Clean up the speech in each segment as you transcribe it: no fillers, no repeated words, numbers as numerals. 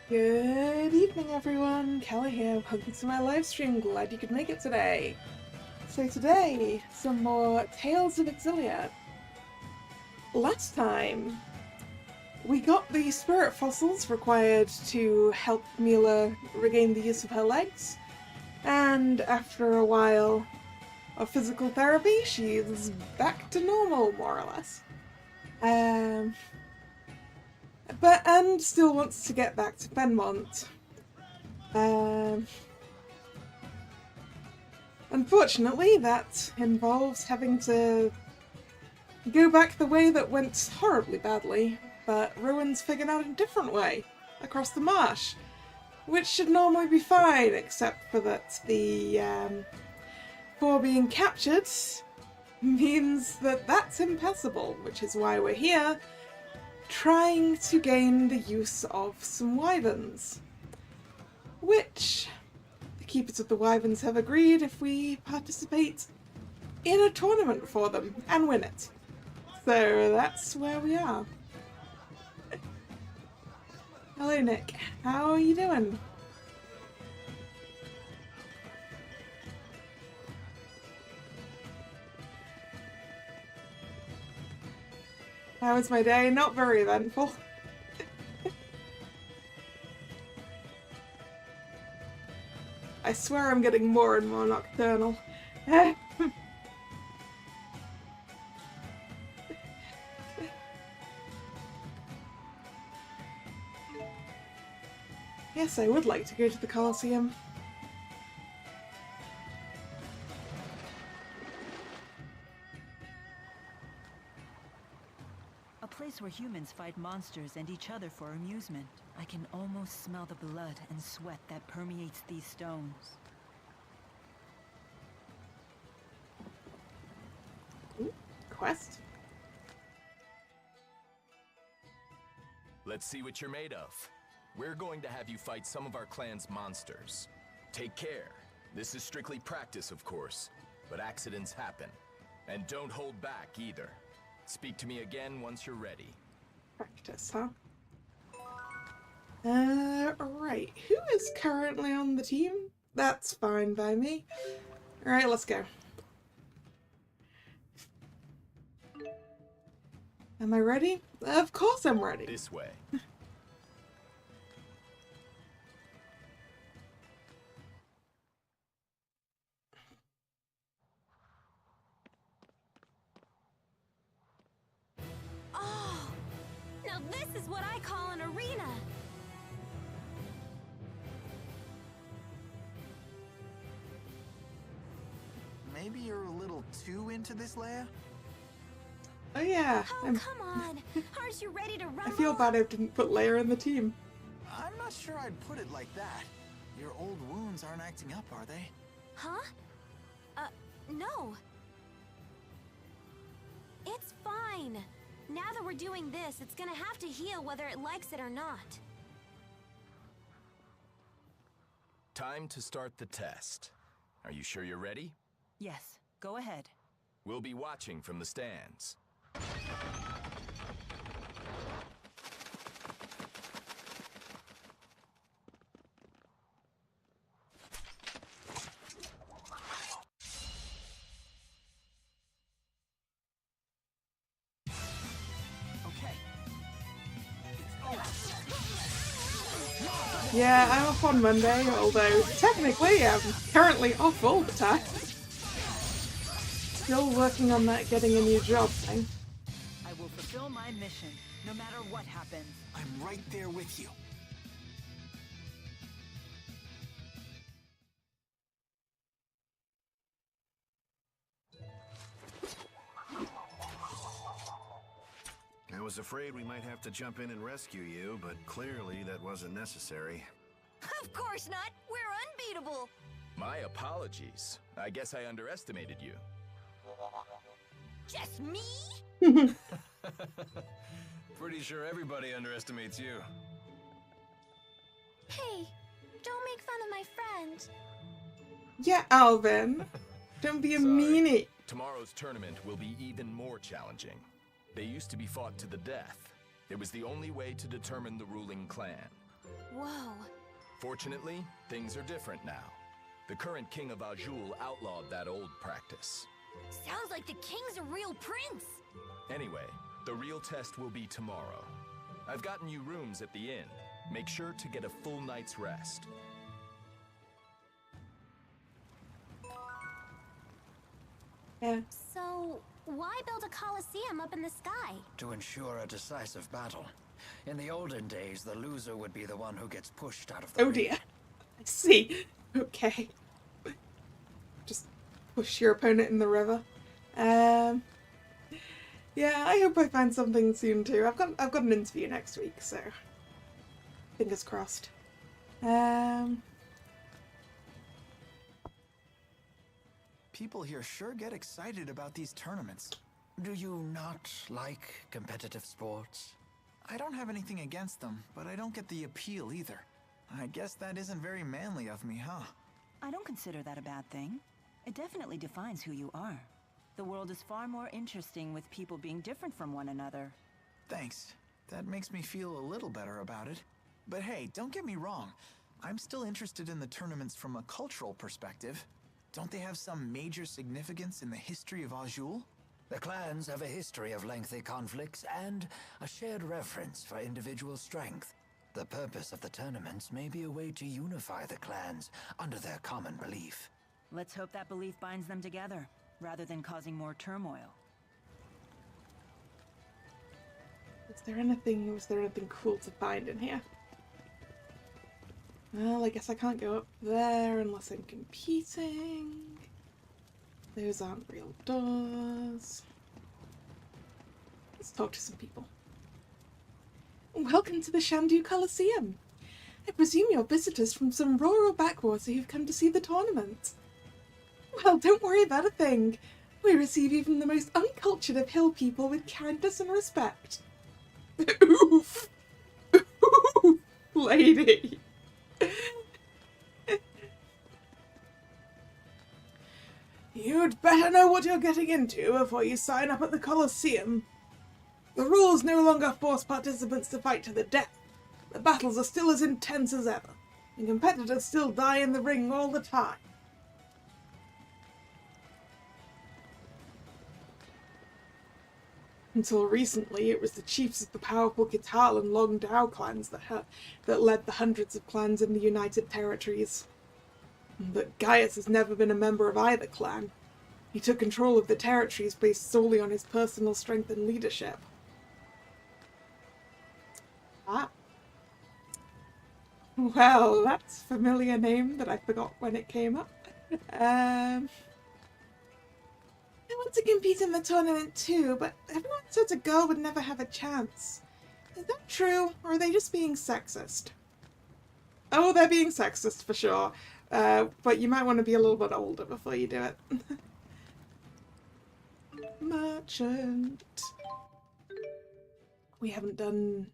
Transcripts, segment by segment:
Good evening, everyone. Kalla here. Welcome to my live stream. Glad you could make it today. So today, some more Tales of Xillia. Last time, we got the spirit fossils required to help Mila regain the use of her legs, and after a while of physical therapy, she's back to normal, more or less. And still wants to get back to Benmont. Unfortunately, that involves having to go back the way that went horribly badly, but Rowan's figured out a different way, across the marsh, which should normally be fine, except for that the for being captured means that that's impassable, which is why we're here, trying to gain the use of some wyverns, which the keepers of the wyverns have agreed if we participate in a tournament for them and win it. So that's where we are. Hello Nick, how are you doing? How was my day? Not very eventful. I swear I'm getting more and more nocturnal. Yes, I would like to go to the Coliseum. A place where humans fight monsters and each other for amusement. I can almost smell the blood and sweat that permeates these stones. Ooh, quest. Let's see what you're made of. We're going to have you fight some of our clan's monsters. Take care. This is strictly practice, of course, but accidents happen. And don't hold back either. Speak to me again once you're ready. Practice, huh? Right. Who is currently on the team? That's fine by me. Alright, let's go. Am I ready? Of course I'm ready. This way. Oh, now this is what I call an arena. Maybe you're a little too into this, Leia? Oh yeah. Oh, come on. Aren't you ready to rumble? I feel bad I didn't put Leia in the team. I'm not sure I'd put it like that. Your old wounds aren't acting up, are they? Huh? No. It's fine. Now that we're doing this, it's gonna have to heal whether it likes it or not. Time to start the test. Are you sure you're ready? Yes, go ahead. We'll be watching from the stands. Yeah, I'm off on Monday, although technically I'm currently off all the time. Still working on that getting a new job thing. I will fulfill my mission, no matter what happens. I'm right there with you. I was afraid we might have to jump in and rescue you, but clearly that wasn't necessary. Of course not. We're unbeatable. My apologies. I guess I underestimated you. Just me? Pretty sure everybody underestimates you. Hey, don't make fun of my friend. Yeah, Alvin. Don't be a Sorry. meanie. Tomorrow's tournament will be even more challenging. They used to be fought to the death. It was the only way to determine the ruling clan. Whoa. Fortunately, things are different now. The current king of Azul outlawed that old practice. Sounds like the king's a real prince. Anyway, the real test will be tomorrow. I've gotten you rooms at the inn. Make sure to get a full night's rest. Yeah. So, why build a Coliseum up in the sky? To ensure a decisive battle. In the olden days, the loser would be the one who gets pushed out of the Oh ring. dear. I see. Okay. Just push your opponent in the river. Yeah, I hope I find something soon too. I've got an interview next week, so fingers crossed. People here sure get excited about these tournaments. Do you not like competitive sports? I don't have anything against them, but I don't get the appeal either. I guess that isn't very manly of me, huh? I don't consider that a bad thing. It definitely defines who you are. The world is far more interesting with people being different from one another. Thanks. That makes me feel a little better about it. But hey, don't get me wrong. I'm still interested in the tournaments from a cultural perspective. Don't they have some major significance in the history of Azul? The clans have a history of lengthy conflicts and a shared reverence for individual strength. The purpose of the tournaments may be a way to unify the clans under their common belief. Let's hope that belief binds them together, rather than causing more turmoil. Was there anything cool to find in here? Well, I guess I can't go up there unless I'm competing. Those aren't real doors. Let's talk to some people. Welcome to the Shandu Coliseum. I presume you're visitors from some rural backwater who've come to see the tournament. Well, don't worry about a thing. We receive even the most uncultured of hill people with kindness and respect. Oof! Oof, lady! You'd better know what you're getting into before you sign up at the Coliseum. The rules no longer force participants to fight to the death. The battles are still as intense as ever, and competitors still die in the ring all the time. Until recently, it was the chiefs of the powerful Kital and Long Dao clans that led the hundreds of clans in the United Territories. But Gaius has never been a member of either clan. He took control of the territories based solely on his personal strength and leadership. Ah. Well, that's a familiar name that I forgot when it came up. I want to compete in the tournament too, but everyone says a girl would never have a chance. Is that true, or are they just being sexist? Oh, they're being sexist for sure. But you might want to be a little bit older before you do it. Merchant. We haven't done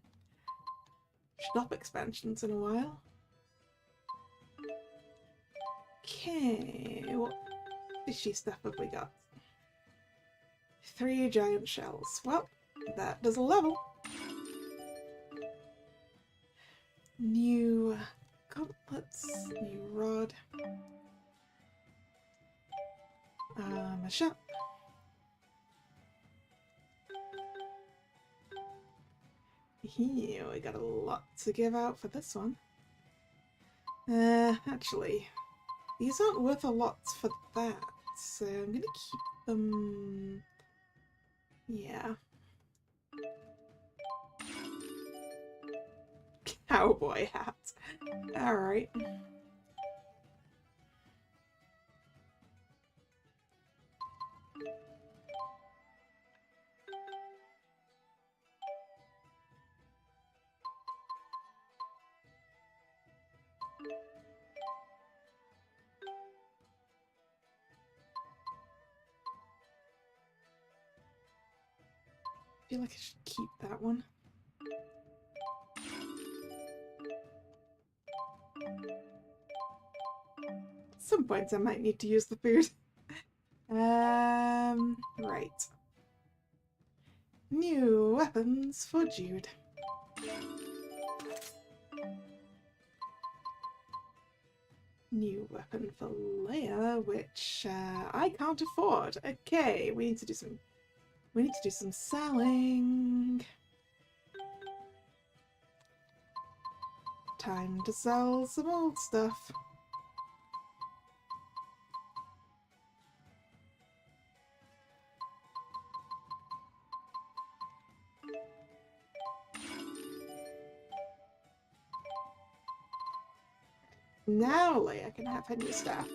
shop expansions in a while. Okay, what fishy stuff have we got? 3 giant shells. Well, that does a level. New gauntlets, new rod. A shop. Here, we got a lot to give out for this one. Actually, these aren't worth a lot for that, so I'm gonna keep them. Yeah. Cowboy hat. Alright. I feel like I should keep that one. At some points I might need to use the food. Right. New weapons for Jude. New weapon for Leia, which I can't afford. Okay, we need to do some selling. Time to sell some old stuff. Now Leia can have her new staff.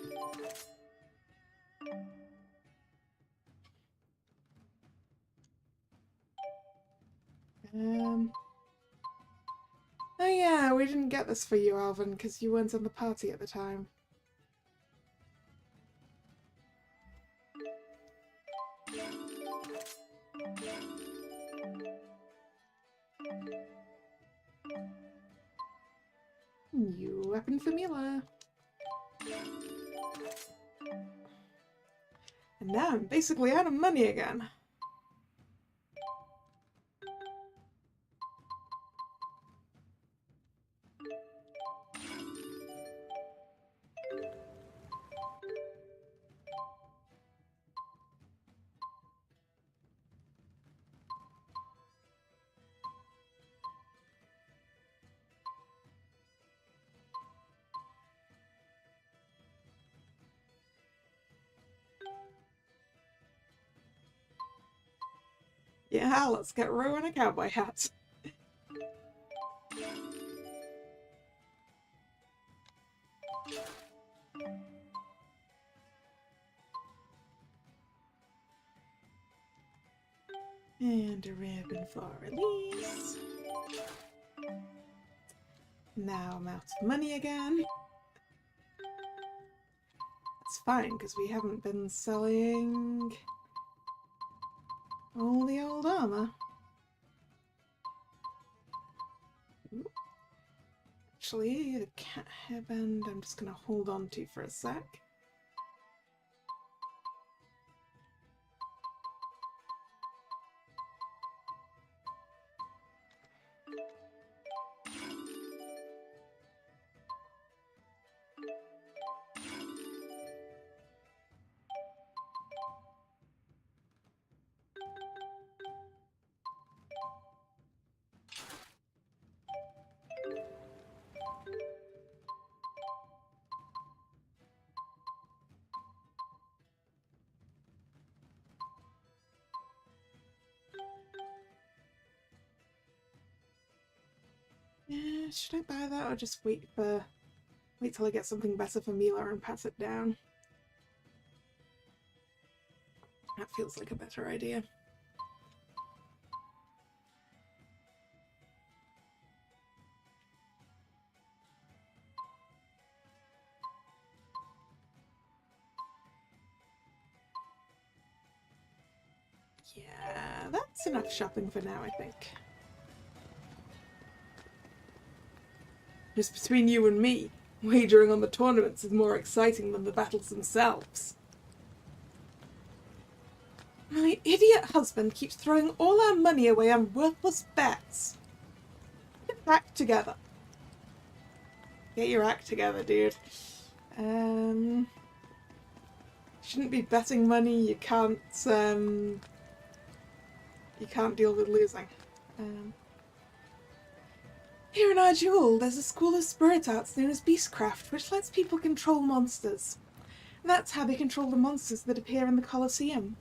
Oh yeah, we didn't get this for you, Alvin, because you weren't in the party at the time. New weapon for Mila. And now I'm basically out of money again. Yeah, let's get Rowan a cowboy hat. And a ribbon for release. Now I'm out of money again. That's fine, because we haven't been selling all the old armor. Ooh. Actually, the cat hairband I'm just going to hold on to for a sec. Yeah, should I buy that or just wait till I get something better for Mila and pass it down? That feels like a better idea. Yeah, that's enough shopping for now, I think. Just between you and me, wagering on the tournaments is more exciting than the battles themselves. My idiot husband keeps throwing all our money away on worthless bets. Get your act together. Get your act together, dude. Shouldn't be betting money. You can't deal with losing. Here in our jewel, there's a school of spirit arts known as Beastcraft, which lets people control monsters. That's how they control the monsters that appear in the Coliseum.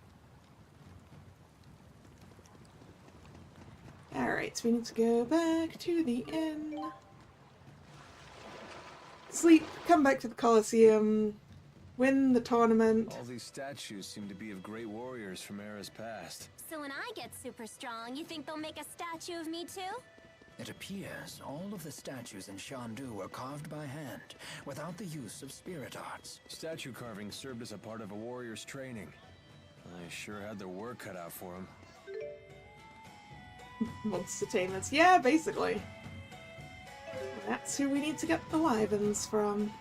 Alright, we need to go back to the inn. Sleep, come back to the Coliseum, win the tournament. All these statues seem to be of great warriors from eras past. So when I get super strong, you think they'll make a statue of me too? It appears all of the statues in Shandu were carved by hand, without the use of spirit arts. Statue carving served as a part of a warrior's training. They sure had their work cut out for them. Monster tamers. Yeah, basically. That's who we need to get the Wyverns from.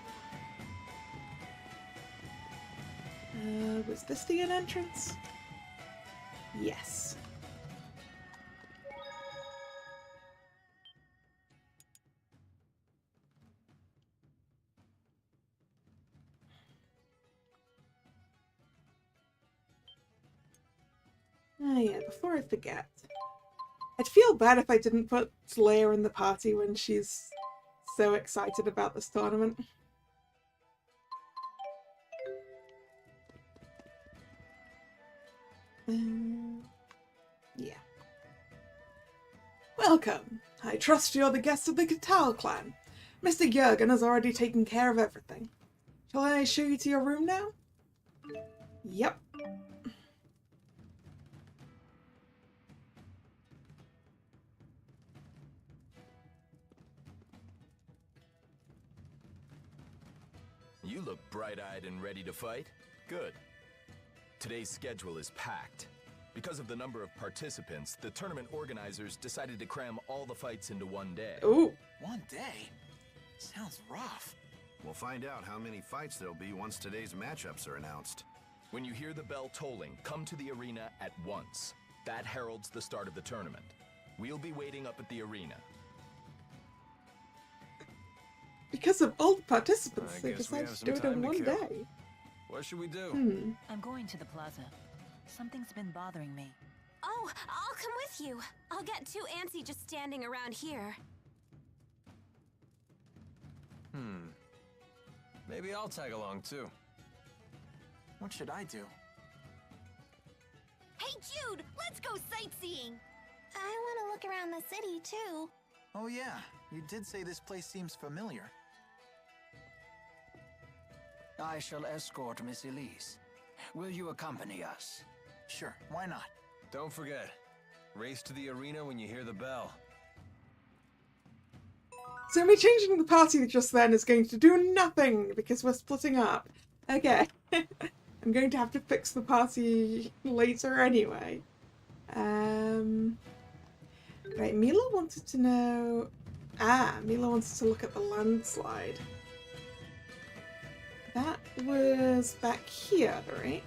Was this the inn entrance? Yes. Oh yeah, before I forget. I'd feel bad if I didn't put Xillia in the party when she's so excited about this tournament. Yeah. Welcome. I trust you're the guest of the Katal clan. Mr. Jurgen has already taken care of everything. Shall I show you to your room now? Yep. You look bright-eyed and ready to fight? Good. Today's schedule is packed. Because of the number of participants, the tournament organizers decided to cram all the fights into one day. Ooh. One day? Sounds rough. We'll find out how many fights there'll be once today's matchups are announced. When you hear the bell tolling, come to the arena at once. That heralds the start of the tournament. We'll be waiting up at the arena. Because of all the participants, I they guess we decided have to do some it in time to one kill. day. What should we do? I'm going to the plaza. Something's been bothering me. Oh, I'll come with you. I'll get too antsy just standing around here. Maybe I'll tag along too. What should I do? Hey, Jude, let's go sightseeing. I want to look around the city, too. Oh yeah, you did say this place seems familiar. I shall escort Miss Elise. Will you accompany us? Sure, why not? Don't forget, race to the arena when you hear the bell. So me changing the party just then is going to do nothing because we're splitting up. Okay. I'm going to have to fix the party later anyway. Right, Mila wanted to know... Mila wanted to look at the landslide. That was back here, right?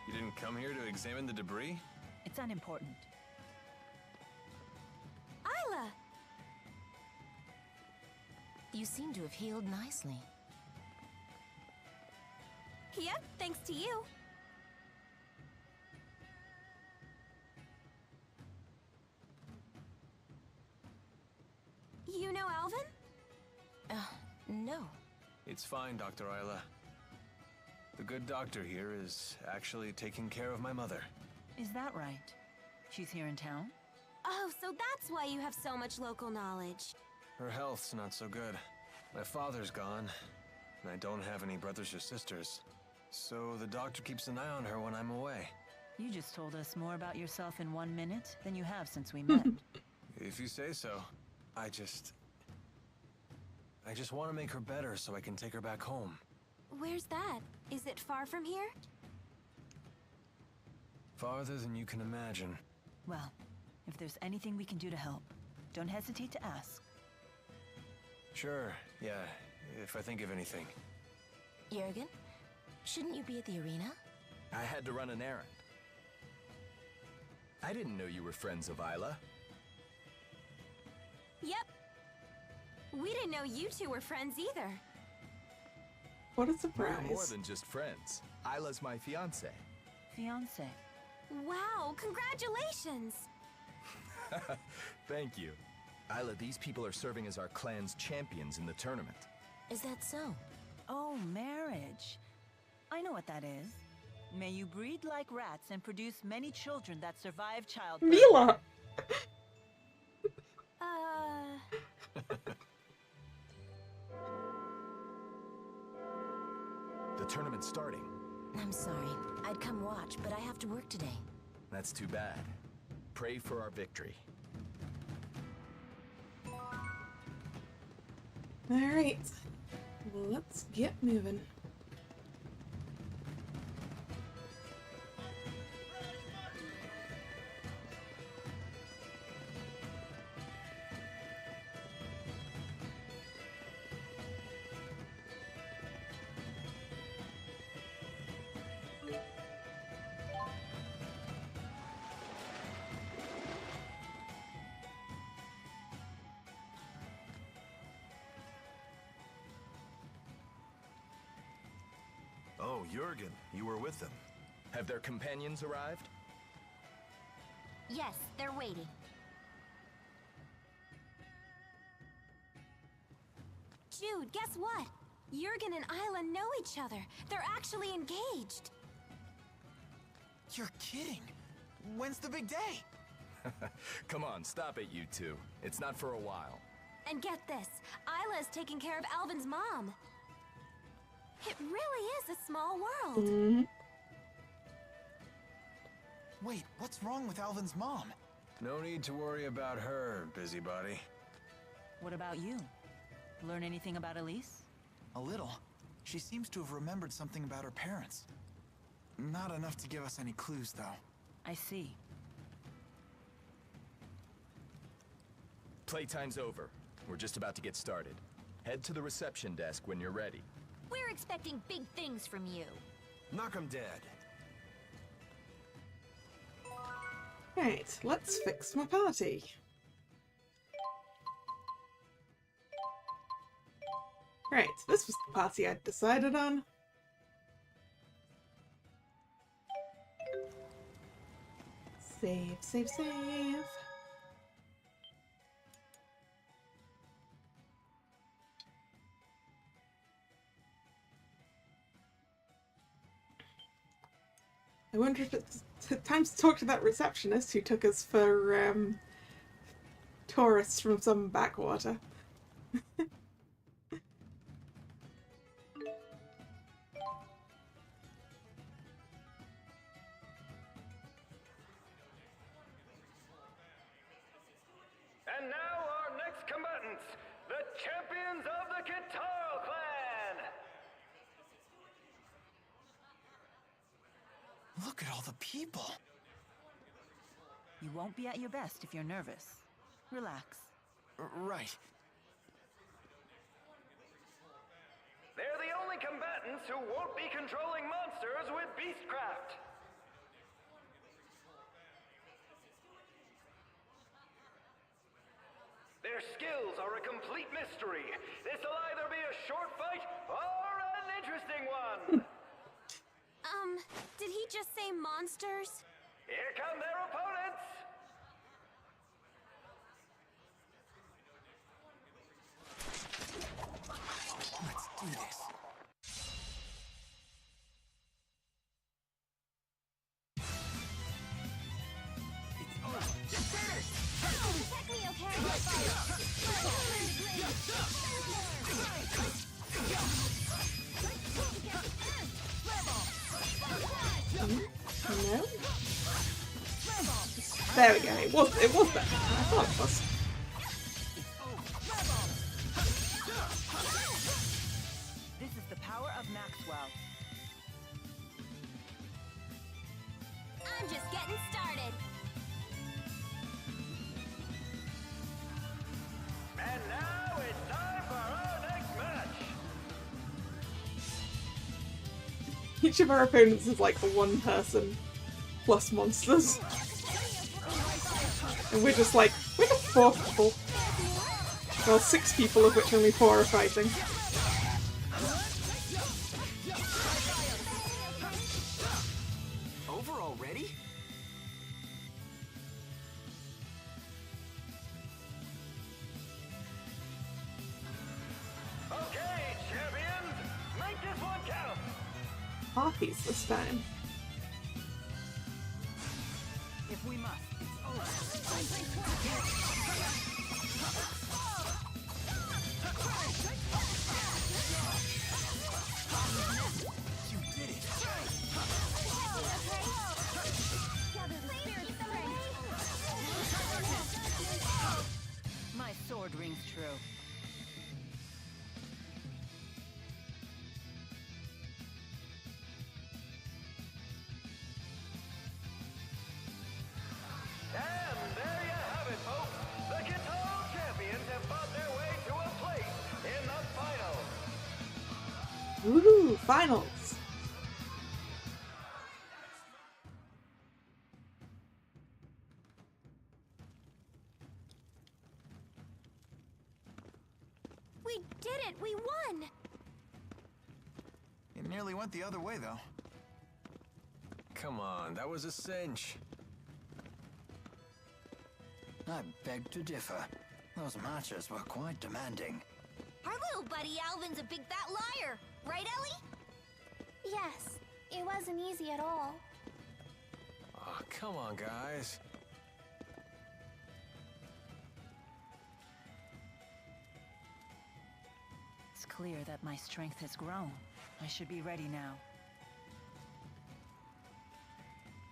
You didn't come here to examine the debris? It's unimportant. Isla! You seem to have healed nicely. Yep, thanks to you. You know Alvin? No. It's fine, Dr. Isla. The good doctor here is actually taking care of my mother. Is that right? She's here in town? Oh, so that's why you have so much local knowledge. Her health's not so good. My father's gone, and I don't have any brothers or sisters. So the doctor keeps an eye on her when I'm away. You just told us more about yourself in 1 minute than you have since we met. If you say so. I just want to make her better so I can take her back home. Where's that? Is it far from here? Farther than you can imagine. Well, if there's anything we can do to help, don't hesitate to ask. Sure, yeah, if I think of anything. Jurgen, shouldn't you be at the arena? I had to run an errand. I didn't know you were friends of Isla. Yep. We didn't know you two were friends either. What a We're surprise. more than just friends. Isla's my fiancé. Fiancé. Wow, congratulations! Thank you. Isla, these people are serving as our clan's champions in the tournament. Is that so? Oh, marriage. I know what that is. May you breed like rats and produce many children that survive childbirth. Mila! The tournament's starting. I'm sorry. I'd come watch, but I have to work today. That's too bad. Pray for our victory. Alright. Well, let's get moving. Jurgen, you were with them. Have their companions arrived? Yes, they're waiting. Jude, guess what? Jurgen and Isla know each other. They're actually engaged. You're kidding. When's the big day? Come on, stop it, you two. It's not for a while. And get this, Isla is taking care of Alvin's mom. It really is a small world. Wait, what's wrong with Alvin's mom? No need to worry about her, busybody. What about you? Learn anything about Elise? A little. She seems to have remembered something about her parents. Not enough to give us any clues, though. I see. Playtime's over. We're just about to get started. Head to the reception desk when you're ready. We're expecting big things from you. Knock 'em dead. Right, let's fix my party. Right, this was the party I'd decided on. Save, save, save. I wonder if it's time to talk to that receptionist who took us for tourists from some backwater. And now our next combatants, the champions of the Kitaro clan! Look at all the people. You won't be at your best if you're nervous. Relax. Right. They're the only combatants who won't be controlling monsters with beastcraft. Their skills are a complete mystery. This'll either be a short fight or an interesting one. Did he just say monsters? Here come their opponents. Let's do this. Protect me, No? There we go. It was better. I thought it was. This is the power of Maxwell. I'm just getting started. And now it's time for our next match. Each of our opponents is like one person plus monsters. And we're just like, we're just 4 people. Well, 6 people of which only 4 are fighting. Over already? Okay, champions, make this one count. Harpies this time. If we must, it's over. You did it. My sword rings true. And there you have it, folks. The Kitaro champions have fought their way to a place in the finals. Woohoo! Finals! We did it! We won! It Nearly went the other way, though. Come on, that was a cinch. I beg to differ. Those matches were quite demanding. Our little buddy Alvin's a big fat liar. Right, Ellie? Yes, it wasn't easy at all. Aw, come on, guys. It's clear that my strength has grown. I should be ready now.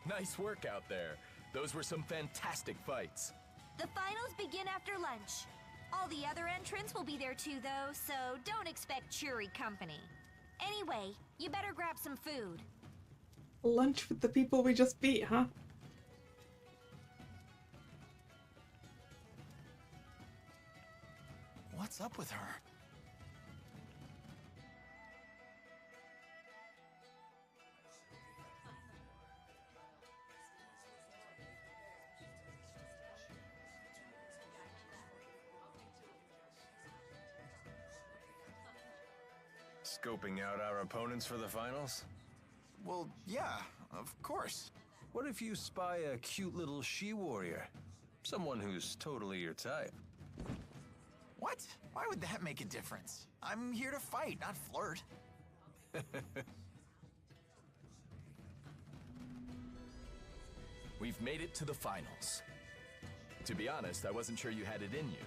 Nice work out there. Those were some fantastic fights. The finals begin after lunch. All the other entrants will be there too, though, so don't expect cheery company. Anyway, you better grab some food. Lunch with the people we just beat, huh? What's up with her? Scoping out our opponents for the finals? Well, yeah, of course. What if you spy a cute little she-warrior? Someone who's totally your type. What? Why would that make a difference? I'm here to fight, not flirt. We've made it to the finals. To be honest, I wasn't sure you had it in you.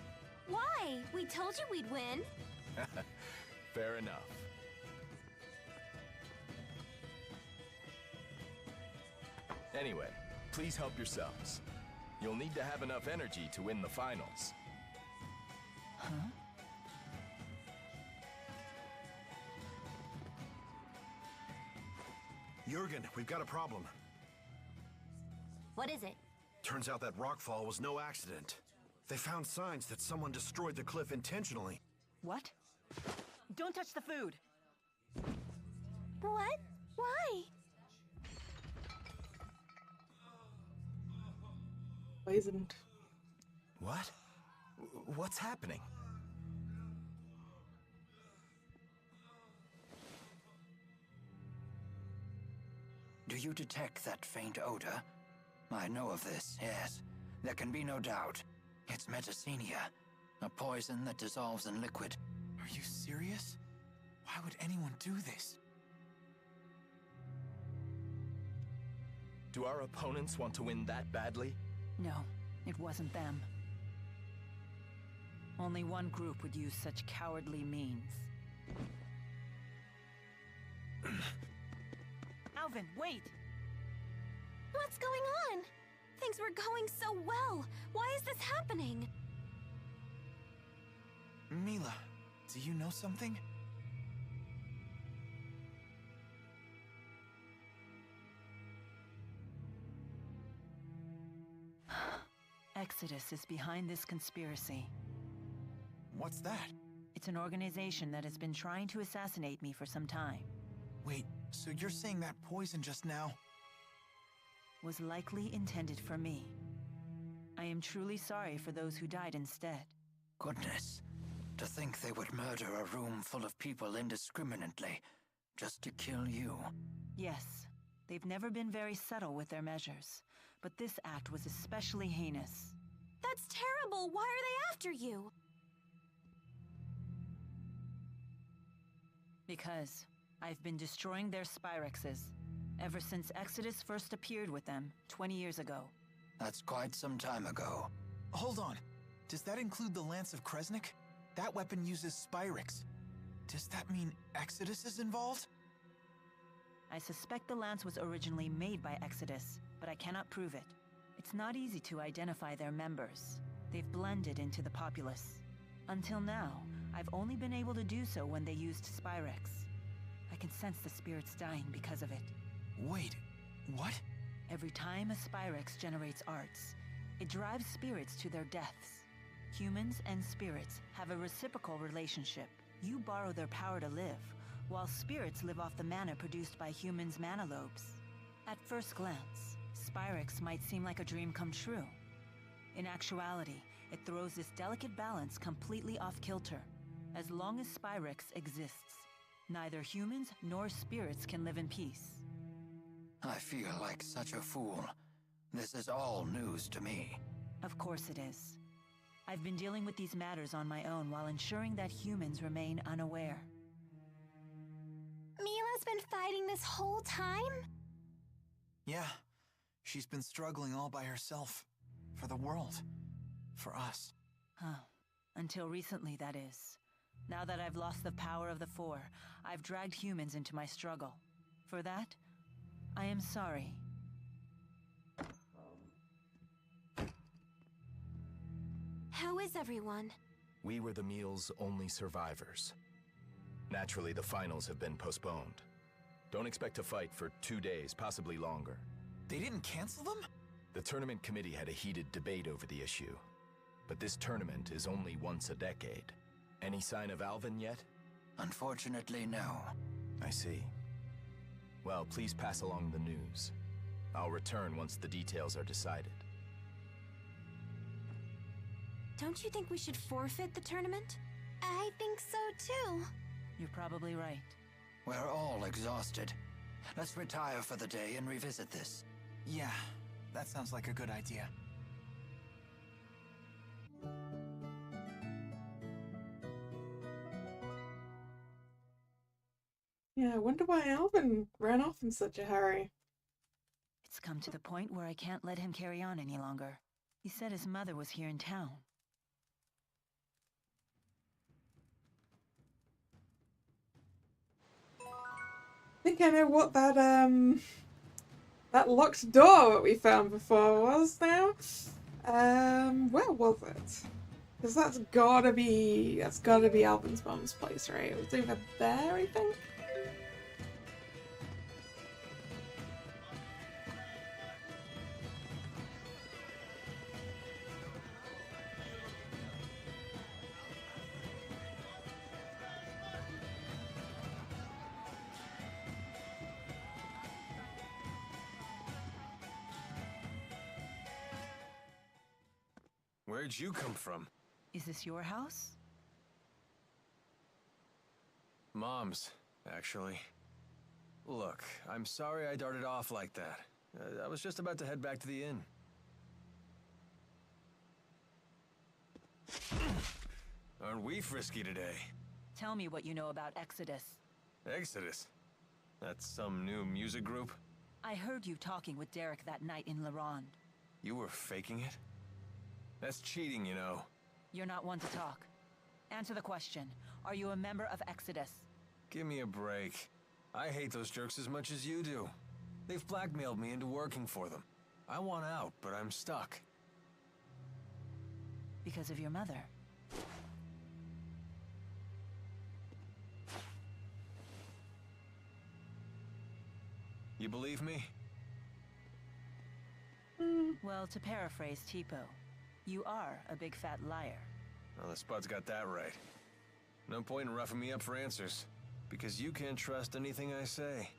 Why? We told you we'd win. Fair enough. Anyway, please help yourselves. You'll need to have enough energy to win the finals. Huh? Jurgen, we've got a problem. What is it? Turns out that rockfall was no accident. They found signs that someone destroyed the cliff intentionally. What? Don't touch the food! What? Why? Poisoned. What? What's happening? Do you detect that faint odor? I know of this, yes. There can be no doubt. It's metacenia, a poison that dissolves in liquid. Are you serious? Why would anyone do this? Do our opponents want to win that badly? No, it wasn't them. Only one group would use such cowardly means. Alvin, wait! What's going on? Things were going so well. Why is this happening? Mila, do you know something? Exodus is behind this conspiracy. What's that? It's an organization that has been trying to assassinate me for some time. Wait, so you're saying that poison just now? Was likely intended for me. I am truly sorry for those who died instead. Goodness, to think they would murder a room full of people indiscriminately, just to kill you. Yes, they've never been very subtle with their measures, but this act was especially heinous. That's terrible. Why are they after you? Because I've been destroying their Spyrexes ever since Exodus first appeared with them 20 years ago. That's quite some time ago. Hold on. Does that include the Lance of Kresnik? That weapon uses Spyrex. Does that mean Exodus is involved? I suspect the lance was originally made by Exodus, but I cannot prove it. It's not easy to identify their members. They've blended into the populace. Until now, I've only been able to do so when they used Spyrex. I can sense the spirits dying because of it. Wait, what? Every time a Spyrex generates arts, it drives spirits to their deaths. Humans and spirits have a reciprocal relationship. You borrow their power to live, while spirits live off the mana produced by humans' mana lobes. At first glance, Spyrex might seem like a dream come true. In actuality, it throws this delicate balance completely off kilter. As long as Spyrex exists, Neither humans nor spirits can live in peace. I feel like such a fool. This is all news to me. Of course it is. I've been dealing with these matters on my own while ensuring that humans remain unaware. Mila's been fighting this whole time? Yeah, she's been struggling all by herself. For the world. For us. Huh. Until recently, that is. Now that I've lost the power of the Four, I've dragged humans into my struggle. For that, I am sorry. How is everyone? We were the meal's only survivors. Naturally, the finals have been postponed. Don't expect to fight for 2 days, possibly longer. They didn't cancel them? The tournament committee had a heated debate over the issue. But this tournament is only once a decade. Any sign of Alvin yet? Unfortunately, no. I see. Well, please pass along the news. I'll return once the details are decided. Don't you think we should forfeit the tournament? I think so too. You're probably right. We're all exhausted. Let's retire for the day and revisit this. Yeah, that sounds like a good idea. Yeah, I wonder why Alvin ran off in such a hurry. It's come to the point where I can't let him carry on any longer. He said his mother was here in town. I think I know what that locked door that we found before was now. Where was it? Because that's gotta be Alvin's mom's place, right? It was over there, I think. Where'd you come from? Is this your house? Mom's, actually. Look, I'm sorry I darted off like that. I was just about to head back to the inn. Aren't we frisky today? Tell me what you know about Exodus. Exodus? That's some new music group? I heard you talking with Derek that night in La Ronde. You were faking it? That's cheating, you know. You're not one to talk. Answer the question. Are you a member of Exodus? Give me a break. I hate those jerks as much as you do. They've blackmailed me into working for them. I want out, but I'm stuck. Because of your mother. You believe me? Well, to paraphrase Tipo, you are a big fat liar. Well, the Spud's got that right. No point in roughing me up for answers, because you can't trust anything I say.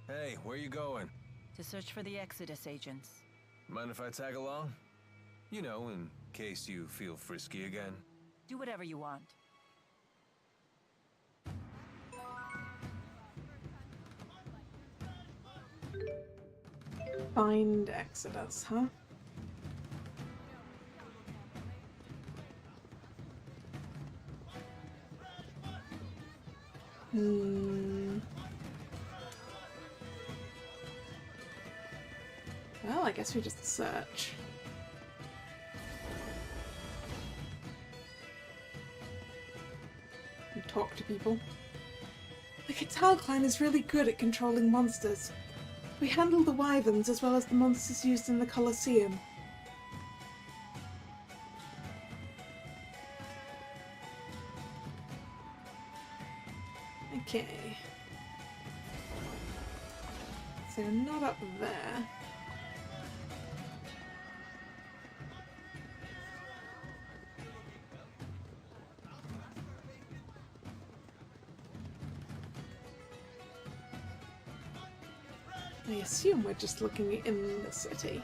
Hey, where you going? To search for the Exodus agents. Mind if I tag along? You know, in case you feel frisky again. Do whatever you want. Find Exodus, huh? Well, I guess we just search. And talk to people. The Catal clan is really good at controlling monsters. We handle the wyverns as well as the monsters used in the Coliseum. Okay. So not up there. I assume we're just looking in the city.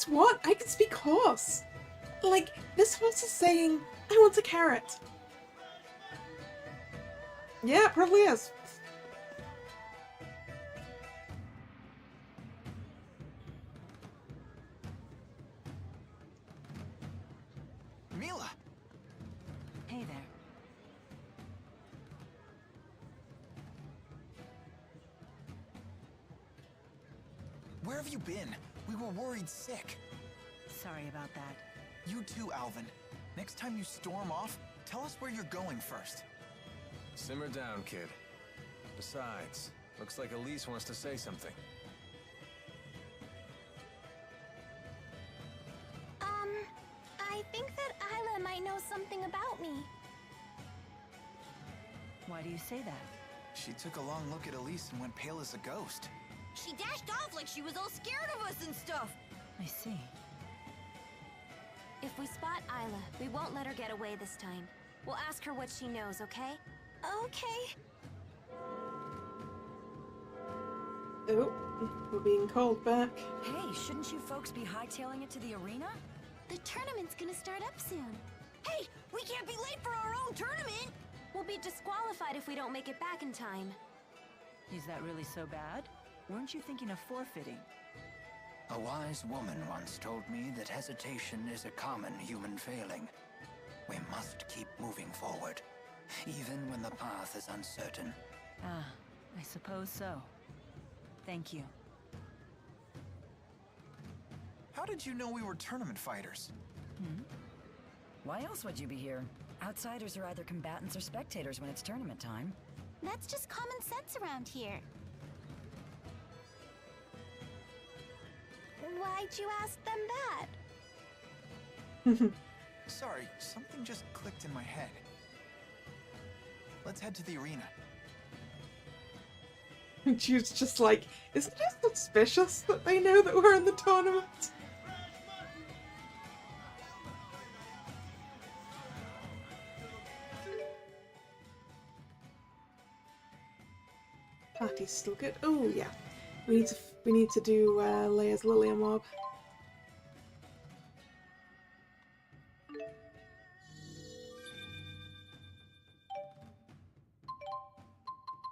Guess what? I can speak horse. Like, this horse is saying, I want a carrot. Yeah, it probably is. Mila! Hey there. Where have you been? We were worried sick. Sorry about that. You too, Alvin. Next time you storm off, tell us where you're going first. Simmer down, kid. Besides, looks like Elise wants to say something. I think that Isla might know something about me. Why do you say that? She took a long look at Elise and went pale as a ghost. She dashed off like she was all scared of us and stuff. I see. If we spot Isla, we won't let her get away this time. We'll ask her what she knows, okay? Okay. Oh, we're being called back. Hey, shouldn't you folks be hightailing it to the arena? The tournament's gonna start up soon. Hey, we can't be late for our own tournament. We'll be disqualified if we don't make it back in time. Is that really so bad? Weren't you thinking of forfeiting? A wise woman once told me that hesitation is a common human failing. We must keep moving forward, even when the path is uncertain. Ah, I suppose so. Thank you. How did you know we were tournament fighters? Why else would you be here? Outsiders are either combatants or spectators when it's tournament time. That's just common sense around here. Why'd you ask them that? Sorry, something just clicked in my head. Let's head to the arena. And she was just like, isn't it suspicious that they know that we're in the tournament? Party's still good. Oh yeah, we need to do Leia's Xillia mob.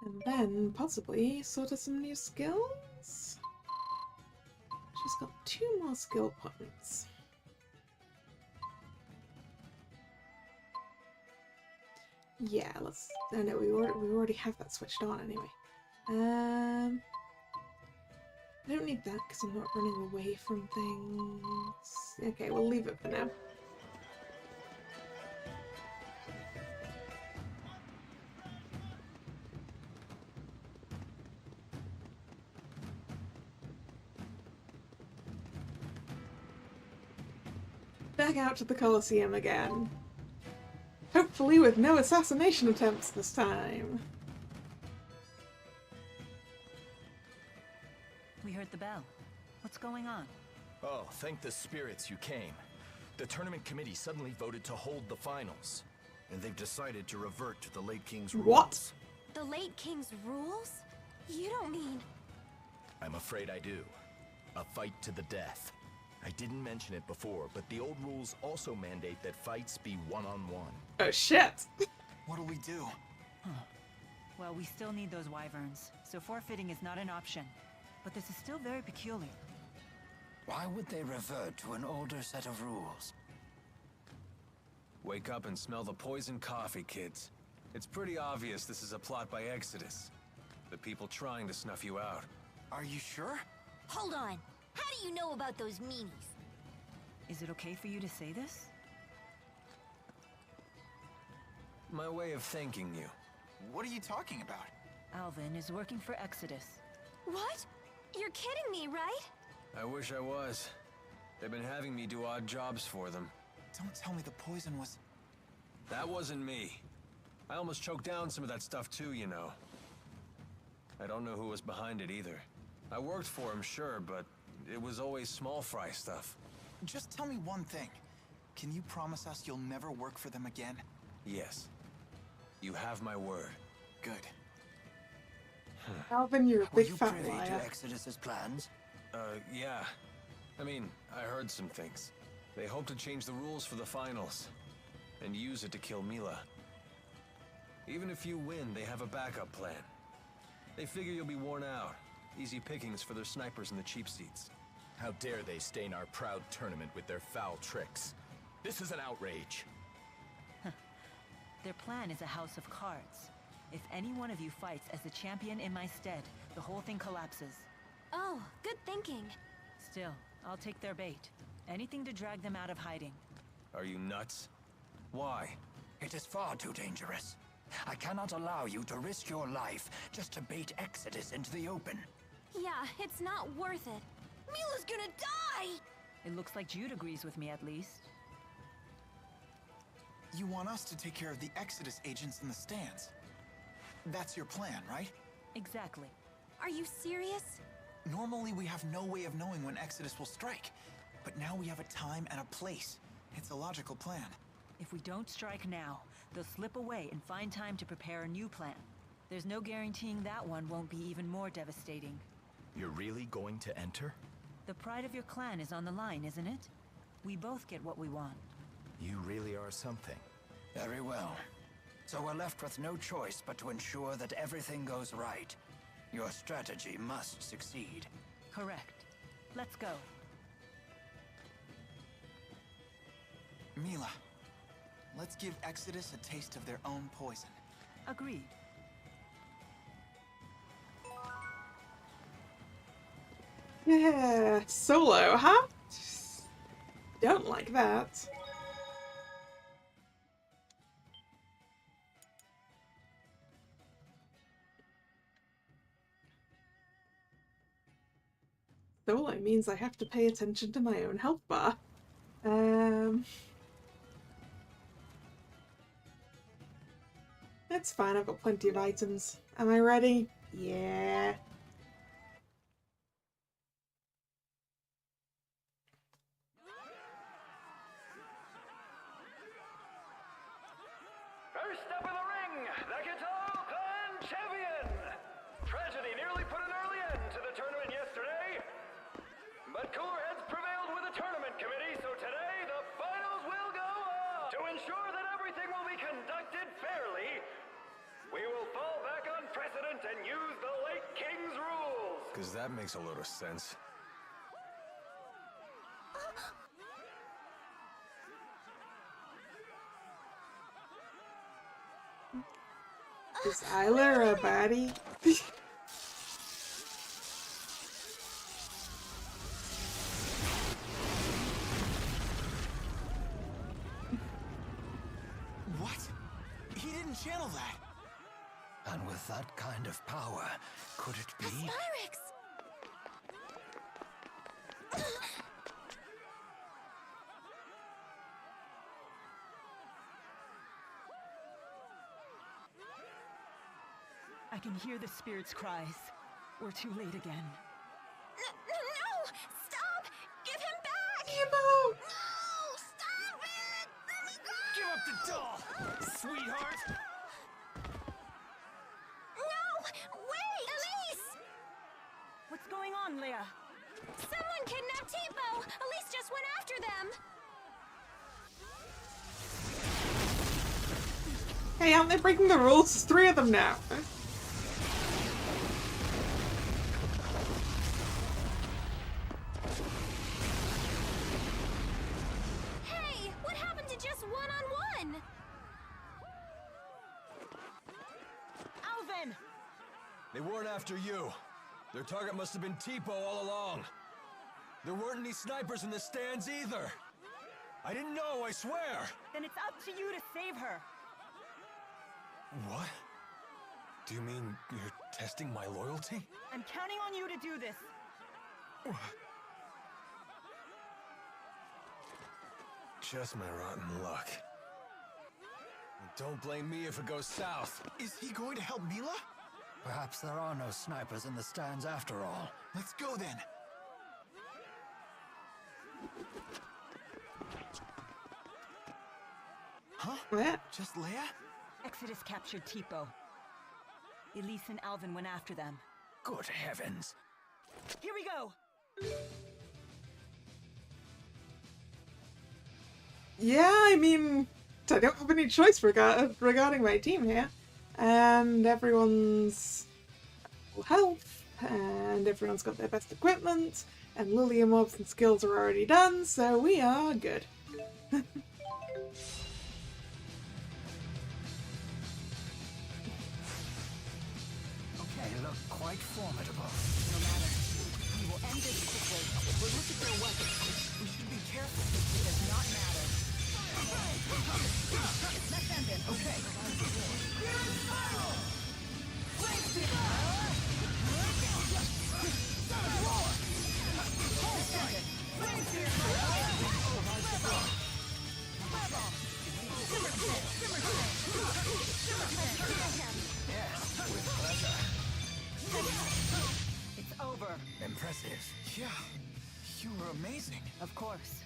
And then possibly sort of some new skills. She's got 2 more skill points. Yeah, let's. Oh no, we already have that switched on anyway. I don't need that because I'm not running away from things. Okay, we'll leave it for now. Back out to the Coliseum again. Hopefully with no assassination attempts this time. We heard the bell. What's going on? Oh, thank the spirits you came. The tournament committee suddenly voted to hold the finals. And they've decided to revert to the late king's rules. What? The late king's rules? You don't mean... I'm afraid I do. A fight to the death. I didn't mention it before, but the old rules also mandate that fights be one-on-one. Oh shit! What'll we do? Well, we still need those wyverns, so forfeiting is not an option. But this is still very peculiar. Why would they revert to an older set of rules? Wake up and smell the poison coffee, kids. It's pretty obvious this is a plot by Exodus. The people trying to snuff you out. Are you sure? Hold on. How do you know about those meanies? Is it okay for you to say this? My way of thanking you. What are you talking about? Alvin is working for Exodus. What? You're kidding me, right? I wish I was. They've been having me do odd jobs for them. Don't tell me the poison was... That wasn't me. I almost choked down some of that stuff too, you know. I don't know who was behind it either. I worked for him, sure, but it was always small fry stuff. Just tell me one thing. Can you promise us you'll never work for them again? Yes. You have my word. Good. Alvin, you're a Were big you fat privy to liar. Exodus's plans? Yeah. I mean, I heard some things. They hope to change the rules for the finals, and use it to kill Mila. Even if you win, they have a backup plan. They figure you'll be worn out. Easy pickings for their snipers in the cheap seats. How dare they stain our proud tournament with their foul tricks? This is an outrage. Their plan is a house of cards. If any one of you fights as the champion in my stead, the whole thing collapses. Oh, good thinking. Still, I'll take their bait. Anything to drag them out of hiding. Are you nuts? Why? It is far too dangerous. I cannot allow you to risk your life just to bait Exodus into the open. Yeah, it's not worth it. Mila's gonna die! It looks like Jude agrees with me at least. You want us to take care of the Exodus agents in the stands. That's your plan, right? Exactly. Are you serious? Normally we have no way of knowing when Exodus will strike. But now we have a time and a place. It's a logical plan. If we don't strike now, they'll slip away and find time to prepare a new plan. There's no guaranteeing that one won't be even more devastating. You're really going to enter? The pride of your clan is on the line, isn't it? We both get what we want. You really are something. Very well. So we're left with no choice but to ensure that everything goes right. Your strategy must succeed. Correct. Let's go. Mila, let's give Exodus a taste of their own poison. Agreed. Yeah, solo, huh? Don't like that. Solo means I have to pay attention to my own health bar. It's fine, I've got plenty of items. Am I ready? Yeah. First up in the ring, the Guitar Clan champion! Tragedy nearly put an early end to the tournament yesterday, but cooler heads prevailed with the tournament committee, so today the finals will go on! To ensure that everything will be conducted fairly, we will fall back on precedent and use the late King's rules! Because that makes a load of sense. Is Isla a baddie? What? He didn't channel that. And with that kind of power, could it be? Spyrex! I can hear the spirit's cries. We're too late again. No! Stop! Give him back! Emo! No! Stop it! Let me go! Give up the doll, sweetheart! No! Wait! Elise! What's going on, Leia? Someone kidnapped Tipo! Elise just went after them! Hey, aren't they breaking the rules? There's 3 of them now. Hey! What happened to just one-on-one? Alvin! They weren't after you. Their target must have been Tipo all along. There weren't any snipers in the stands either. I didn't know, I swear! Then it's up to you to save her. What? Do you mean you're testing my loyalty? I'm counting on you to do this. Just my rotten luck. Don't blame me if it goes south. Is he going to help Mila? Perhaps there are no snipers in the stands after all. Let's go then. Huh? What? Just Leia? Exodus captured Tipo. Elise and Alvin went after them. Good heavens. Here we go! Yeah, I mean, I don't have any choice regarding my team here. And everyone's full health, and everyone's got their best equipment, and Lilia mobs and skills are already done, so we are good. Okay, look quite formidable. No matter. We will end this quickly. We'll look at their weapons. We should be careful. It does not matter. Let's end it. Okay. It's over. Impressive. Yeah, you were amazing. Of course.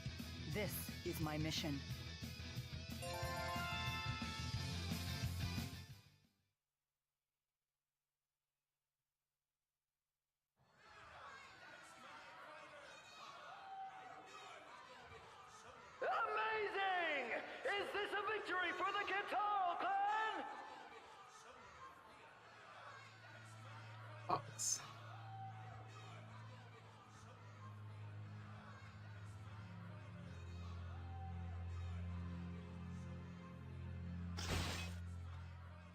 This is my mission. Amazing! Is this a victory for the Kitaro clan? Box.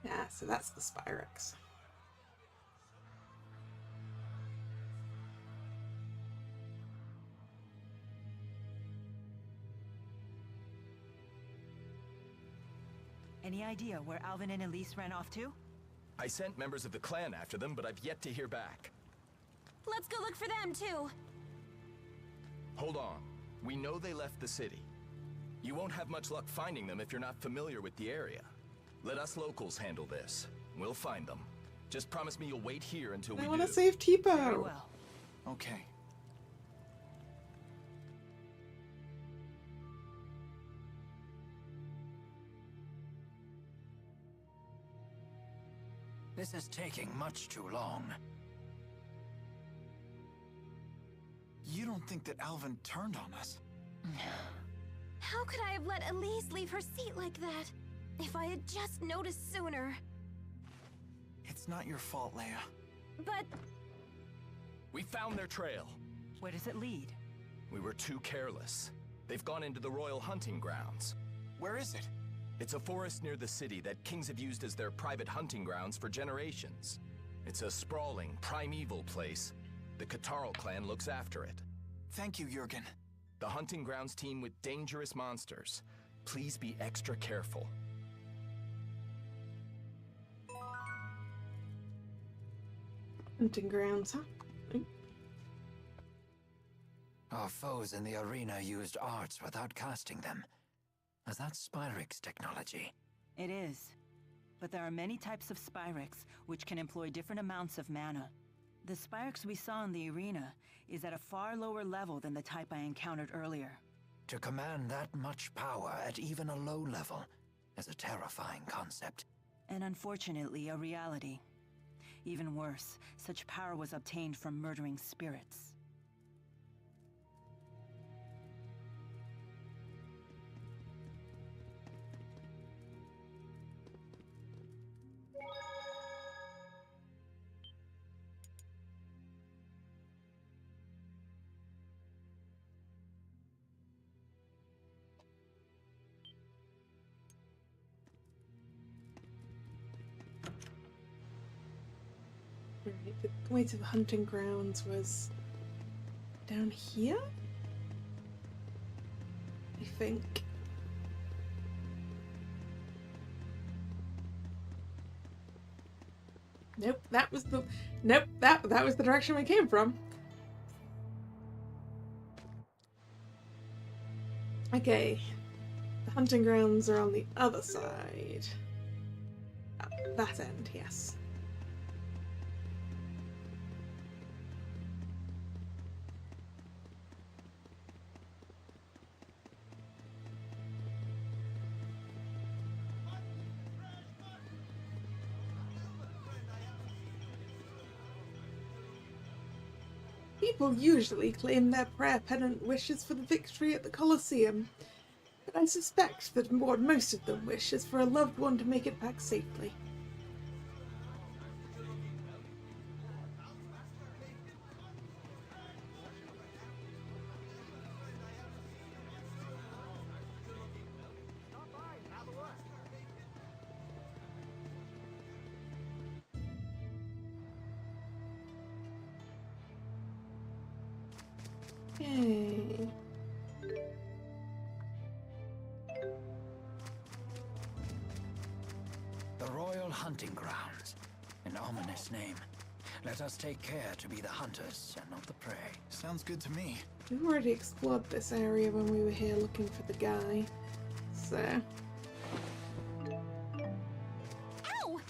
Yeah, so that's the Spyrex. Any idea where Alvin and Elise ran off to? I sent members of the clan after them, but I've yet to hear back. Let's go look for them, too. Hold on. We know they left the city. You won't have much luck finding them if you're not familiar with the area. Let us locals handle this. We'll find them. Just promise me you'll wait here until we do. I want to save Tipo. Very well. Okay. This is taking much too long. You don't think that Alvin turned on us? How could I have let Elise leave her seat like that? If I had just noticed sooner. It's not your fault, Leia. But... We found their trail. Where does it lead? We were too careless. They've gone into the royal hunting grounds. Where is it? It's a forest near the city that kings have used as their private hunting grounds for generations. It's a sprawling, primeval place. The Kitaro clan looks after it. Thank you, Jurgen. The hunting grounds teem with dangerous monsters. Please be extra careful. Hunting grounds, huh? Our foes in the arena used arts without casting them. Is that Spyrex technology? It is. But there are many types of Spyrex, which can employ different amounts of mana. The Spyrex we saw in the arena is at a far lower level than the type I encountered earlier. To command that much power at even a low level is a terrifying concept. And unfortunately, a reality. Even worse, such power was obtained from murdering spirits. Right, the way to the hunting grounds was down here? I think. Nope, that was the that was the direction we came from. Okay. The hunting grounds are on the other side. At that end, yes. People usually claim their prayer pennant wishes for the victory at the Coliseum, but but I suspect that what most of them wish is for a loved one to make it back safely. Yay. The Royal Hunting Grounds. An ominous name. Let us take care to be the hunters and not the prey. Sounds good to me. We've already explored this area when we were here looking for the guy, so... Ow!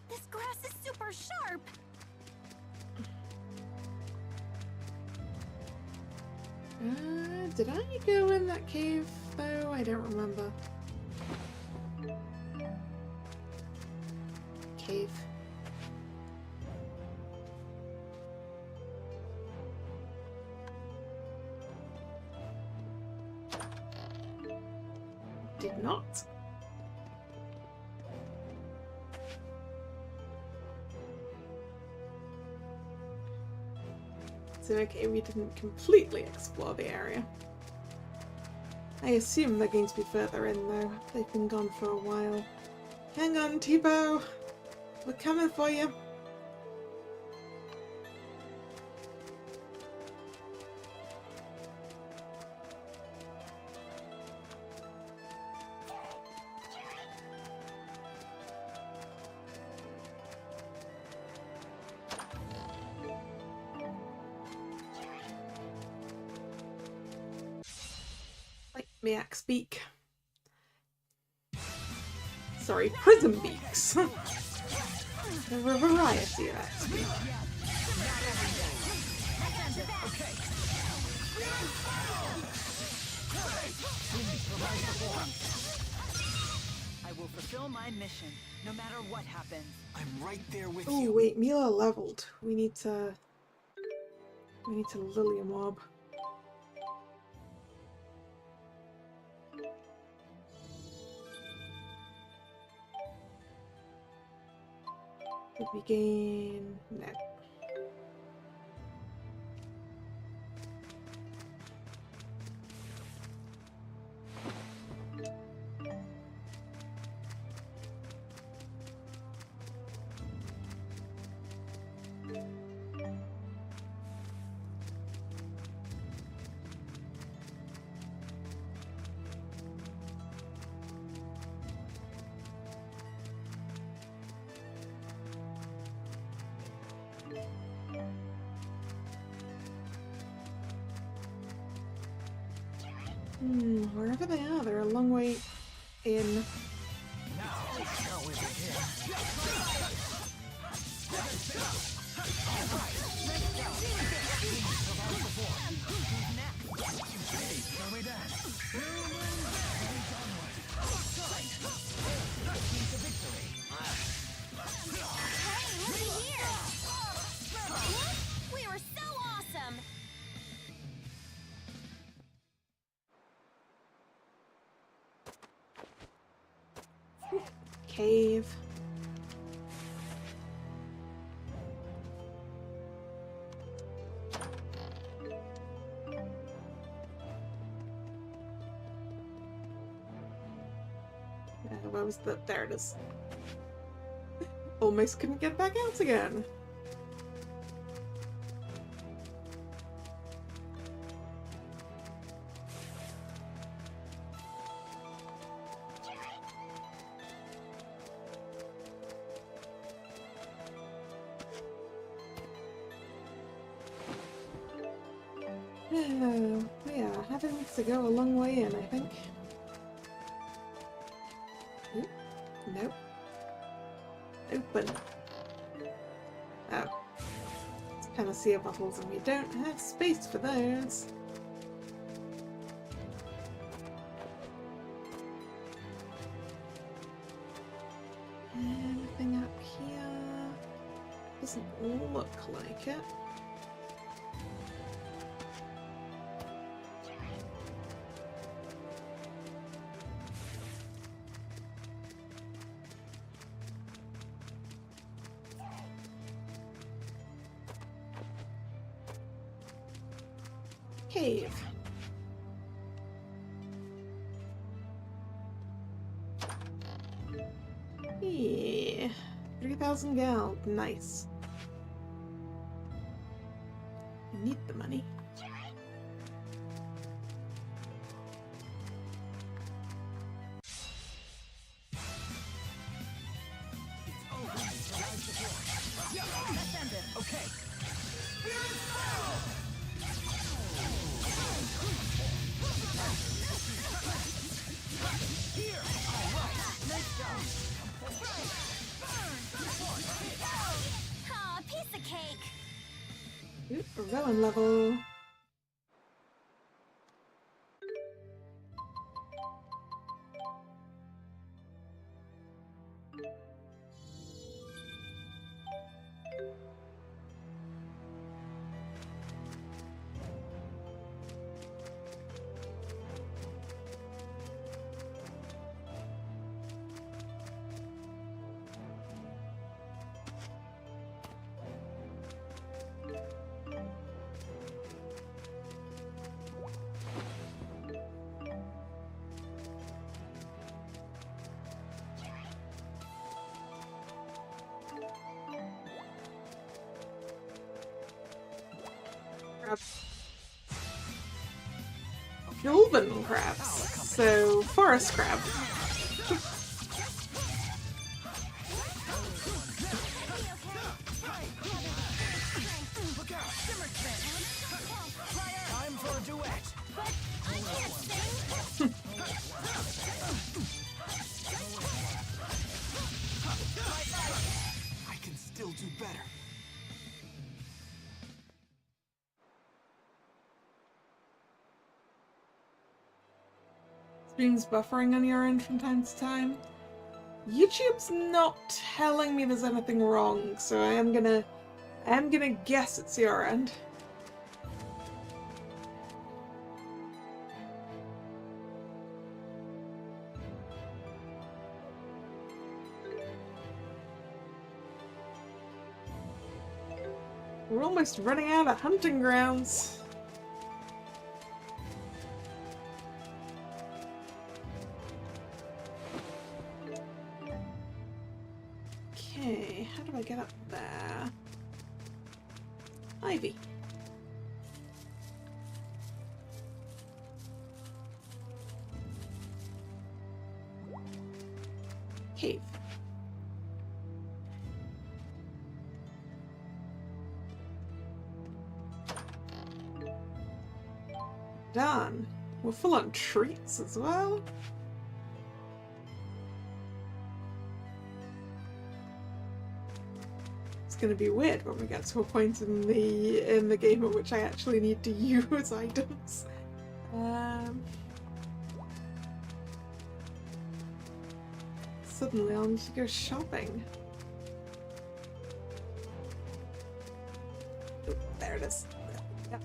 This grass is super sharp! Did I go in that cave, though? I don't remember. Cave. Did not. So okay, we didn't completely explore the area. I assume they're going to be further in though. They've been gone for a while. Hang on, T-Bow! We're coming for you! Miax beak. Sorry, prism beaks. There are a variety of axe beak. I will fulfill my mission, no matter what happens. I'm right there with Oh you. wait, Mila leveled. We need to Lily mob. Did we gain? No. Wherever they are, they're a long way in. We were so awesome! Cave. Where was the? There it is. Almost couldn't get back out again. Oh, we are having to go a long way in, I think. Oop, nope. Open. Oh. It's panacea bottles and we don't have space for those. Anything up here? Doesn't look like it. Cave. Yeah. 3,000 gal. Nice. I need the money. Okay. Aw, piece of cake. Ooh, a villain level. Golden crabs. So, forest crab. Time for a duet. I can still do better. Streams buffering on your end from time to time. YouTube's not telling me there's anything wrong, so I am gonna guess it's your end. We're almost running out of hunting grounds. Okay, how do I get up there? Ivy. Cave. Done. We're full on treats as well. It's gonna be weird when we get to a point in the game at which I actually need to use items. Suddenly I'll need to go shopping. Oh, there it is. Yeah.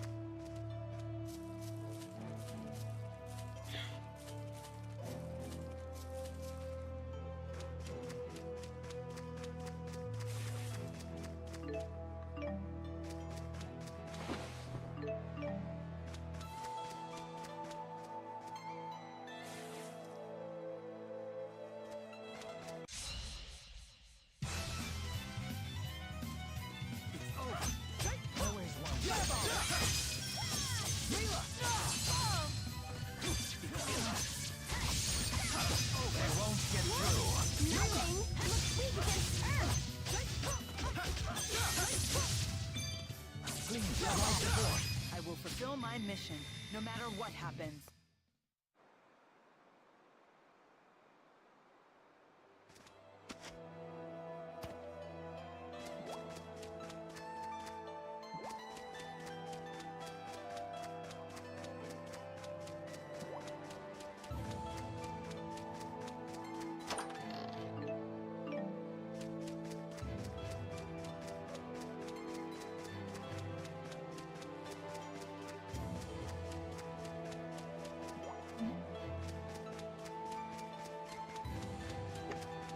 I will fulfill my mission, no matter what happens.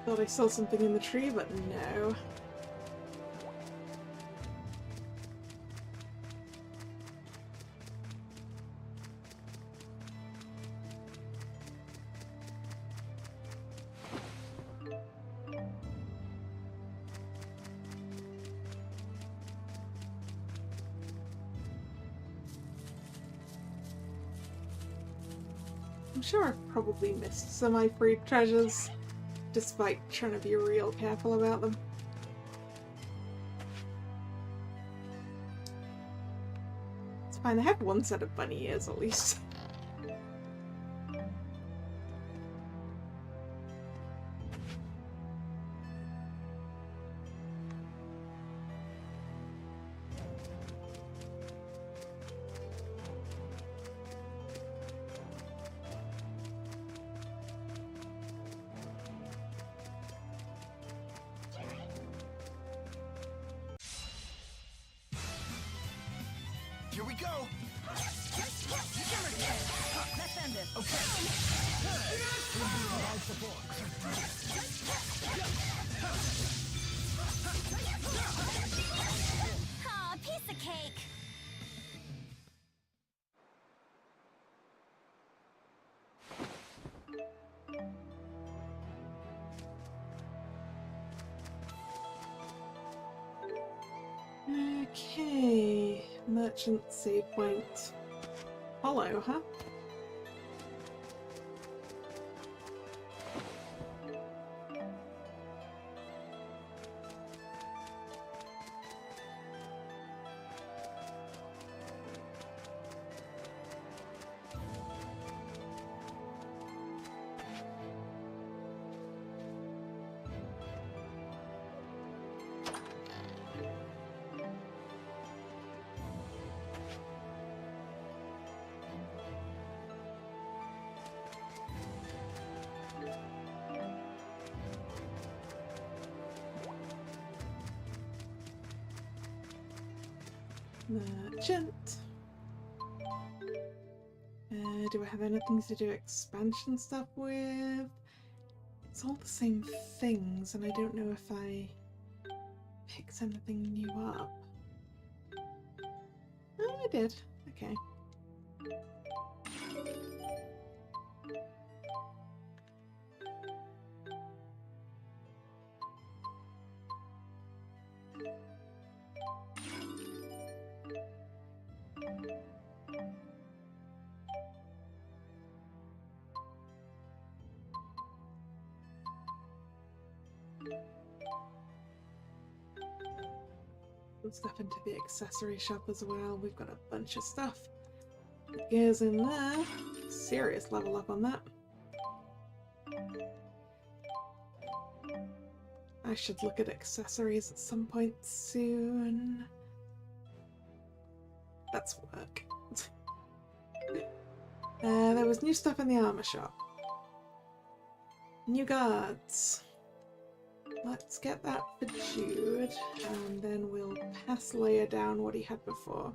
Thought I saw something in the tree, but no. I'm sure I've probably missed some I-freed treasures, despite trying to be real careful about them. It's fine, I have one set of bunny ears at least. Here we go! Let's end it. Aw, piece of cake. Okay, merchant save point. Hollow, huh? Merchant. Do I have anything to do expansion stuff with? It's all the same things, and I don't know if I picked anything new up. Oh, I did. Okay. Some stuff into the accessory shop as well. We've got a bunch of stuff. Gears in there. Serious level up on that. I should look at accessories at some point soon. That's work. There was new stuff in the armor shop. New guards. Let's get that for Jude, and then we'll pass Leia down what he had before.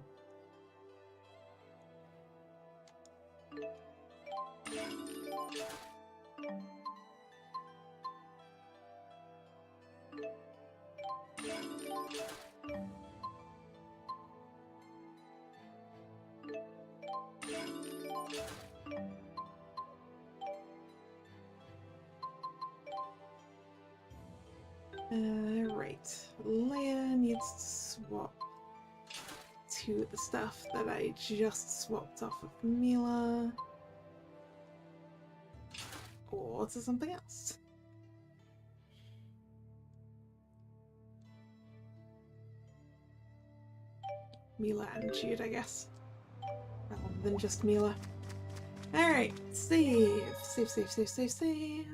Right. Leia needs to swap to the stuff that I just swapped off of Mila. Or to something else. Mila and Jude, I guess. Rather than just Mila. Alright, save. Save, save, save, save, save.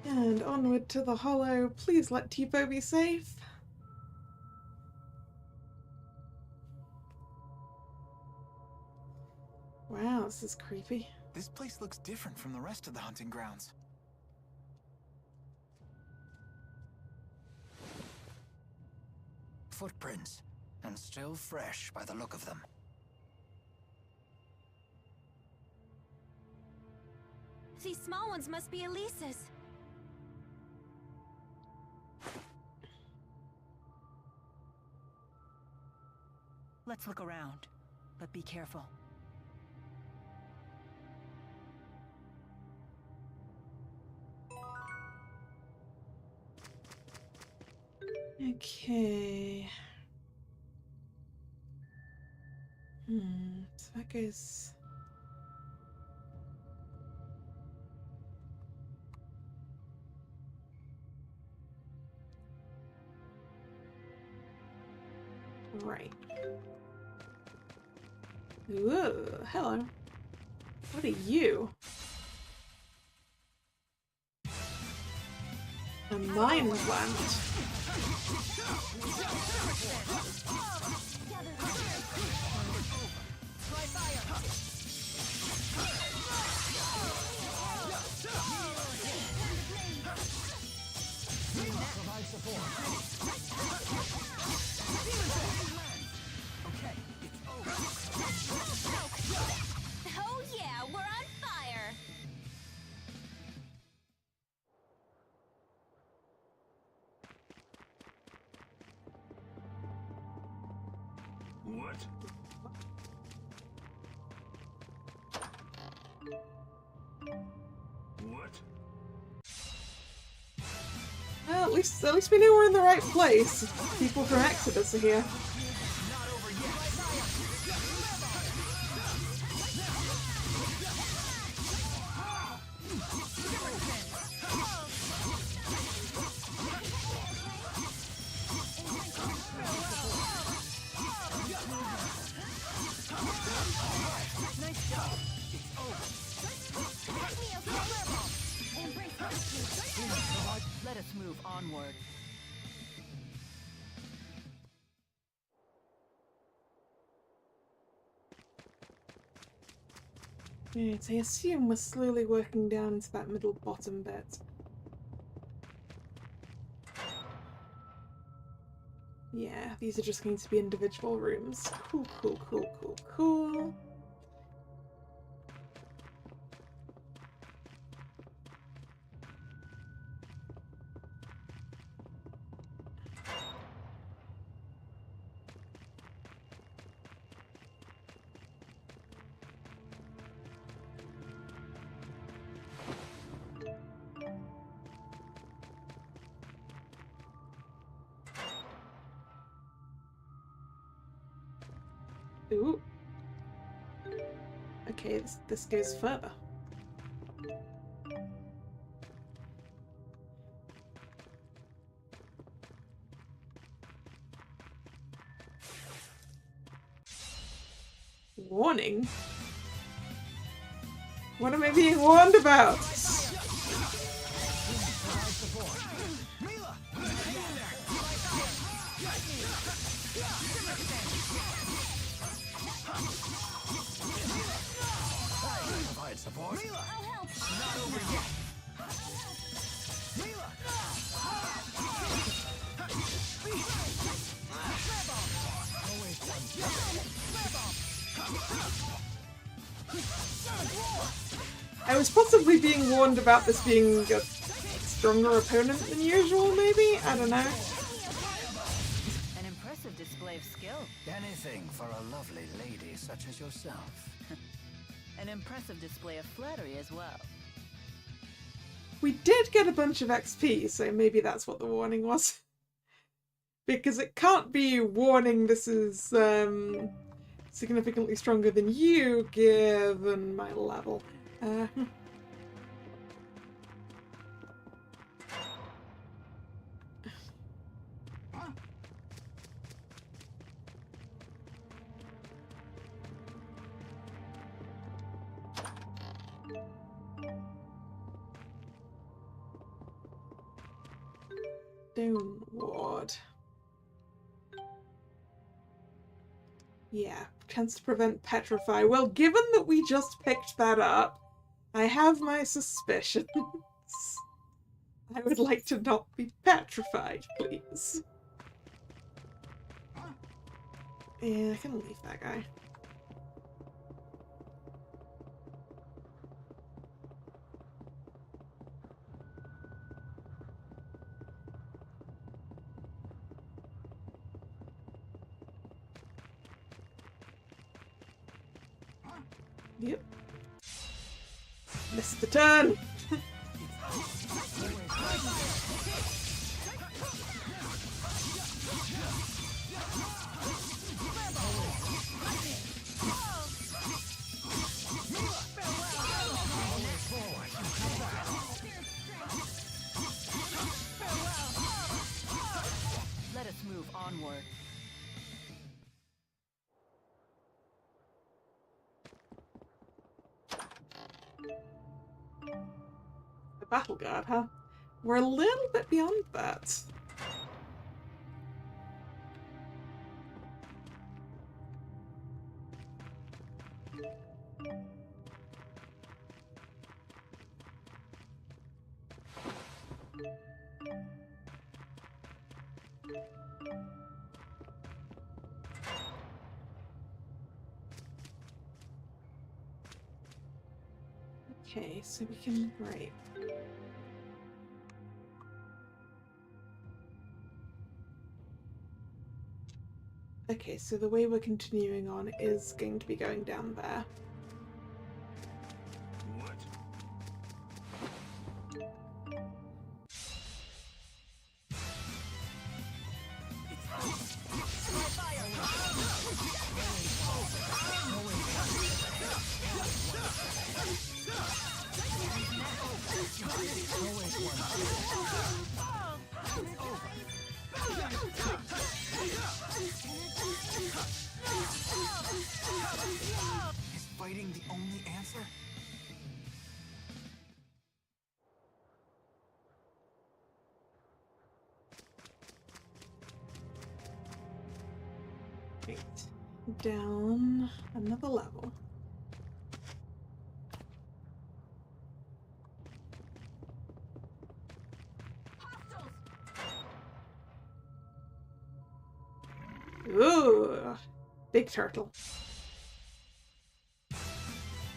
And onward to the hollow. Please let Tipo be safe. Wow, this is creepy. This place looks different from the rest of the hunting grounds. Footprints, and still fresh by the look of them. These small ones must be Elisa's. Let's look around, but be careful. Okay. So that goes... Right. Ooh, hello. What are you? A mine plant. Provide support. Okay, it's over. Oh yeah, we're on fire! What? What? Well, at least we know we're in the right place. People from Exodus are here. Let us move onward. Right, I assume we're slowly working down into that middle bottom bit. Yeah, these are just going to be individual rooms. Cool, cool, cool, cool, cool. Ooh. Okay, this goes further. Warning? What am I being warned about? Provide support. I'll help! Not over yet. I was possibly being warned about this being a stronger opponent than usual, maybe? I don't know. An impressive display of skill. Anything for a lovely lady such as yourself. An impressive display of flattery as well. We did get a bunch of XP, so maybe that's what the warning was. Because it can't be warning this is significantly stronger than you, given my level. Stone ward. Yeah, chance to prevent petrify. Well, given that we just picked that up, I have my suspicions. I would like to not be petrified, please. Yeah, I can leave that guy. Yep. Missed the turn! Let us move onward. The battle guard, huh? We're a little bit beyond that. Okay, so we can, right. Okay, so the way we're continuing on is going to be going down there. What? Is fighting the only answer? Right. Down another level. Ooh, big turtle.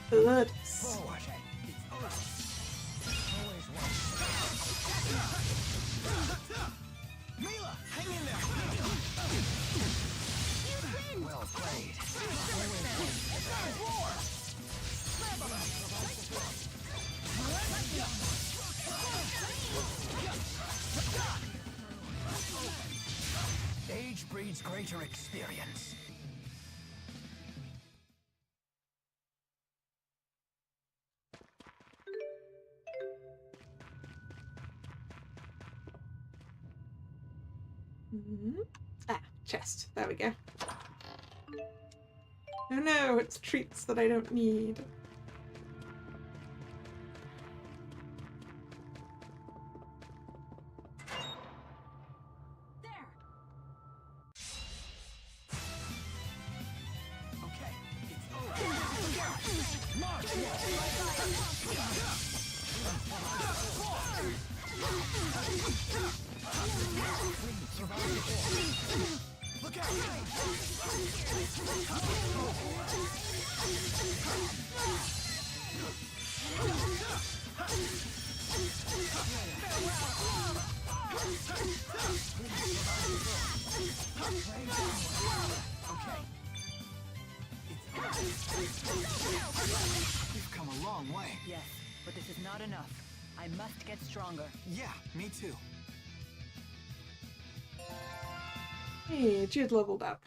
Good. Forward. Mila, hang in there. Well played. Age breeds greater experience. Ah, chest. There we go. Oh no, it's treats that I don't need. Okay, it's over. March! Look out! Okay. We've come a long way. Yes, but this is not enough. I must get stronger. Yeah, me too. Hey, Jude leveled up.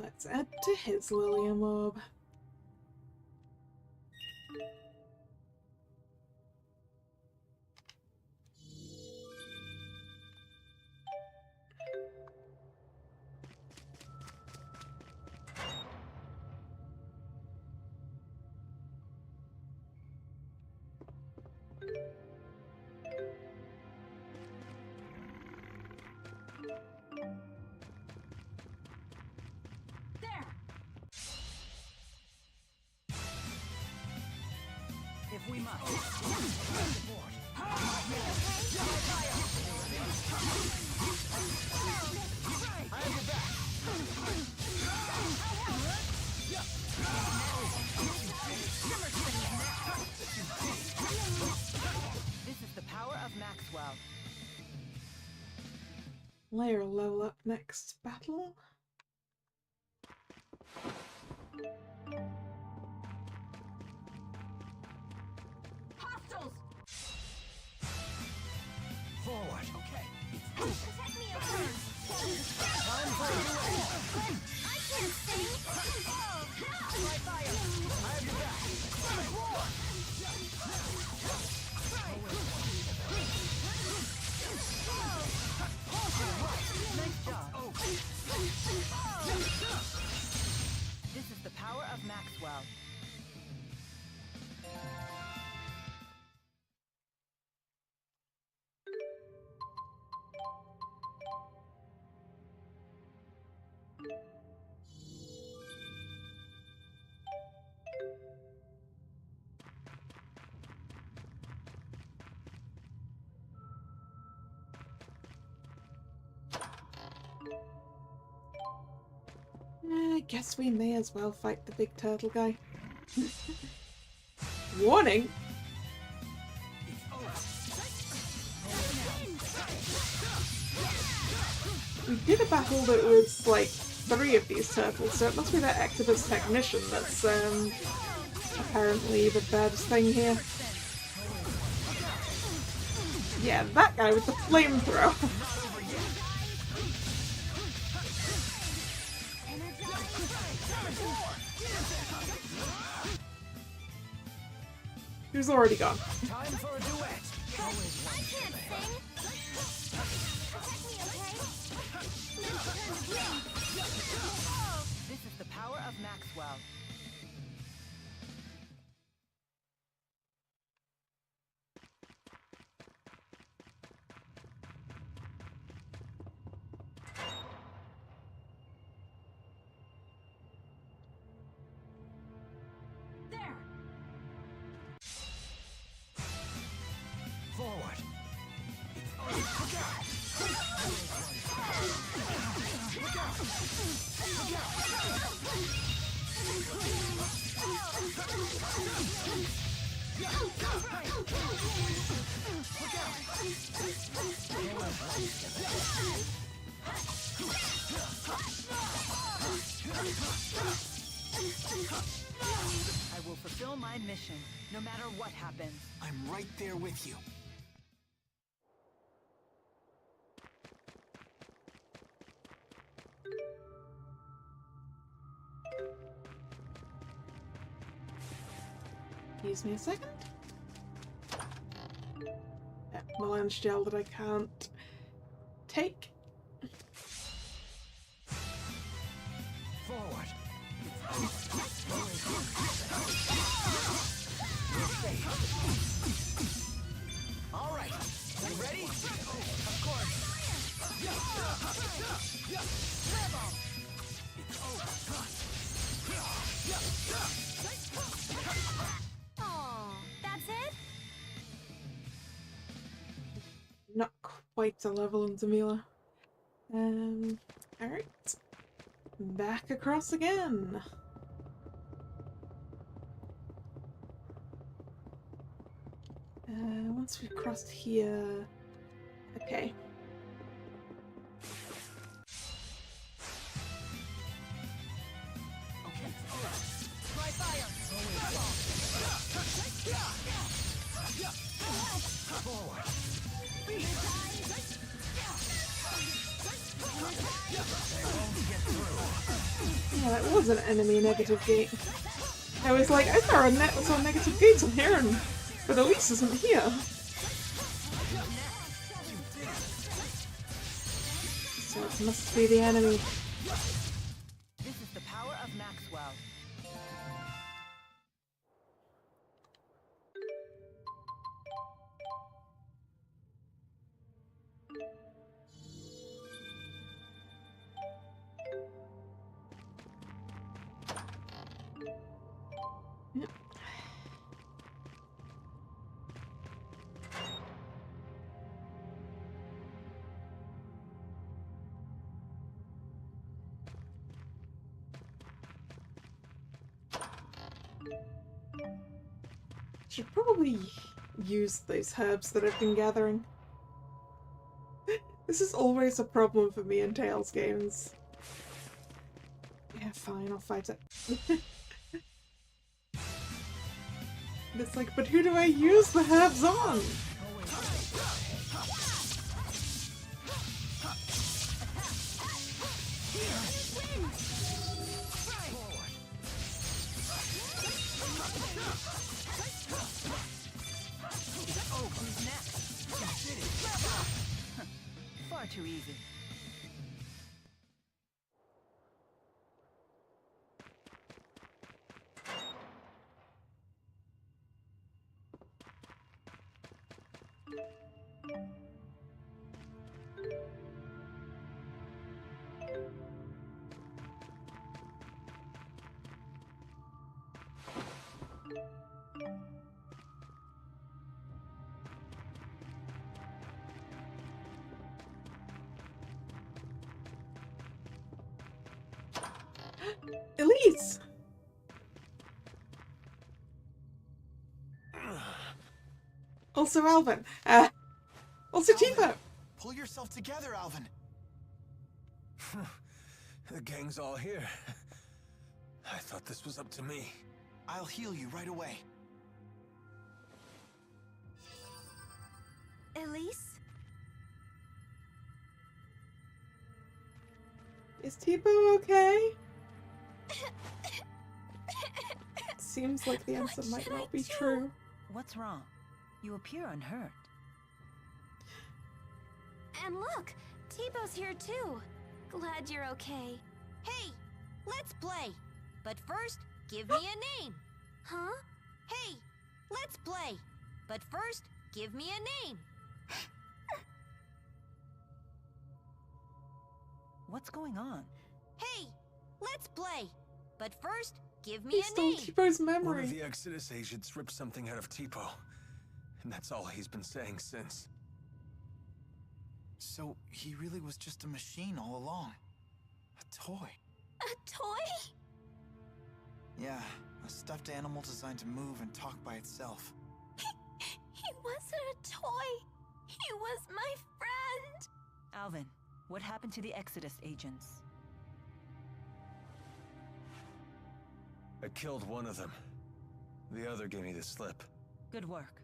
Let's add to his Xillia mob. If we must. This is the power of Maxwell. Layer level up next battle. Hostiles! Forward. Okay. Protect me, okay? Time for a duet. I can't sing. Try fire. I have your back. Roar. Nice job. This is the power of Maxwell. I guess we may as well fight the big turtle guy. Warning! We did a battle that was like 3 of these turtles, so it must be that activist technician that's apparently the baddest thing here. Yeah, that guy with the flamethrower. Who's already gone? Time for a duet. I can't sing. Protect me, okay? This is the power of Maxwell. There. Forward. I will fulfill my mission, no matter what happens. I'm right there with you. Excuse me a second. Melange gel that I can't take. Forward. All right. You ready? Of course. Aw, that's it? Not quite the level in Zamila. Alright. Back across again. Once we've crossed here... Okay. Try fire. Forward. Yeah, that was an enemy negative gate. I was like, I thought I saw negative gates on here, but Elise isn't here. So it must be the enemy. This is the power of Maxwell. Yep. Should probably use those herbs that I've been gathering. This is always a problem for me in Tales games. Yeah, fine, I'll fight it. It's like, but who do I use the herbs on? Who's next? Far too easy. Elise! Also Alvin. Also Chico. Pull yourself together, Alvin. The gang's all here. I thought this was up to me. I'll heal you right away. Elise? Is Tipo okay? Seems like the answer might not be true. What's wrong? You appear unhurt. And look, T-Bow's here too. Glad you're okay. Hey, let's play. But first, give me a name. Huh? Hey, let's play. But first, give me a name. What's going on? Hey, let's play. But first, give me He a stole name. Tipo's One of memory. the Exodus agents ripped something out of Tipo. And that's all he's been saying since. So he really was just a machine all along. A toy. A toy? Yeah, a stuffed animal designed to move and talk by itself. He wasn't a toy. He was my friend. Alvin, what happened to the Exodus agents? I killed one of them. The other gave me the slip. Good work.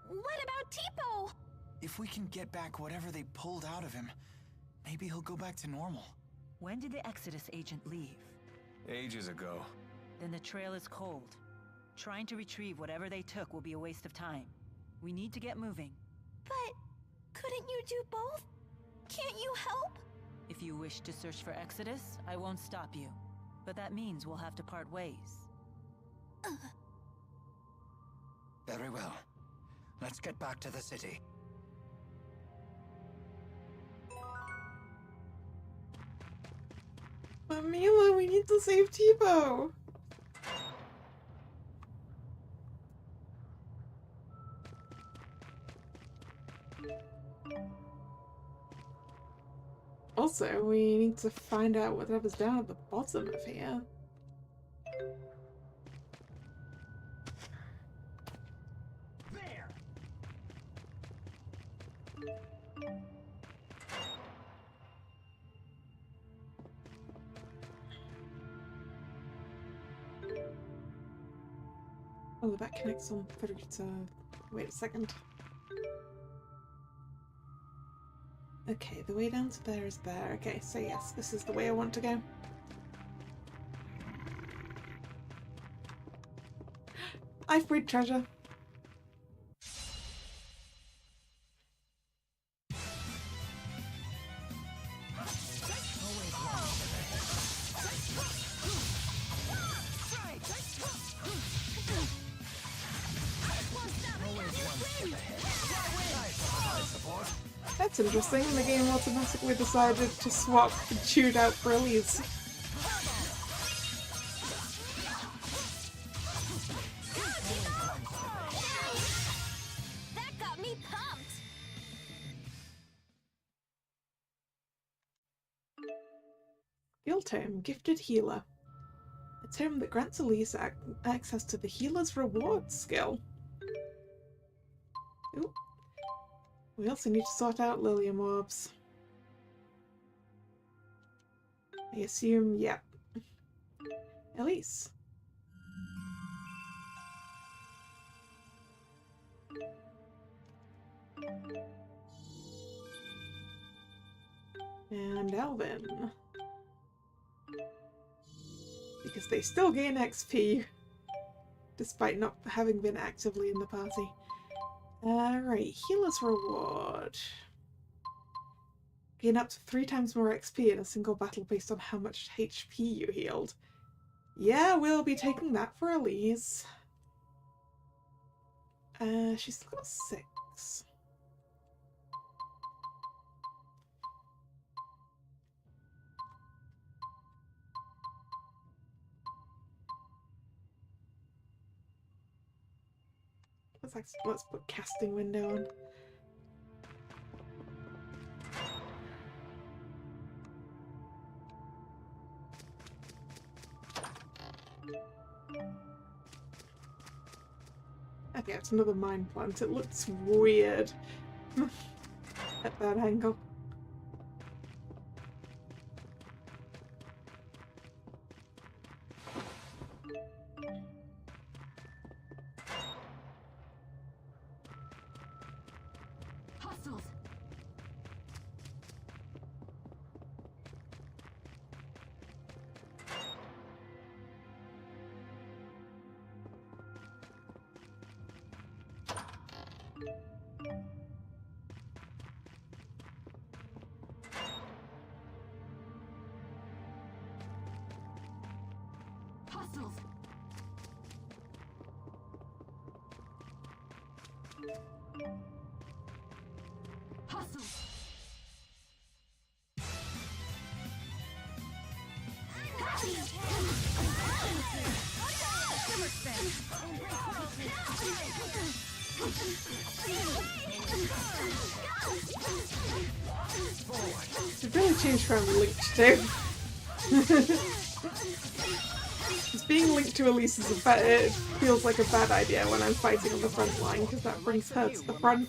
What about Tipo? If we can get back whatever they pulled out of him, maybe he'll go back to normal. When did the Exodus agent leave? Ages ago. Then the trail is cold. Trying to retrieve whatever they took will be a waste of time. We need to get moving. But couldn't you do both? Can't you help? If you wish to search for Exodus, I won't stop you. But that means we'll have to part ways. Very well. Let's get back to the city. Mila, we need to save Tipo. Also, we need to find out whatever's down at the bottom of here. Oh, that connects on through to... Wait a second. Okay, the way down to there is there. Okay, so yes, this is the way I want to go. I freed treasure. That's interesting. The game automatically decided to swap the chewed out brillies. That got me pumped. Skill term, Gifted Healer. A term that grants Elise access to the Healer's Reward skill. Ooh. We also need to sort out Lilia mobs. I assume, yep. Elise. And Alvin. Because they still gain XP, despite not having been actively in the party. Right, Healer's Reward. Gain up to 3 times more XP in a single battle based on how much HP you healed. Yeah, we'll be taking that for Elise. She's still got 6. Let's put casting window on. Okay, it's another mine plant. It looks weird at that angle. Hostiles! Hostiles! Hostiles! Should really change who I'm linked to. Just being linked to Elise is it feels like a bad idea when I'm fighting on the front line, because that brings her to the front.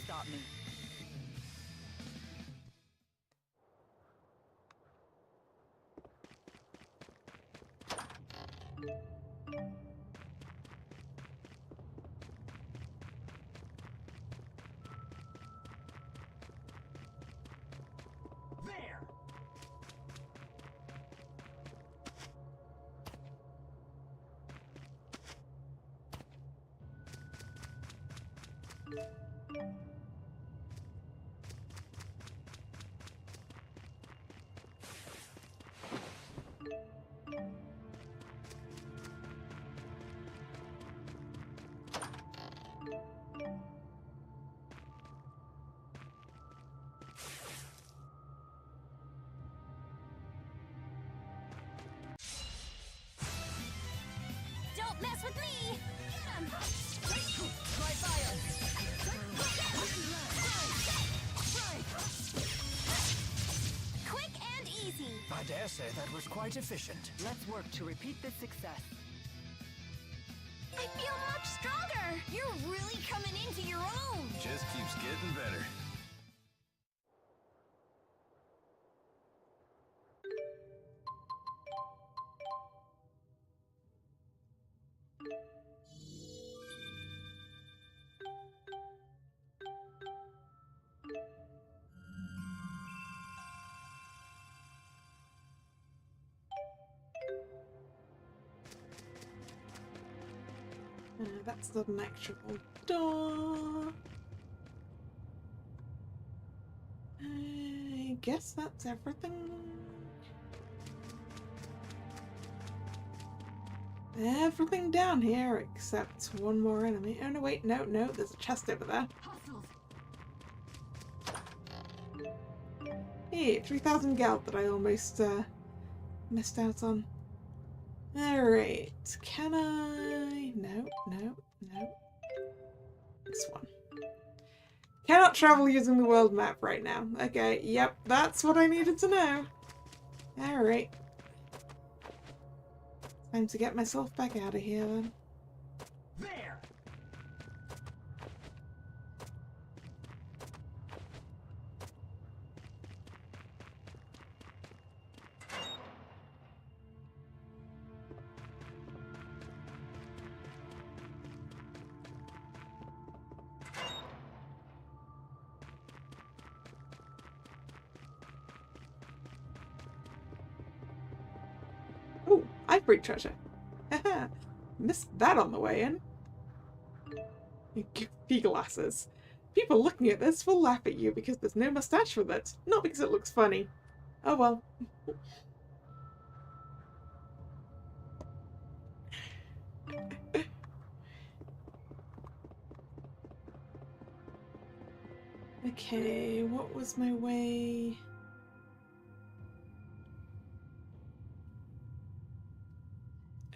Don't mess with me! Quick and easy! I dare say that was quite efficient. Let's work to repeat this success. I feel much stronger! You're really coming into your own! Just keeps getting better. That's not an actual door. I guess that's everything. Everything down here except one more enemy. Oh no, wait, no, there's a chest over there. Hostiles! Hey, 3,000 geld that I almost missed out on. Alright, can I... No. This one. Cannot travel using the world map right now. Okay, yep, that's what I needed to know. Alright. Time to get myself back out of here then. There! Temporary treasure. Haha. Missed that on the way in. Goofy glasses. People looking at this will laugh at you because there's no mustache with it, not because it looks funny. Oh well. Okay, what was my way?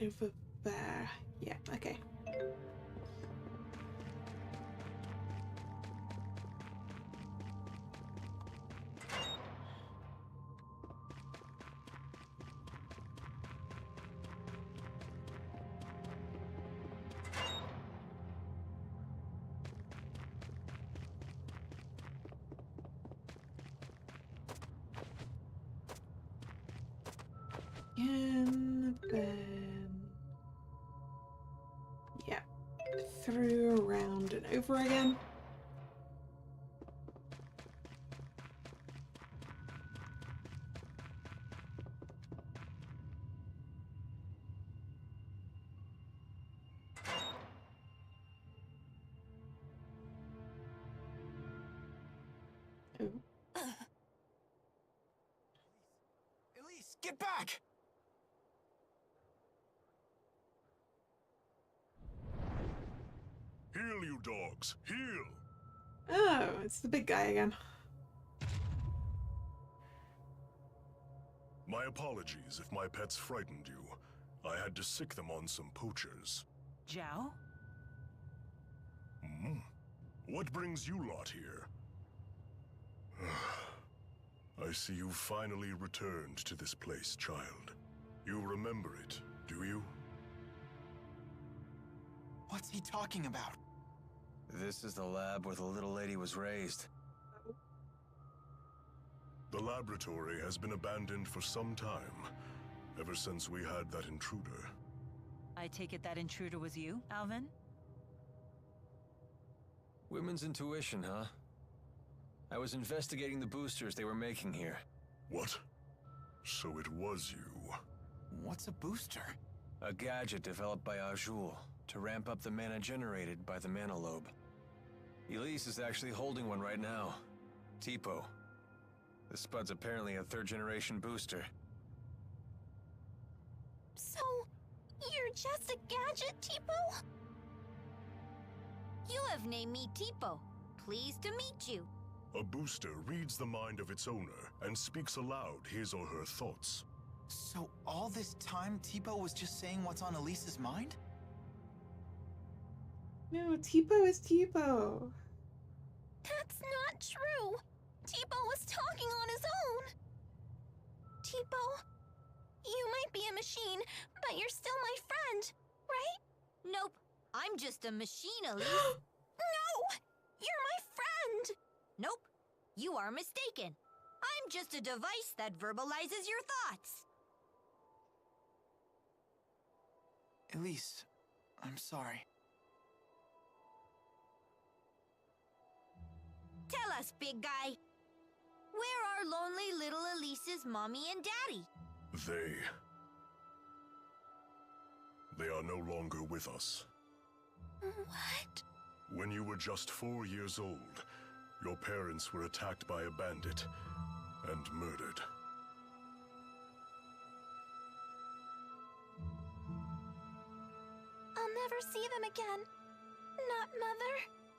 Over there. Yeah, okay. And then, yeah, through, around, and over again. Oh. Elise, get back! Heal, you dogs! Heal! Oh, it's the big guy again. My apologies if my pets frightened you. I had to sick them on some poachers. Zhao? Hmm? What brings you lot here? I see you finally returned to this place, child. You remember it, do you? What's he talking about? This is the lab where the little lady was raised. The laboratory has been abandoned for some time, ever since we had that intruder. I take it that intruder was you, Alvin? Women's intuition, huh? I was investigating the boosters they were making here. What? So it was you. What's a booster? A gadget developed by Azul to ramp up the mana generated by the mana lobe. Elise is actually holding one right now. Tipo. This spud's apparently a third-generation booster. So, you're just a gadget, Tipo? You have named me Tipo. Pleased to meet you. A booster reads the mind of its owner and speaks aloud his or her thoughts. So all this time, Tipo was just saying what's on Elise's mind? No, Tipo is Tipo. That's not true. Tipo was talking on his own. Tipo, you might be a machine, but you're still my friend, right? Nope. I'm just a machine, Elise. No! You're my friend! Nope. You are mistaken. I'm just a device that verbalizes your thoughts. Elise, I'm sorry. Tell us, big guy. Where are lonely little Elise's mommy and daddy? They are no longer with us. What? When you were just 4 years old, your parents were attacked by a bandit and murdered. I'll never see them again. Not Mother,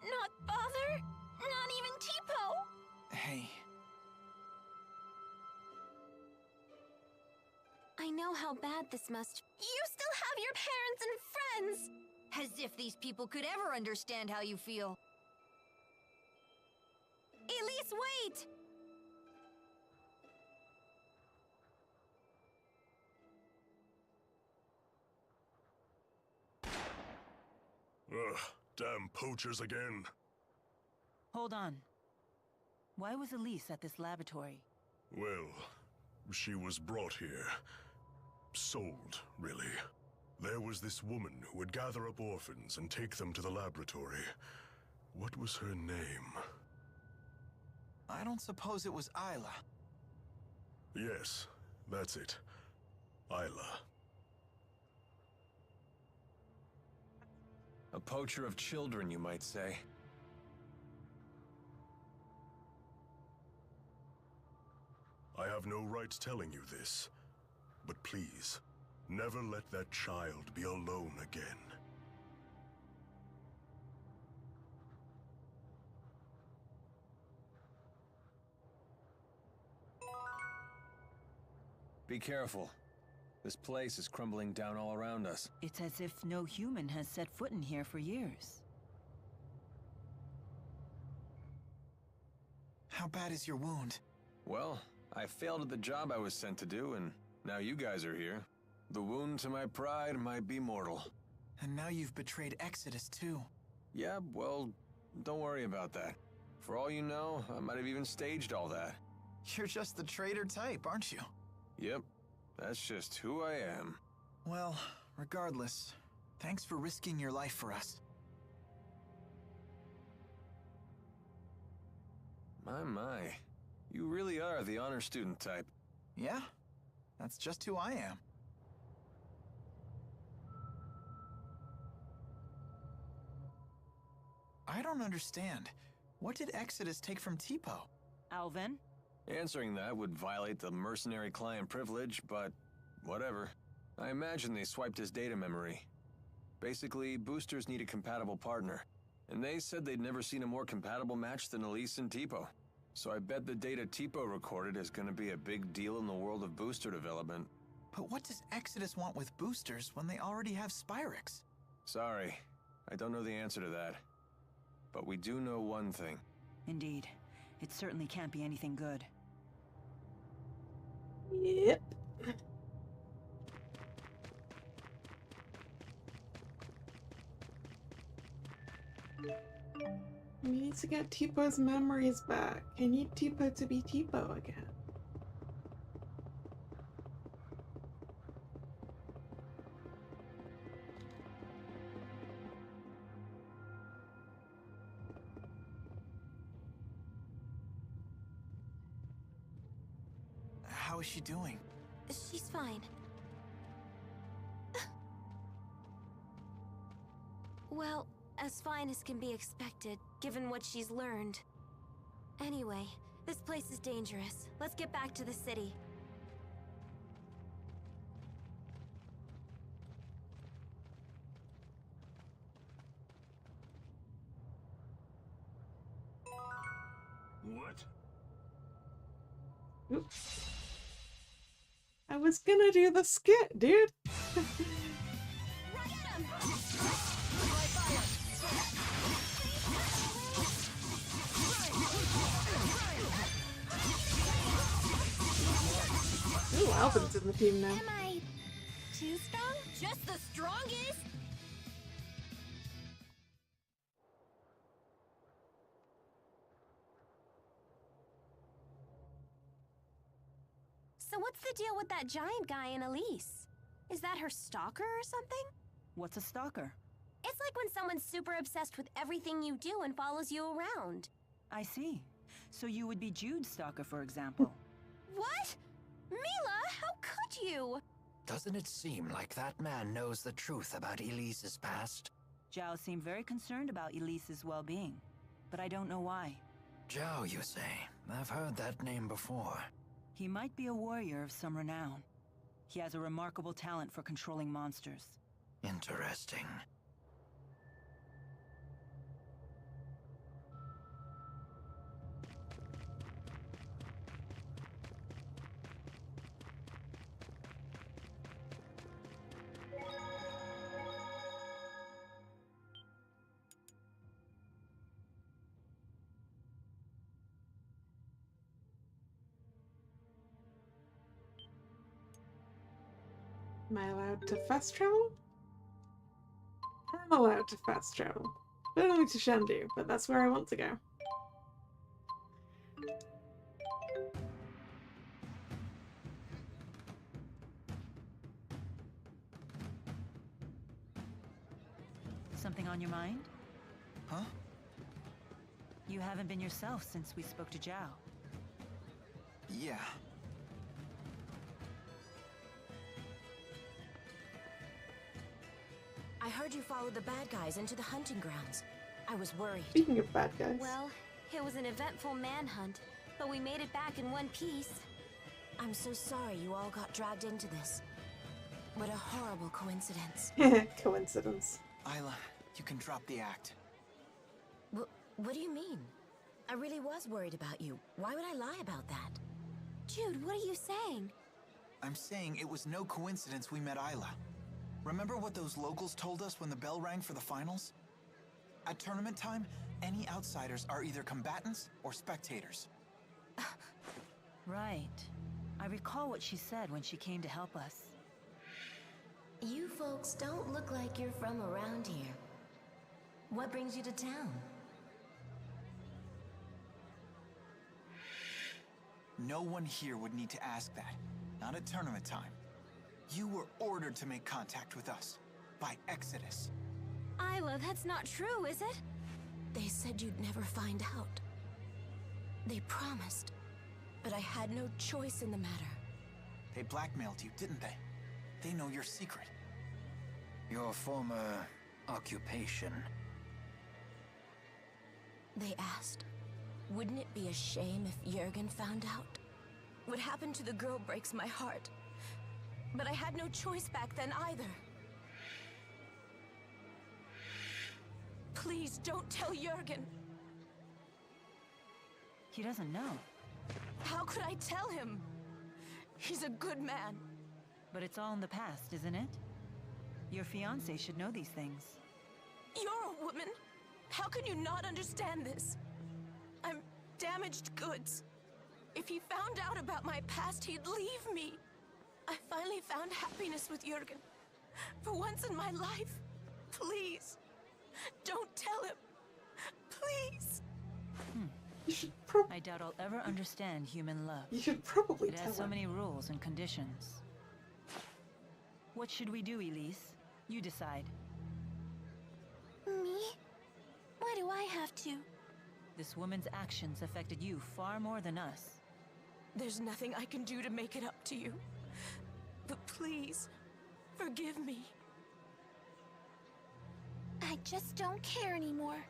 not Father, not even Tipo. Hey. I know how bad this must. You still have your parents and friends! As if these people could ever understand how you feel. Elise, wait! Ugh, damn poachers again. Hold on. Why was Elise at this laboratory? Well, she was brought here. Sold, really. There was this woman who would gather up orphans and take them to the laboratory. What was her name? I don't suppose it was Isla. Yes, that's it. Isla. A poacher of children, you might say. I have no right telling you this, but please, never let that child be alone again. Be careful. This place is crumbling down all around us. It's as if no human has set foot in here for years. How bad is your wound? Well, I failed at the job I was sent to do, and now you guys are here. The wound to my pride might be mortal. And now you've betrayed Exodus too. Yeah, well, don't worry about that. For all you know, I might have even staged all that. You're just the traitor type, aren't you? Yep, that's just who I am. Well, regardless, thanks for risking your life for us. My. You really are the honor student type. Yeah, that's just who I am. I don't understand. What did Exodus take from Tipo? Alvin? Answering that would violate the mercenary client privilege, but whatever. I imagine they swiped his data memory. Basically, boosters need a compatible partner. And they said they'd never seen a more compatible match than Elise and Tipo. So I bet the data Tipo recorded is gonna be a big deal in the world of booster development. But what does Exodus want with boosters when they already have Spyrex? Sorry, I don't know the answer to that. But we do know one thing. Indeed. It certainly can't be anything good. Yep. We need to get Tipo's memories back. I need Tipo to be Tipo again. How is she doing? She's fine. Well, as fine as can be expected, given what she's learned. Anyway, this place is dangerous. Let's get back to the city. What? Oops. I was gonna do the skit, dude. Ooh, Alvin's in the team now. Am I too strong? Just the strongest? So what's the deal with that giant guy in Elise? Is that her stalker or something? What's a stalker? It's like when someone's super obsessed with everything you do and follows you around. I see. So you would be Jude's stalker, for example. What? Mila, how could you? Doesn't it seem like that man knows the truth about Elise's past? Zhao seemed very concerned about Elise's well-being, but I don't know why. Zhao, you say? I've heard that name before. He might be a warrior of some renown. He has a remarkable talent for controlling monsters. Interesting. Am I allowed to fast travel? I'm allowed to fast travel. But only to Shendu, but that's where I want to go. Something on your mind? Huh? You haven't been yourself since we spoke to Zhao. Yeah. I heard you followed the bad guys into the hunting grounds. I was worried. Speaking of bad guys. Well, it was an eventful manhunt, but we made it back in one piece. I'm so sorry you all got dragged into this. What a horrible coincidence. Coincidence. Isla, you can drop the act. What do you mean? I really was worried about you. Why would I lie about that? Jude, what are you saying? I'm saying it was no coincidence we met Isla. Remember what those locals told us when the bell rang for the finals? At tournament time, any outsiders are either combatants or spectators. Right. I recall what she said when she came to help us. You folks don't look like you're from around here. What brings you to town? No one here would need to ask that. Not at tournament time. You were ordered to make contact with us. By Exodus. Isla, that's not true, is it? They said you'd never find out. They promised. But I had no choice in the matter. They blackmailed you, didn't they? They know your secret. Your former occupation. They asked, wouldn't it be a shame if Jurgen found out? What happened to the girl breaks my heart. But I had no choice back then either. Please don't tell Jurgen. He doesn't know. How could I tell him? He's a good man. But it's all in the past, isn't it? Your fiancé should know these things. You're a woman. How can you not understand this? I'm damaged goods. If he found out about my past, he'd leave me. I finally found happiness with Jurgen. For once in my life. Please. Don't tell him. Please. You should I doubt I'll ever understand human love. You should probably It tell has so him. many rules and conditions. What should we do, Elise? You decide. Me? Why do I have to? This woman's actions affected you far more than us. There's nothing I can do to make it up to you. But please, forgive me. I just don't care anymore.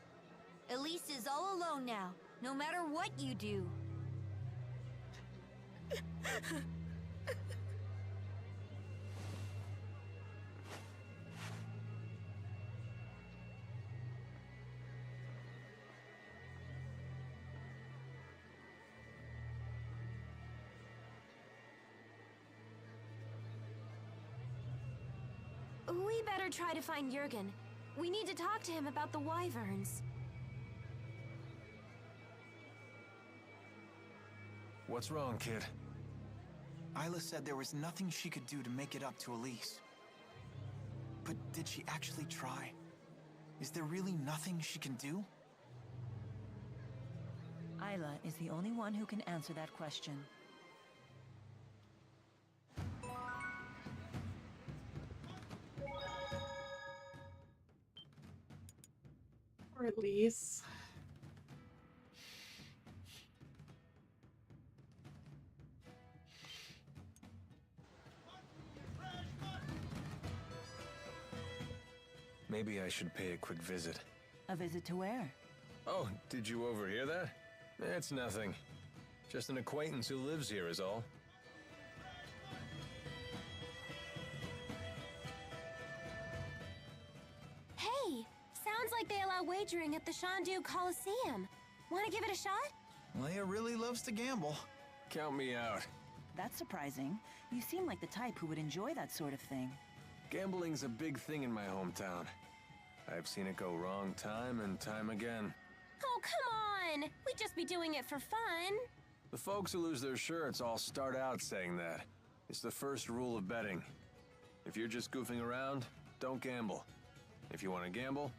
Elise is all alone now, no matter what you do. We better try to find Jurgen. We need to talk to him about the wyverns. What's wrong, kid? Isla said there was nothing she could do to make it up to Elise. But did she actually try? Is there really nothing she can do? Isla is the only one who can answer that question. Or at least. Maybe I should pay a quick visit. A visit to where? Oh, did you overhear that? It's nothing. Just an acquaintance who lives here is all. Hey! Sounds like they allow wagering at the Shandu Coliseum. Want to give it a shot? Leia really loves to gamble. Count me out. That's surprising. You seem like the type who would enjoy that sort of thing. Gambling's a big thing in my hometown. I've seen it go wrong time and time again. Oh, come on! We'd just be doing it for fun. The folks who lose their shirts all start out saying that. It's the first rule of betting. If you're just goofing around, don't gamble. If you want to gamble,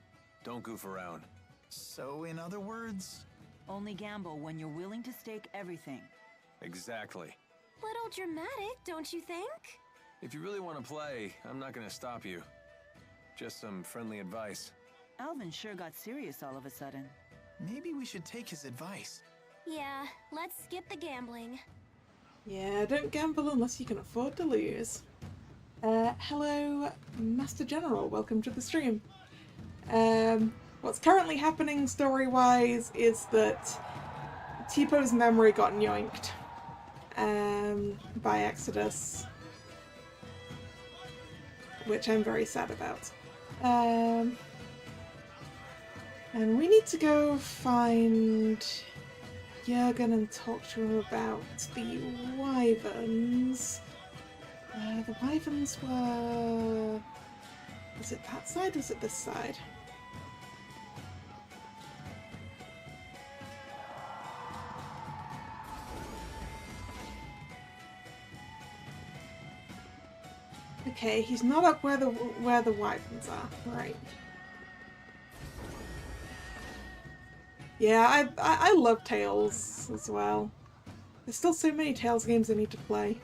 don't goof around. So, in other words... Only gamble when you're willing to stake everything. Exactly. Little dramatic, don't you think? If you really want to play, I'm not going to stop you. Just some friendly advice. Alvin sure got serious all of a sudden. Maybe we should take his advice. Yeah, let's skip the gambling. Yeah, don't gamble unless you can afford to lose. Hello, Master General. Welcome to the stream. What's currently happening story-wise is that Teepo's memory got yoinked by Exodus, which I'm very sad about. And we need to go find Jurgen and talk to him about the wyverns. The wyverns were... Was it that side or was it this side? Okay, he's not up where the wyverns are. Right. Yeah, I love Tales as well. There's still so many Tales games I need to play.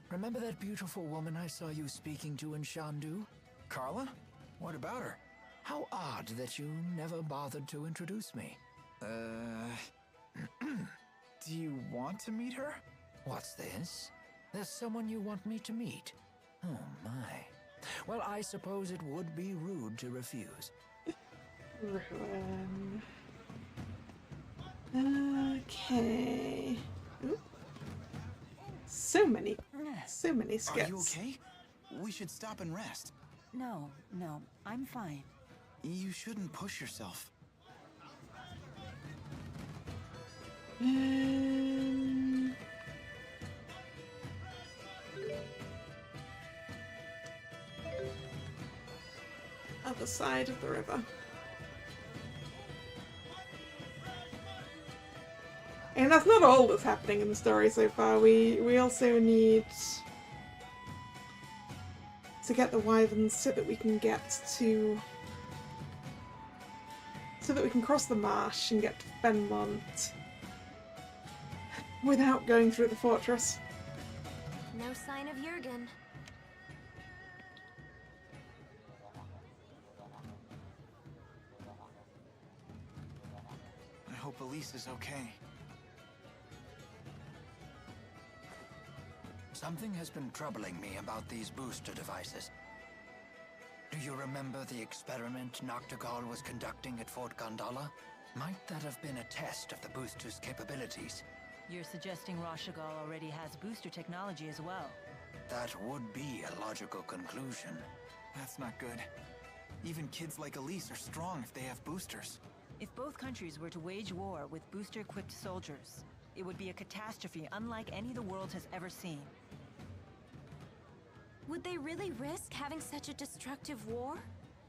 Remember that beautiful woman I saw you speaking to in Shandu? Kalla? What about her? How odd that you never bothered to introduce me. Do you want to meet her? What's this? There's someone you want me to meet? Oh my. Well, I suppose it would be rude to refuse. Okay. Ooh. So many skits. Are you okay? We should stop and rest. No, I'm fine. You shouldn't push yourself. Other side of the river. And that's not all that's happening in the story so far. We also need to get the wyverns so that we can cross the marsh and get to Benmont without going through the fortress. No sign of Jurgen. I hope Elise is okay. Something has been troubling me about these booster devices. Do you remember the experiment Noctigal was conducting at Fort Gondola? Might that have been a test of the booster's capabilities? You're suggesting Rashagal already has booster technology as well. That would be a logical conclusion. That's not good. Even kids like Elise are strong if they have boosters. If both countries were to wage war with booster-equipped soldiers, it would be a catastrophe unlike any the world has ever seen. Would they really risk having such a destructive war?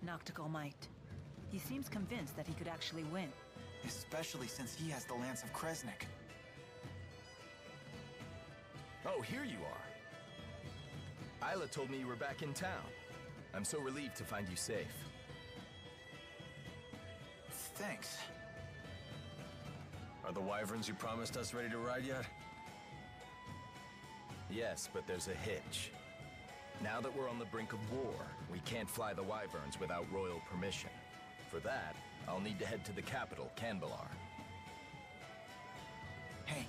Noctigal might. He seems convinced that he could actually win. Especially since he has the Lance of Kresnik. Oh, here you are. Isla told me you were back in town. I'm so relieved to find you safe. Thanks. Are the wyverns you promised us ready to ride yet? Yes, but there's a hitch. Now that we're on the brink of war, we can't fly the wyverns without royal permission. For that, I'll need to head to the capital, Canbalar. Hey,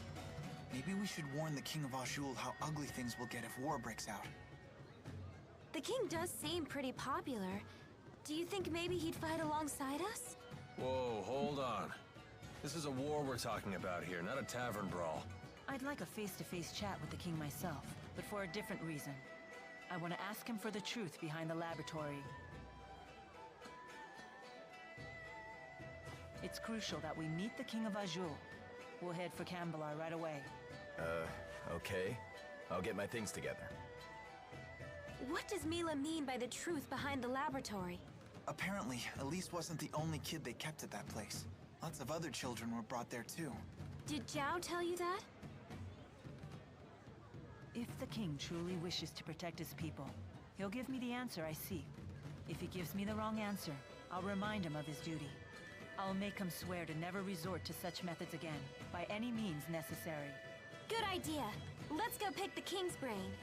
maybe we should warn the King of Azul how ugly things will get if war breaks out. The king does seem pretty popular. Do you think maybe he'd fight alongside us? Whoa, hold on. This is a war we're talking about here, not a tavern brawl. I'd like a face-to-face chat with the king myself, but for a different reason. I want to ask him for the truth behind the laboratory. It's crucial that we meet the King of Azul. We'll head for Canbalar right away. Okay. I'll get my things together. What does Mila mean by the truth behind the laboratory? Apparently, Elise wasn't the only kid they kept at that place. Lots of other children were brought there too. Did Zhao tell you that? If the king truly wishes to protect his people, he'll give me the answer I seek. If he gives me the wrong answer, I'll remind him of his duty. I'll make him swear to never resort to such methods again, by any means necessary. Good idea. Let's go pick the king's brain.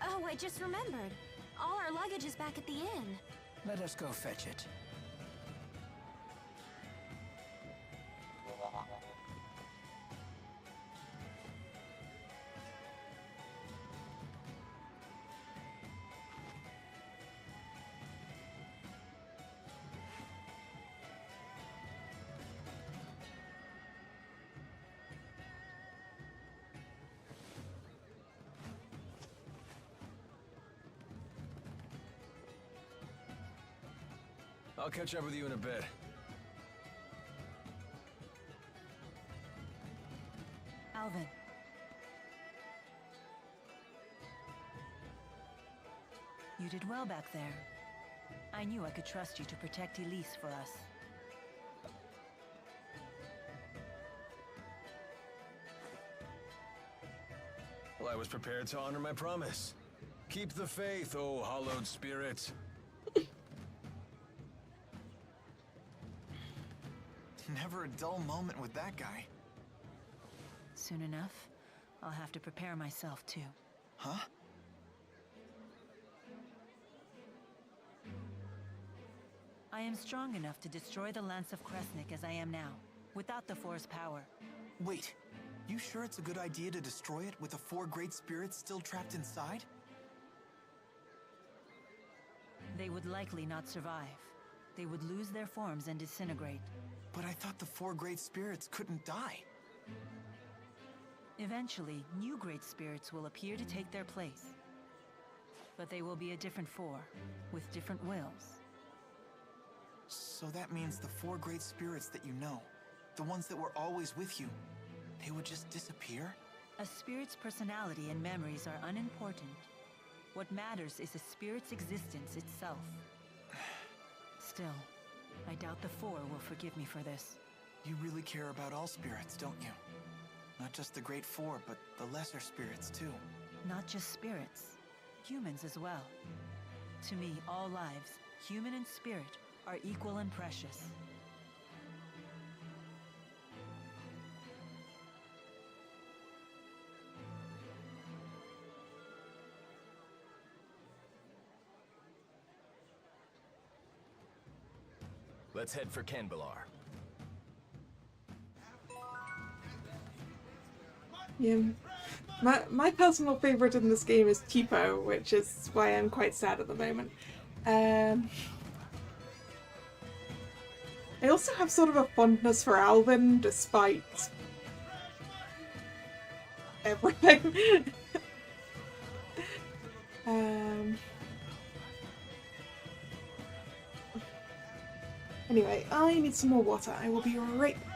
Oh, I just remembered. All our luggage is back at the inn. Let us go fetch it. I'll catch up with you in a bit. Alvin. You did well back there. I knew I could trust you to protect Elise for us. Well, I was prepared to honor my promise. Keep the faith, oh hallowed spirit. Never a dull moment with that guy. Soon enough, I'll have to prepare myself too. Huh? I am strong enough to destroy the Lance of Kresnik as I am now, without the Four's power. Wait, you sure it's a good idea to destroy it with the 4 great spirits still trapped inside? They would likely not survive. They would lose their forms and disintegrate. But I thought the 4 great spirits couldn't die. Eventually, new great spirits will appear to take their place. But they will be a different 4, with different wills. So that means the 4 great spirits that you know, the ones that were always with you, they would just disappear? A spirit's personality and memories are unimportant. What matters is a spirit's existence itself. Still, I doubt the 4 will forgive me for this. You really care about all spirits, don't you? Not just the great 4, but the lesser spirits too. Not just spirits, humans as well. To me, all lives, human and spirit, are equal and precious. Let's head for Kenbalar. Yeah. My personal favourite in this game is Tipo, which is why I'm quite sad at the moment. I also have sort of a fondness for Alvin, despite everything. Anyway, I need some more water. I will be right back.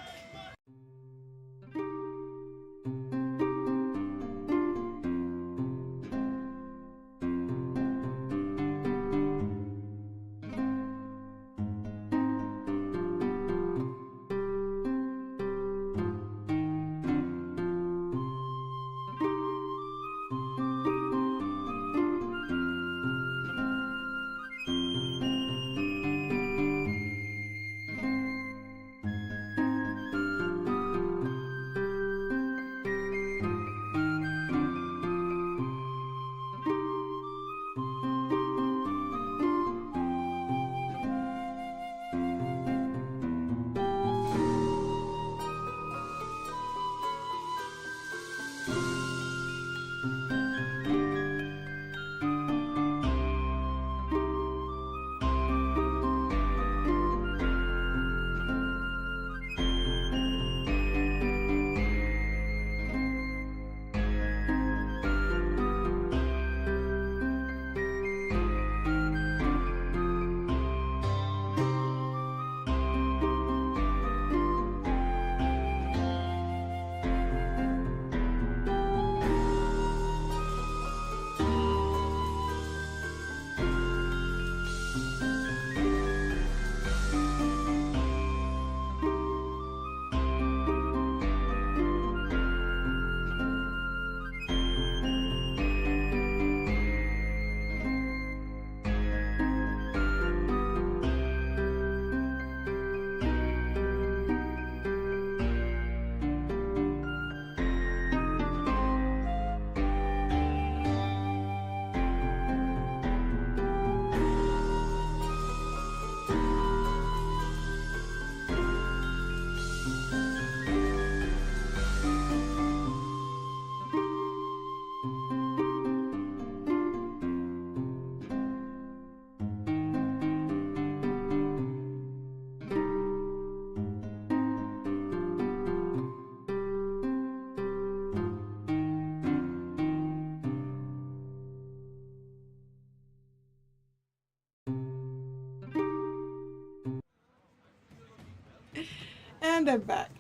And I'm back.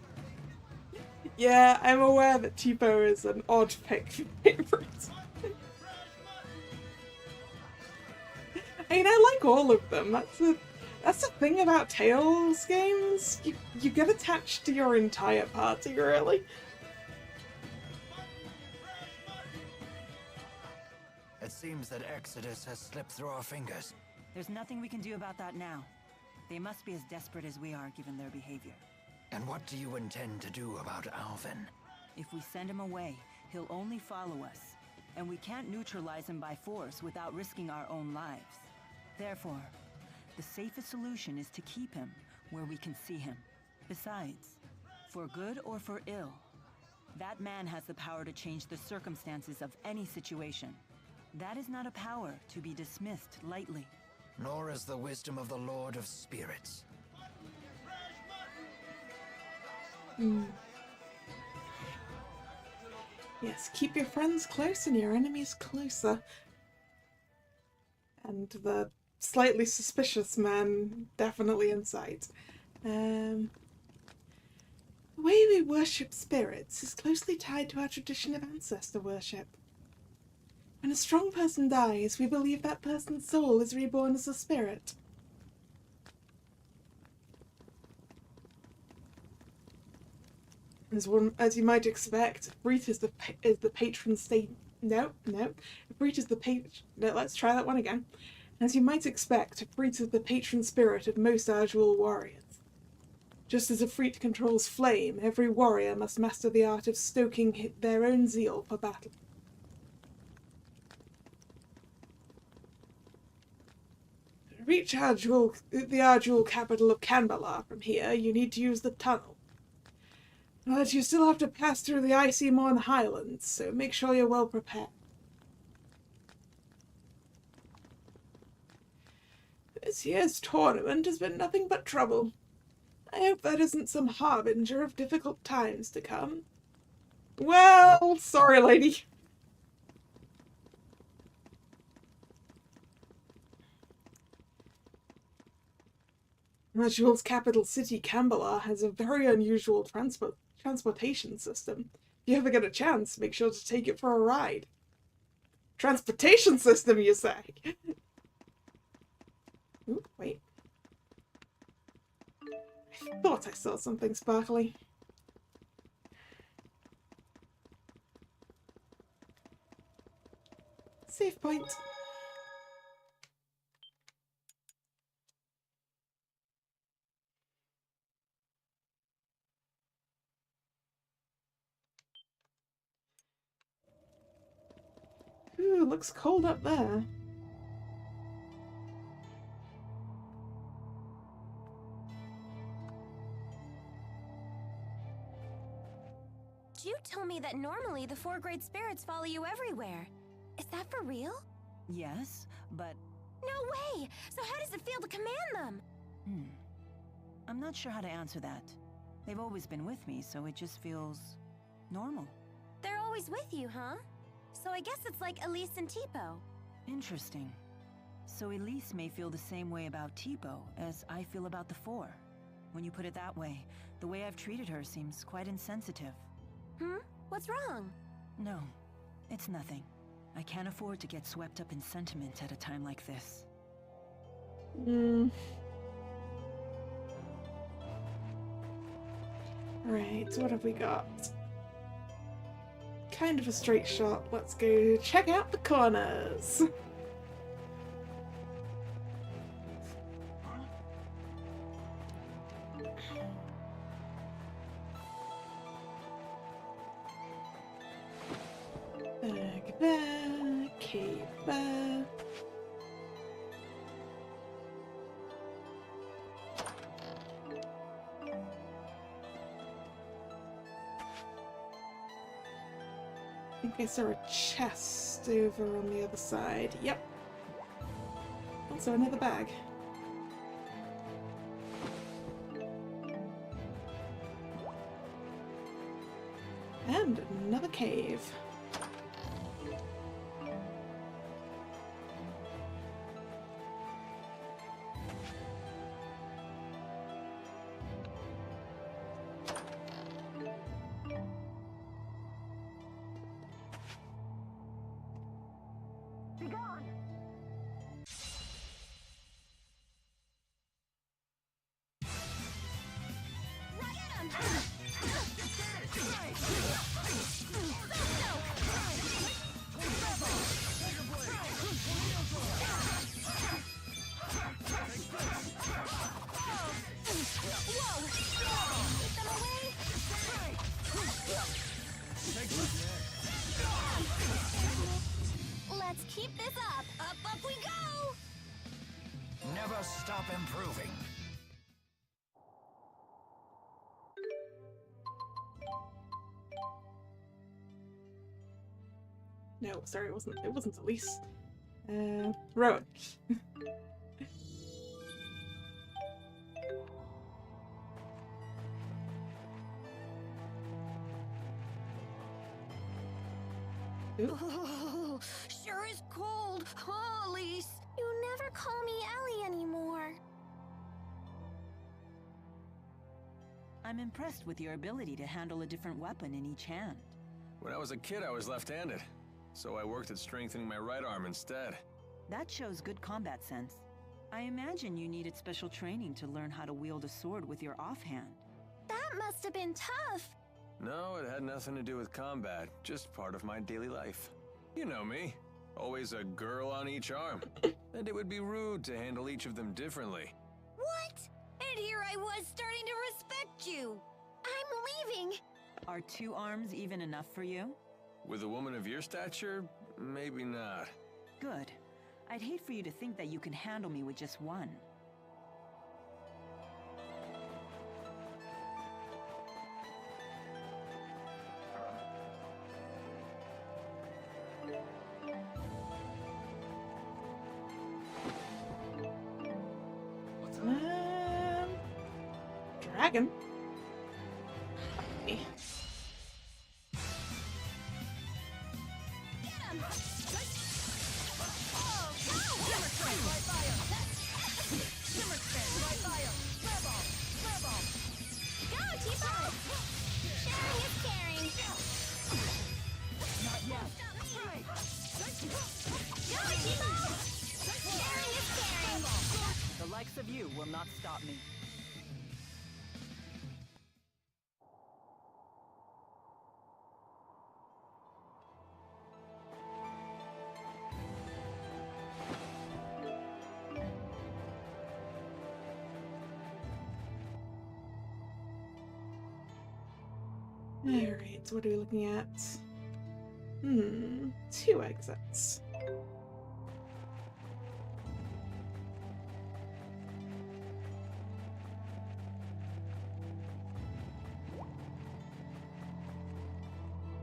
Yeah, I'm aware that Tipo is an odd pick for favorites. I mean, I like all of them. That's the thing about Tales games. You get attached to your entire party, really. It seems that Exodus has slipped through our fingers. There's nothing we can do about that now. They must be as desperate as we are, given their behavior. And what do you intend to do about Alvin? If we send him away, he'll only follow us. And we can't neutralize him by force without risking our own lives. Therefore, the safest solution is to keep him where we can see him. Besides, for good or for ill, that man has the power to change the circumstances of any situation. That is not a power to be dismissed lightly. Nor is the wisdom of the Lord of Spirits. Yes, keep your friends close and your enemies closer. And the slightly suspicious man definitely in sight. The way we worship spirits is closely tied to our tradition of ancestor worship. When a strong person dies, we believe that person's soul is reborn as a spirit. As you might expect, Breet is the patron saint. No. Breet is the patron. No, let's try that one again. As you might expect, Breet is the patron spirit of most Ardual warriors. Just as Ifrit controls flame, every warrior must master the art of stoking their own zeal for battle. To reach the Ardual capital of Canberra from here, you need to use the tunnel. But you still have to pass through the icy Morn Highlands, so make sure you're well prepared. This year's tournament has been nothing but trouble. I hope that isn't some harbinger of difficult times to come. Well, sorry, lady. Ritual's capital city, Canberra, has a very unusual transportation system. If you ever get a chance, make sure to take it for a ride. Transportation system, you say? Ooh, wait. I thought I saw something sparkly. Save point. Ooh, looks cold up there. You told me that normally the 4 great spirits follow you everywhere. Is that for real? Yes, but... No way! So how does it feel to command them? I'm not sure how to answer that. They've always been with me, so it just feels... normal. They're always with you, huh? So I guess it's like Elise and Tipo. Interesting. So Elise may feel the same way about Tipo as I feel about the 4. When you put it that way, the way I've treated her seems quite insensitive. What's wrong? No, it's nothing. I can't afford to get swept up in sentiment at a time like this. Right, what have we got? Kind of a straight shot. Let's go check out the corners. Bag there, cave there. I think I saw a chest over on the other side. Yep. Also another bag. And another cave. Let's keep this up. Up we go! Never stop improving. No, sorry, it wasn't Elise. Rowan. Oh, sure is cold. Oh, Elise. You never call me Ellie anymore. I'm impressed with your ability to handle a different weapon in each hand. When I was a kid, I was left-handed, so I worked at strengthening my right arm instead. That shows good combat sense. I imagine you needed special training to learn how to wield a sword with your offhand. That must have been tough. No, it had nothing to do with combat, just part of my daily life. You know me, always a girl on each arm. And it would be rude to handle each of them differently. What? And here I was starting to respect you. I'm leaving. Are 2 arms even enough for you? With a woman of your stature, maybe not. Good. I'd hate for you to think that you can handle me with just one. Dragon. Hey. The likes of you will not stop me. Alright, so what are we looking at? 2 exits.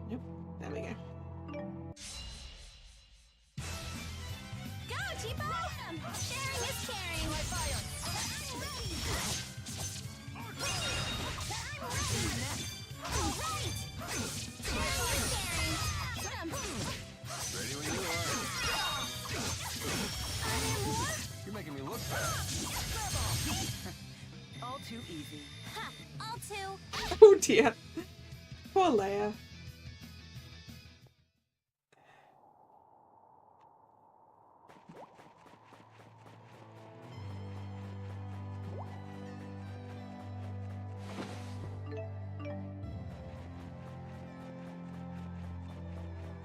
Nope, there we go. Go, Tipo! Sharing is caring. My fire. Ready when you are. You're making me look bad. All too easy. Ha! All two. Oh dear. Poor Leia.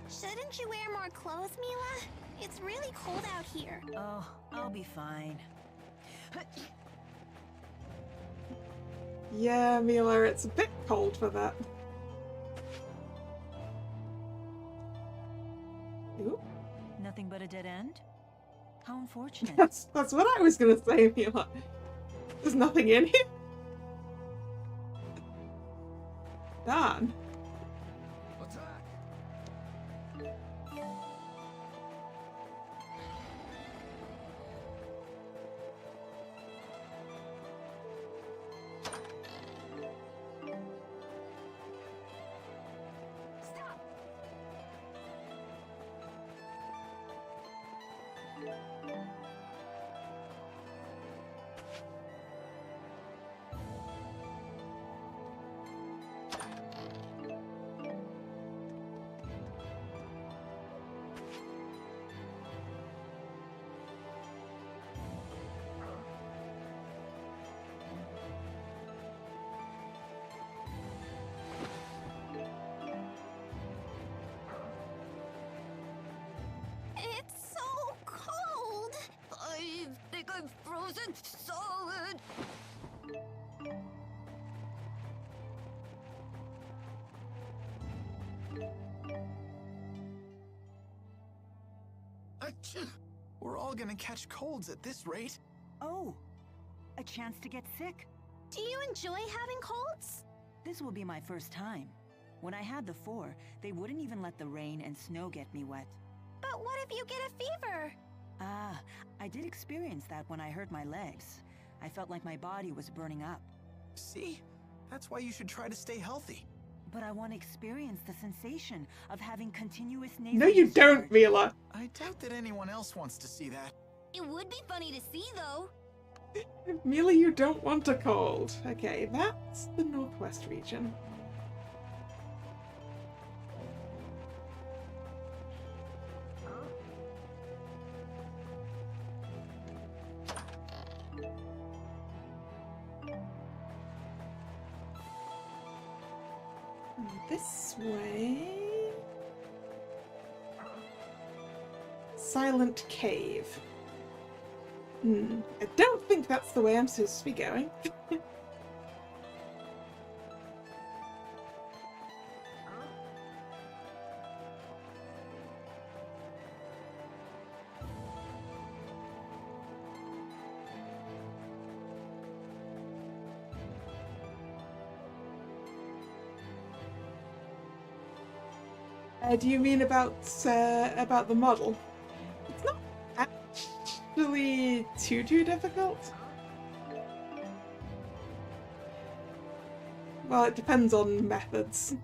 Shouldn't you wear more clothes, Mila? It's really cold out here. Oh, I'll be fine. Yeah, Mila, it's a bit cold for that. Ooh. Nothing but a dead end? How unfortunate. That's what I was gonna say, Mila. There's nothing in here. Darn. wasn't solid. We're all gonna catch colds at this rate. Oh, a chance to get sick. Do you enjoy having colds? This will be my first time. When I had the 4, they wouldn't even let the rain and snow get me wet. But what if you get a fever? Ah, I did experience that when I hurt my legs. I felt like my body was burning up. See? That's why you should try to stay healthy. But I want to experience the sensation of having continuous nasal No, you don't, Mila. I doubt that anyone else wants to see that. It would be funny to see, though. Mila, you don't want a cold. Okay, that's the Northwest region. This way. Silent Cave. I don't think that's the way I'm supposed to be going. Do you mean about the model? It's not actually too difficult. Well, it depends on methods.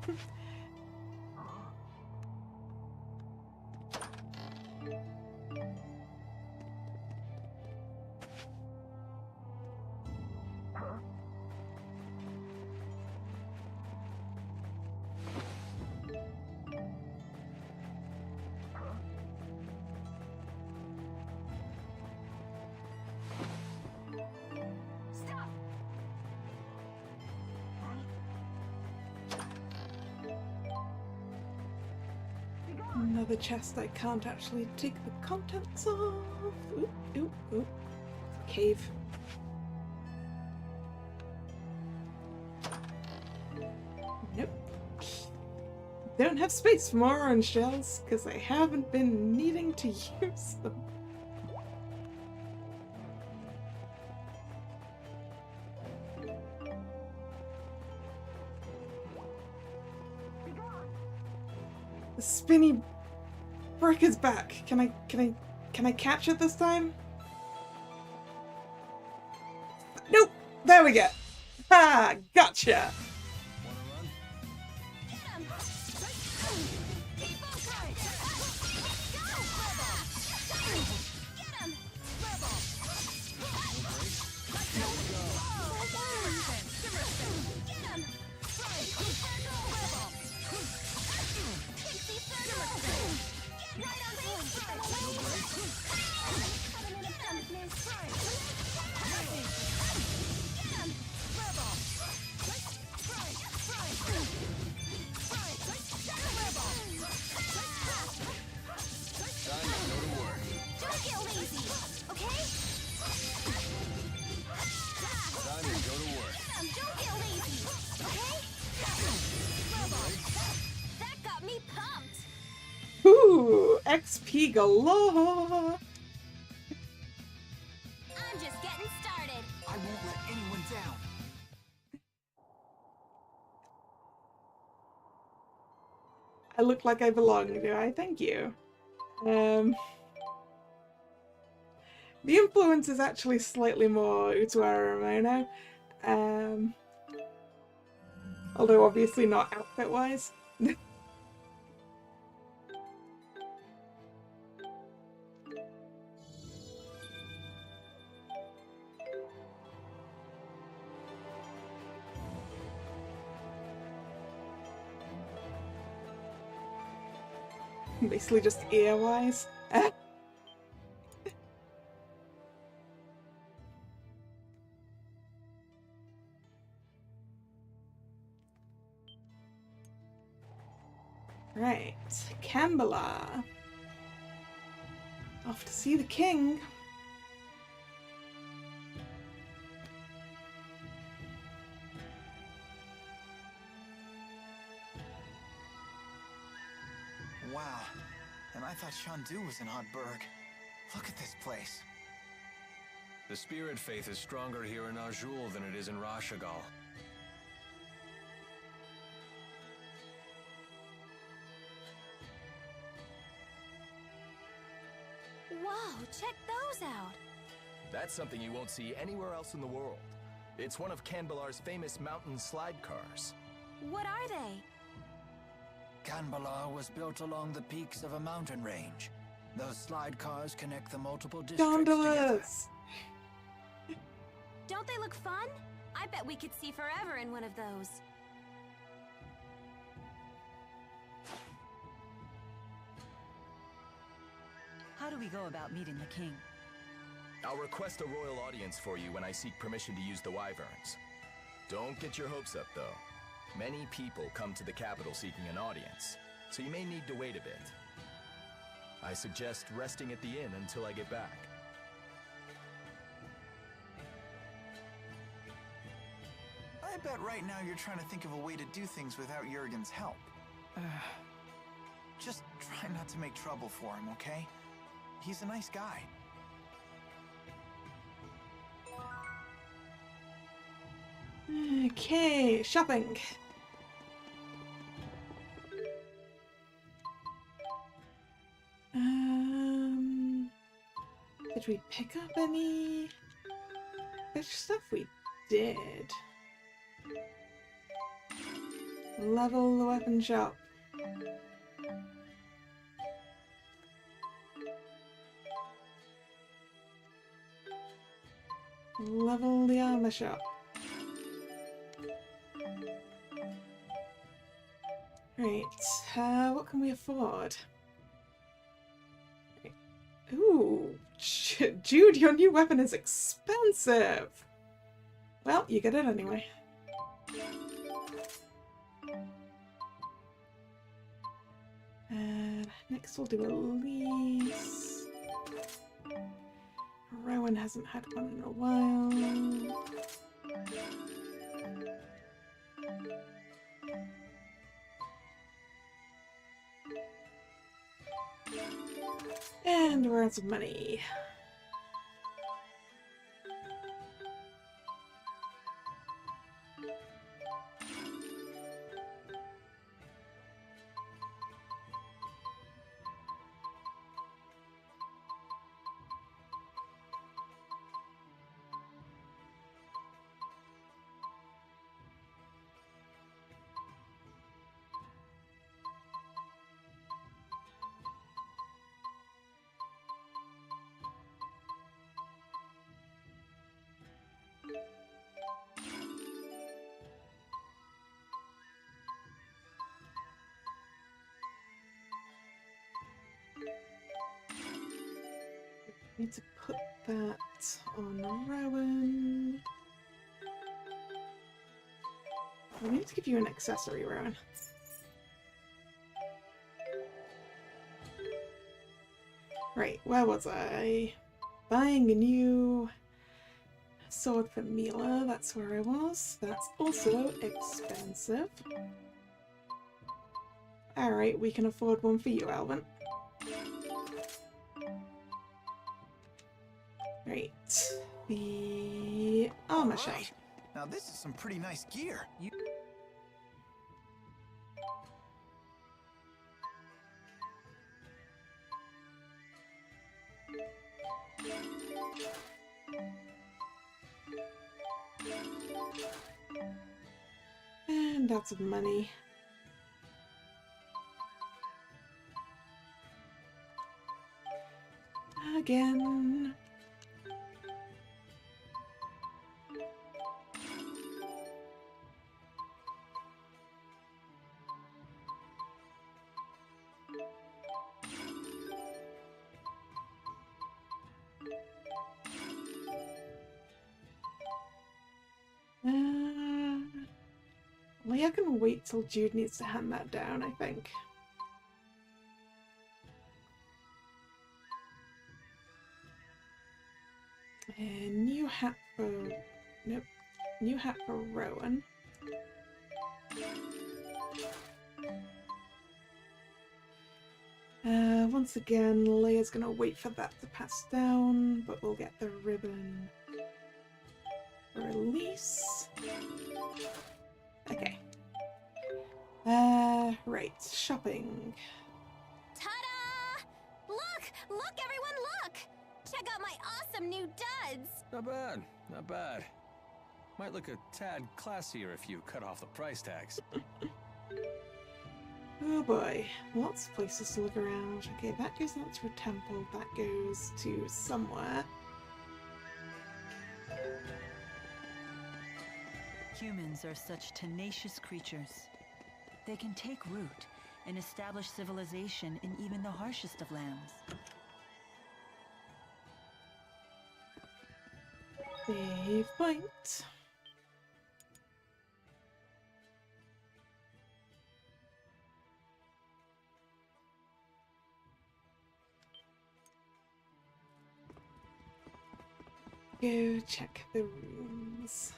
Another chest I can't actually take the contents of. Ooh, ooh, ooh. Cave. Nope. Don't have space for more orange shells, because I haven't been needing to use them. The spinny brick is back. Can I catch it this time? Nope. There we go. Ha! Gotcha. Ooh, XP galore! I'm just getting started. I won't let anyone down. I look like I belong, do I? Thank you. The influence is actually slightly more Utuara Ramono. Although obviously not outfit-wise. Basically just ear-wise. Right, Kambala. Off to see the king. Wow. And I thought Shandu was in Oddberg. Look at this place. The spirit faith is stronger here in Azul than it is in Rashagal. Wow, check those out. That's something you won't see anywhere else in the world. It's one of Canbalar's famous mountain slide cars. What are they? Canbalar was built along the peaks of a mountain range. Those slide cars connect the multiple districts Gondolas! Don't they look fun? I bet we could see forever in one of those. How do we go about meeting the king? I'll request a royal audience for you when I seek permission to use the wyverns. Don't get your hopes up, though. Many people come to the capital seeking an audience, so you may need to wait a bit. I suggest resting at the inn until I get back. I bet right now you're trying to think of a way to do things without Jurgen's help. Just try not to make trouble for him, okay? He's a nice guy. Okay, shopping. Did we pick up any fish stuff? We did. Level the weapon shop. Level the armor shop. Right, what can we afford? Right. Ooh, Jude, your new weapon is expensive! Well, you get it anyway. Next we'll do a lease. Rowan hasn't had one in a while. And we're out of money. Need to put that on Rowan. I need to give you an accessory, Rowan. Right, where was I? Buying a new sword for Mila, that's where I was. That's also expensive. Alright, we can afford one for you, Alvin. Right, the armor shop. Now this is some pretty nice gear. And lots of money. Again. Well, I can wait till Jude needs to hand that down, I think. And new hat for... Nope. New hat for Rowan. Once again, Leia's gonna wait for that to pass down, but we'll get the ribbon. Release. Okay. Right, shopping. Ta-da! Look! Look, everyone, look! Check out my awesome new duds! Not bad, not bad. Might look a tad classier if you cut off the price tags. Oh boy, lots of places to look around. Okay, that goes not to a temple, that goes to somewhere. Humans are such tenacious creatures. They can take root and establish civilization in even the harshest of lands. Save point. Go check the rooms.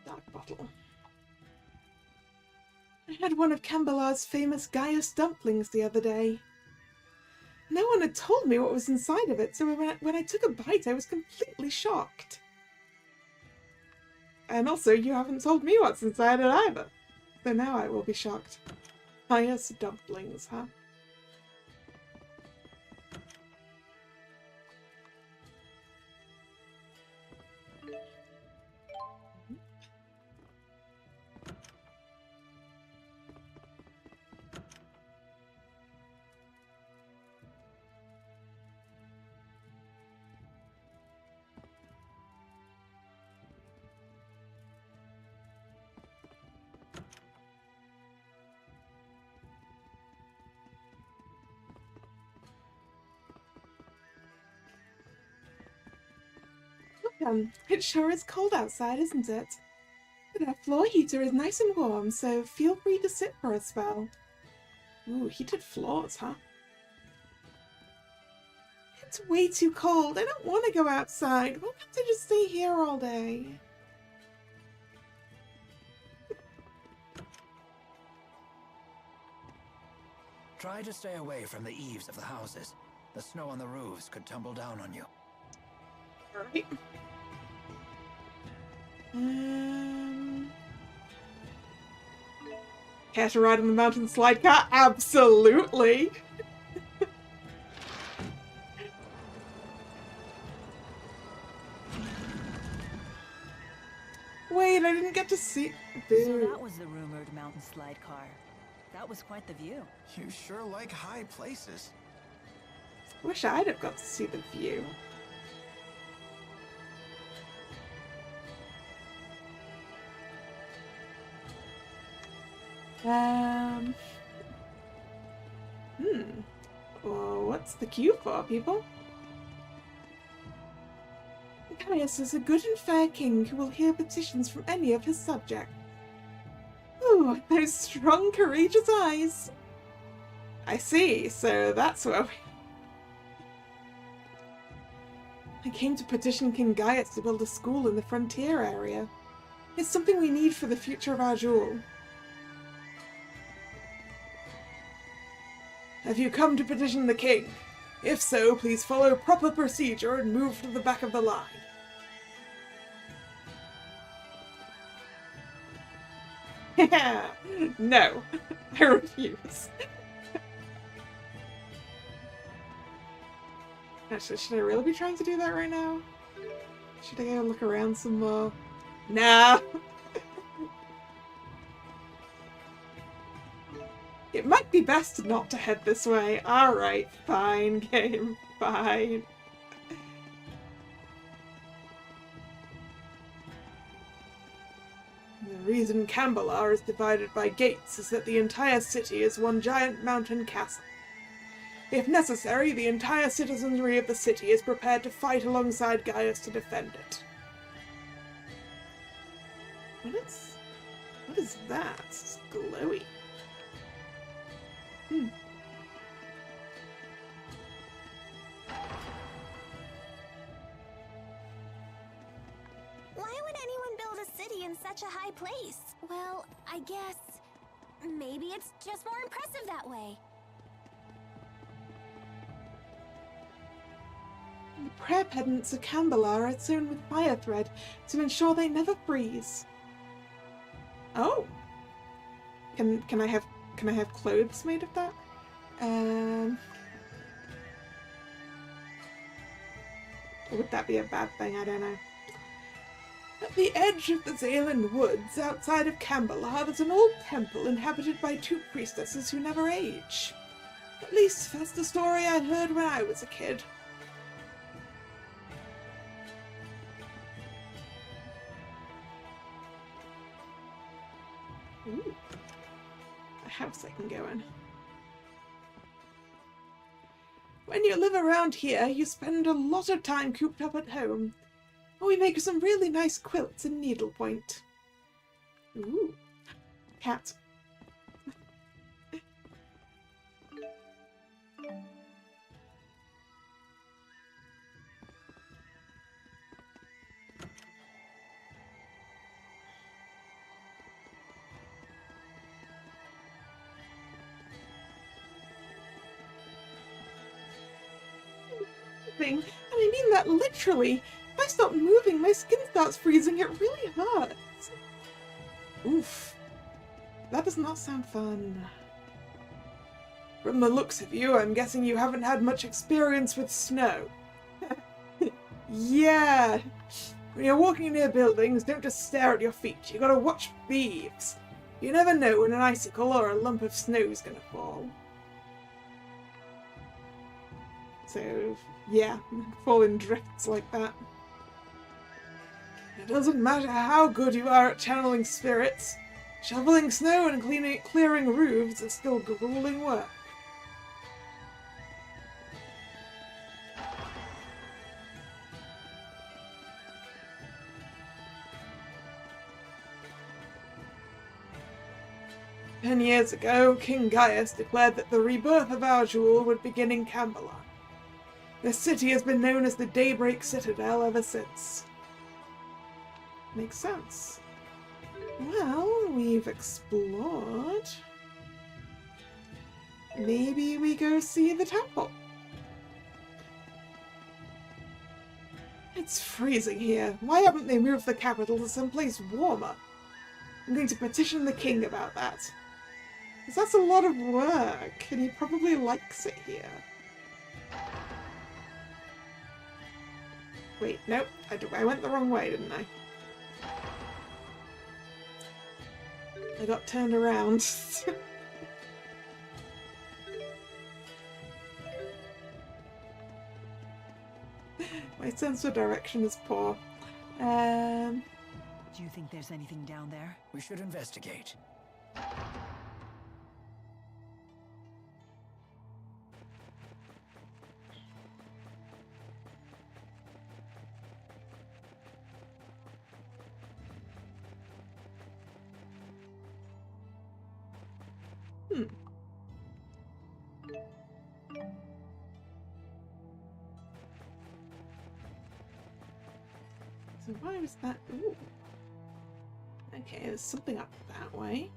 Dark bottle. I had one of Cambelar's famous Gaius dumplings the other day. No one had told me what was inside of it, so when I took a bite, I was completely shocked. And also, you haven't told me what's inside it either. So now I will be shocked. Gaius dumplings, huh? It sure is cold outside, isn't it? But our floor heater is nice and warm, so feel free to sit for a spell. Ooh, heated floors, huh? It's way too cold. I don't want to go outside. Why can't I just stay here all day? Try to stay away from the eaves of the houses. The snow on the roofs could tumble down on you. Alright. Care to ride on the mountain slide car? Absolutely! Wait, I didn't get to see... So that was the rumored mountain slide car. That was quite the view. You sure like high places. Wish I'd have got to see the view. Well, what's the queue for, people? Gaius is a good and fair king who will hear petitions from any of his subjects. Ooh, those strong, courageous eyes. I see, so that's where I came to petition King Gaius to build a school in the frontier area. It's something we need for the future of our jewel. Have you come to petition the king? If so, please follow proper procedure and move to the back of the line. No, I refuse. Actually, should I really be trying to do that right now? Should I go look around some more? Nah! It might be best not to head this way. Alright, fine, game, fine. The reason Cambelar is divided by gates is that the entire city is one giant mountain castle. If necessary, the entire citizenry of the city is prepared to fight alongside Gaius to defend it. What is that? It's glowy. be in such a high place. Well, I guess maybe it's just more impressive that way. The prayer pendants of Kambala are sewn with fire thread to ensure they never freeze. Oh, can I have clothes made of that? Would that be a bad thing? I don't know. At the edge of the Xalan woods, outside of Kambala, there's an old temple inhabited by 2 priestesses who never age. At least that's the story I heard when I was a kid. Ooh. A house I can go in. When you live around here, you spend a lot of time cooped up at home. We make some really nice quilts in needlepoint. Ooh. Cat. And I mean that literally. If I stop moving, my skin starts freezing. It really hurts. Oof. That does not sound fun. From the looks of you, I'm guessing you haven't had much experience with snow. Yeah. When you're walking near buildings, don't just stare at your feet. You gotta watch thieves. You never know when an icicle or a lump of snow is gonna fall. So, yeah, fall in drifts like that. It doesn't matter how good you are at channeling spirits. Shoveling snow and clearing roofs is still grueling work. Ten years ago, King Gaius declared that the rebirth of our jewel would begin in Kambala. The city has been known as the Daybreak Citadel ever since. Makes sense. Well, we've explored. Maybe we go see the temple. It's freezing here. Why haven't they moved the capital to someplace warmer? I'm going to petition the king about that. Because that's a lot of work, and he probably likes it here. Wait, nope. I went the wrong way, didn't I? I got turned around. My sense of direction is poor. Do you think there's anything down there? We should investigate. So why was that? Ooh. Okay, there's something up that way.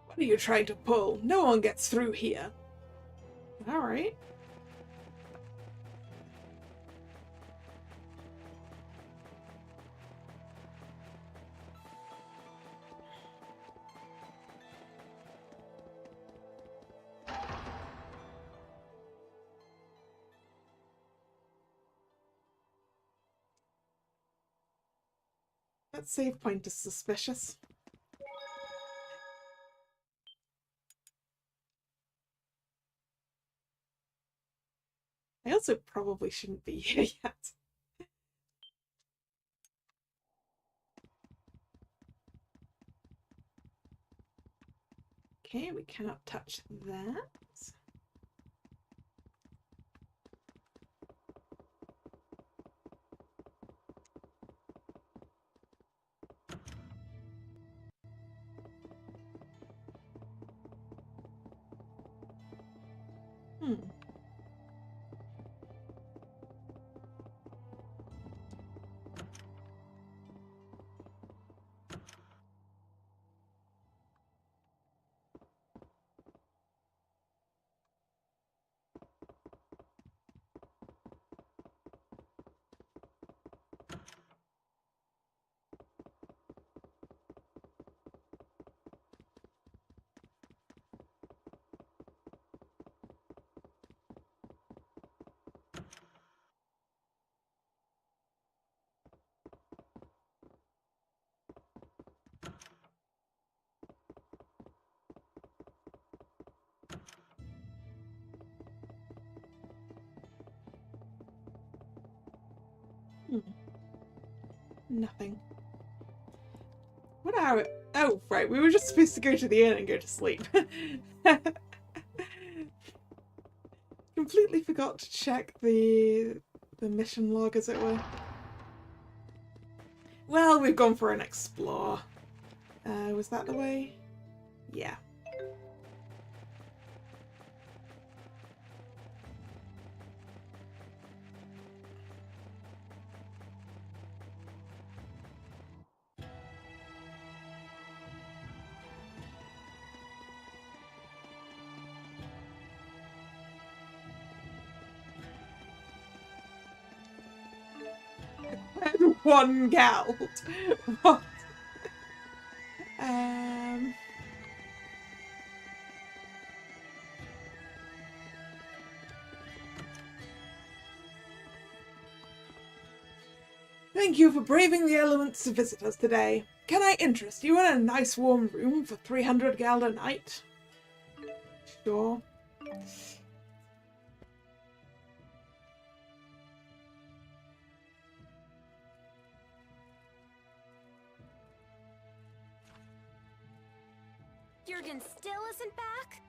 What are you trying to pull? No one gets through here. Alright. That save point is suspicious. I also probably shouldn't be here yet. Okay, we cannot touch that. Nothing. What are it? Oh, right, we were just supposed to go to the inn and go to sleep. Completely forgot to check the mission log, as it were. Well, we've gone for an explore. Was that the way? Yeah. One galled. What? Thank you for braving the elements to visit us today. Can I interest you in a nice warm room for 300 gald a night? Sure. Jurgen still isn't back?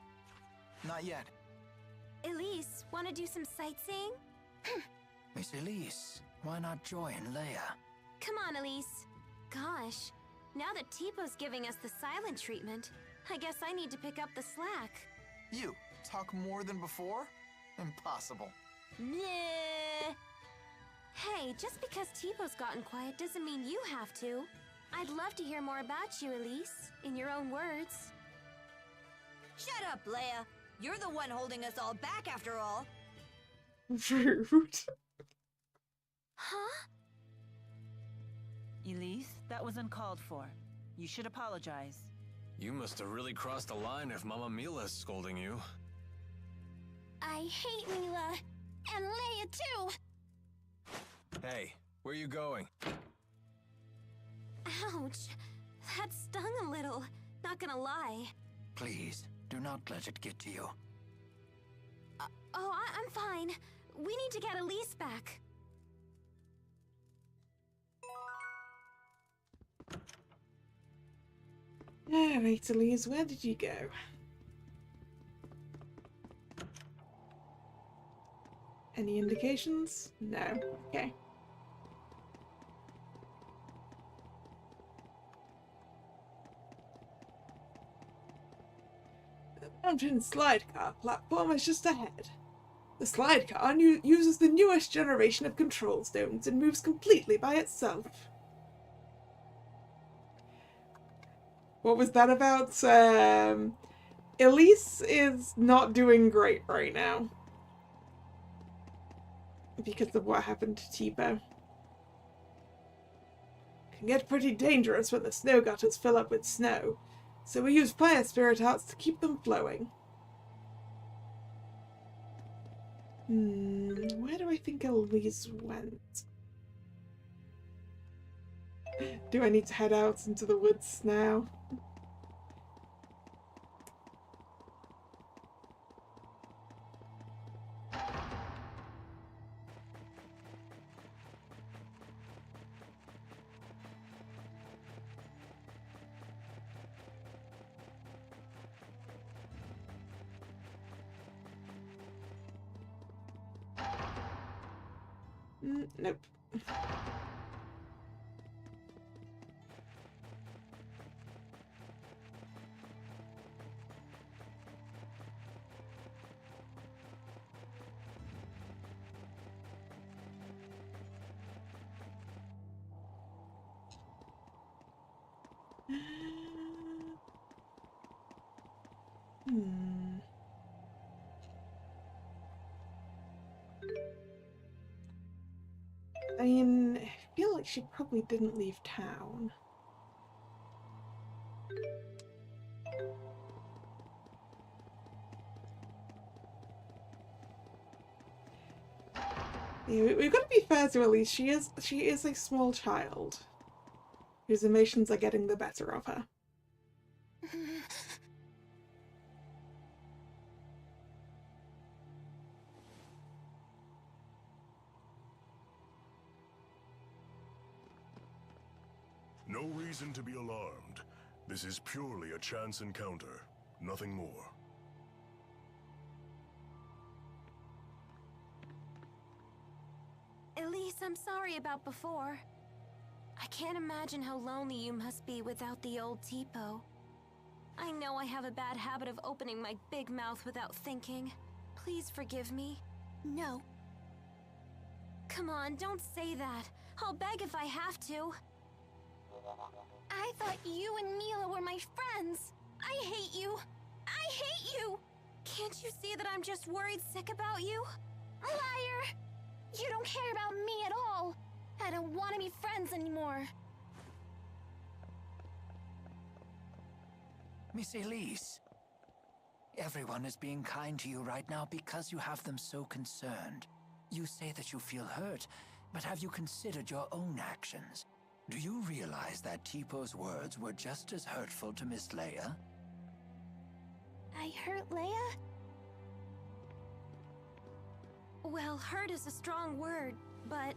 Not yet. Elise, want to do some sightseeing? Miss Elise, why not join Leia? Come on, Elise. Gosh, now that Teepo's giving us the silent treatment, I guess I need to pick up the slack. You talk more than before? Impossible. Meh. Hey, just because Teepo's gotten quiet doesn't mean you have to. I'd love to hear more about you, Elise, in your own words. Shut up, Leia. You're the one holding us all back after all. Rude. Huh? Elise, that was uncalled for. You should apologize. You must have really crossed the line if Mama Mila's scolding you. I hate Mila. And Leia, too. Hey, where you going? Ouch. That stung a little. Not gonna lie. Please, do not let it get to you. I'm fine. We need to get Elise back. Alright, Elise, where did you go? Any indications? No. Okay. The mountain slide car platform is just ahead. The slide car uses the newest generation of control stones and moves completely by itself. What was that about? Elise is not doing great right now. Because of what happened to Teepo. It can get pretty dangerous when the snow gutters fill up with snow, so we use fire spirit hearts to keep them flowing. Where do I think Elise went? Do I need to head out into the woods now? Nope. I mean, I feel like she probably didn't leave town. Yeah, we've got to be fair to Elise. She is a small child whose emotions are getting the better of her. No reason to be alarmed. This is purely a chance encounter, nothing more. Elise, I'm sorry about before. I can't imagine how lonely you must be without the old Tipo. I know I have a bad habit of opening my big mouth without thinking. Please forgive me. No. Come on, don't say that. I'll beg if I have to. I thought you and Mila were my friends. I hate you. I hate you. Can't you see that I'm just worried sick about you? Liar! You don't care about me at all. I don't want to be friends anymore. Miss Elise, everyone is being kind to you right now because you have them so concerned. You say that you feel hurt, but have you considered your own actions? Do you realize that Tipo's words were just as hurtful to Miss Leia? I hurt Leia? Well, hurt is a strong word, but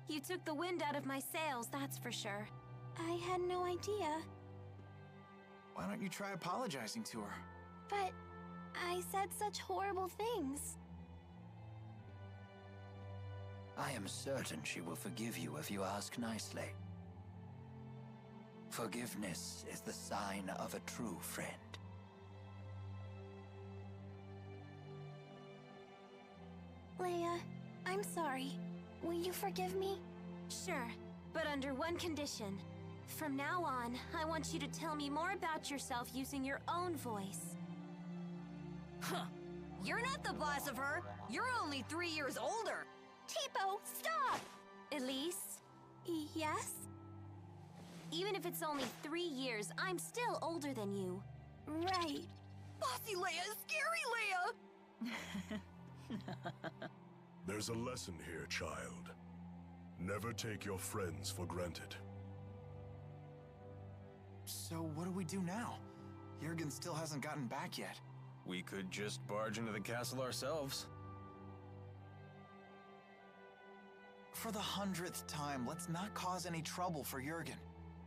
you took the wind out of my sails, that's for sure. I had no idea. Why don't you try apologizing to her? But I said such horrible things. I am certain she will forgive you if you ask nicely. Forgiveness is the sign of a true friend. Leia, I'm sorry. Will you forgive me? Sure, but under one condition. From now on, I want you to tell me more about yourself using your own voice. Huh. You're not the boss of her. You're only 3 years older. Tipo, stop! Elise? Yes? Even if it's only 3 years, I'm still older than you. Right. Bossy Leia, scary Leia! There's a lesson here, child. Never take your friends for granted. So what do we do now? Jurgen still hasn't gotten back yet. We could just barge into the castle ourselves. For the 100th time, let's not cause any trouble for Jurgen.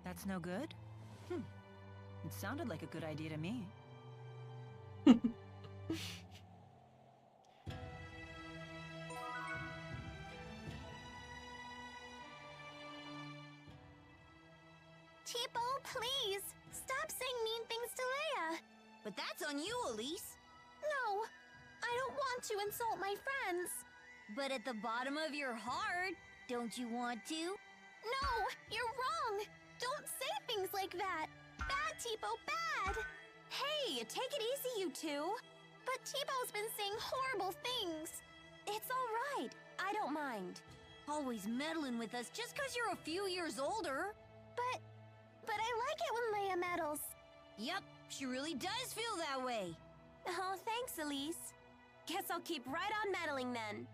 That's no good? It sounded like a good idea to me. Tipo, please! Stop saying mean things to Leia! But that's on you, Elise. No! I don't want to insult my friends! But at the bottom of your heart, don't you want to? No! You're wrong! Don't say things like that! Bad, Tipo, bad! Hey, take it easy, you two! But Tipo's been saying horrible things! It's alright. I don't mind. Always meddling with us just because you're a few years older. But I like it when Leia meddles. Yep, she really does feel that way. Oh, thanks, Elise. Guess I'll keep right on meddling then.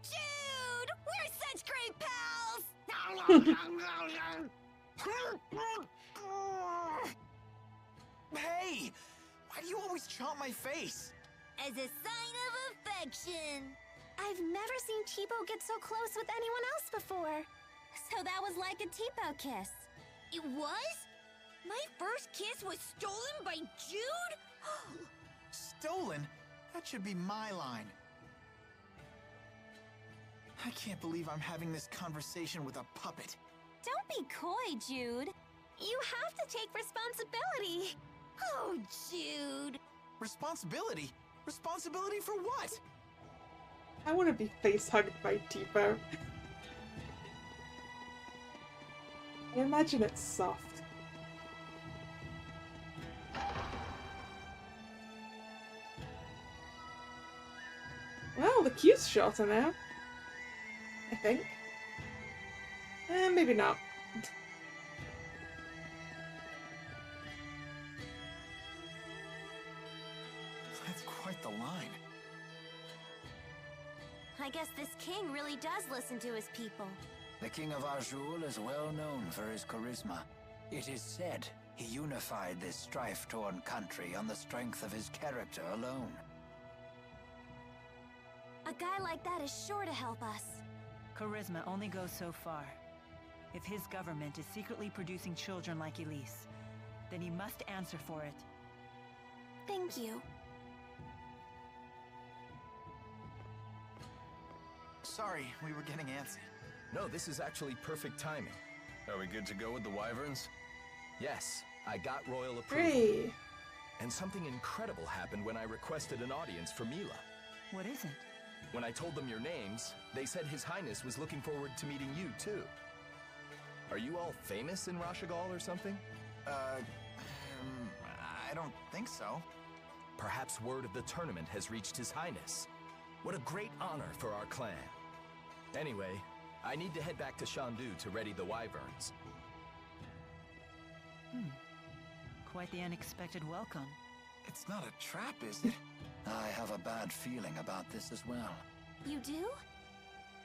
Dude, we're such great pals! Hey! Why do you always chomp my face? As a sign of affection. I've never seen Tipo get so close with anyone else before. So that was like a Tipo kiss. It was? My first kiss was stolen by Jude? Stolen? That should be my line. I can't believe I'm having this conversation with a puppet. Don't be coy, Jude. You have to take responsibility. Oh, Jude. Responsibility? Responsibility for what? I want to be face-hugged by Tipo. I imagine it's soft. Well, the cue's shorter now. I think. Maybe not. That's quite the line. I guess this king really does listen to his people. The King of Azul is well known for his charisma. It is said he unified this strife-torn country on the strength of his character alone. A guy like that is sure to help us. Charisma only goes so far. If his government is secretly producing children like Elise, then he must answer for it. Thank you. Sorry, we were getting antsy. No, this is actually perfect timing. Are we good to go with the wyverns? Yes, I got royal approval. Hey. And something incredible happened when I requested an audience for Mila. What is it? When I told them your names, they said His Highness was looking forward to meeting you, too. Are you all famous in Rashagal or something? I don't think so. Perhaps word of the tournament has reached His Highness. What a great honor for our clan. Anyway, I need to head back to Shandu to ready the wyverns. Quite the unexpected welcome. It's not a trap, is it? I have a bad feeling about this as well. You do?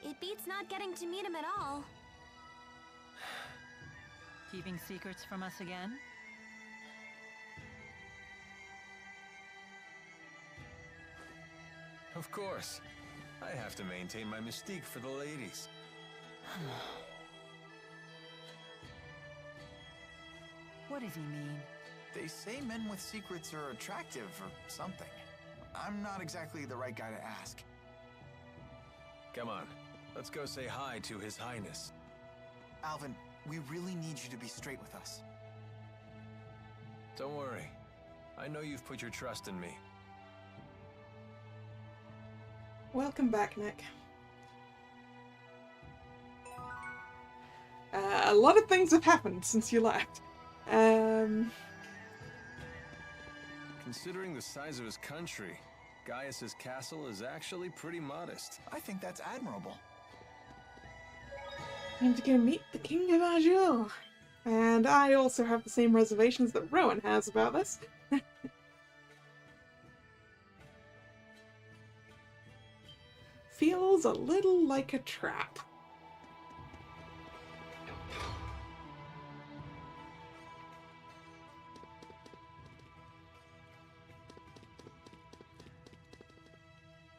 It beats not getting to meet him at all. Keeping secrets from us again? Of course. I have to maintain my mystique for the ladies. What does he mean? They say men with secrets are attractive or something. I'm not exactly the right guy to ask. Come on, let's go say hi to His Highness. Alvin, we really need you to be straight with us. Don't worry. I know you've put your trust in me. Welcome back, Nick. A lot of things have happened since you left. Considering the size of his country, Gaius's castle is actually pretty modest. I think that's admirable. I'm to go meet the King of Azure. And I also have the same reservations that Rowan has about this. Feels a little like a trap.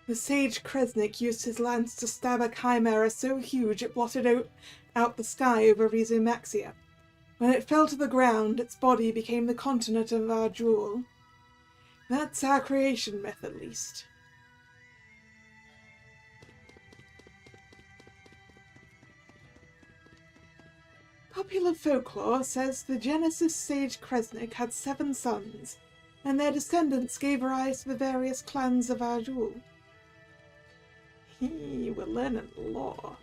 The sage Kresnik used his lance to stab a chimera so huge it blotted out the sky over Rizumaxia. When it fell to the ground, its body became the continent of our jewel. That's our creation myth, at least. Popular folklore says the Genesis sage Kresnik had 7 sons, and their descendants gave rise to the various clans of Azul. We're learning lore.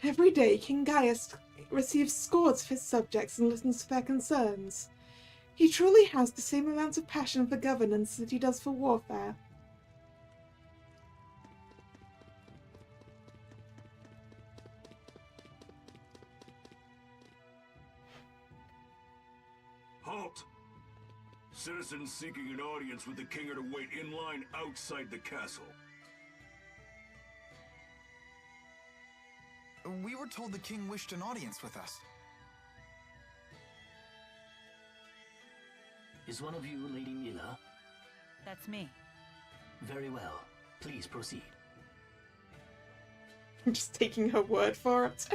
Every day, King Gaius receives scores of his subjects and listens to their concerns. He truly has the same amount of passion for governance that he does for warfare. Halt! Citizens seeking an audience with the king are to wait in line outside the castle. We were told the king wished an audience with us. Is one of you Lady Mila? That's me. Very well. Please proceed. I'm just taking her word for it.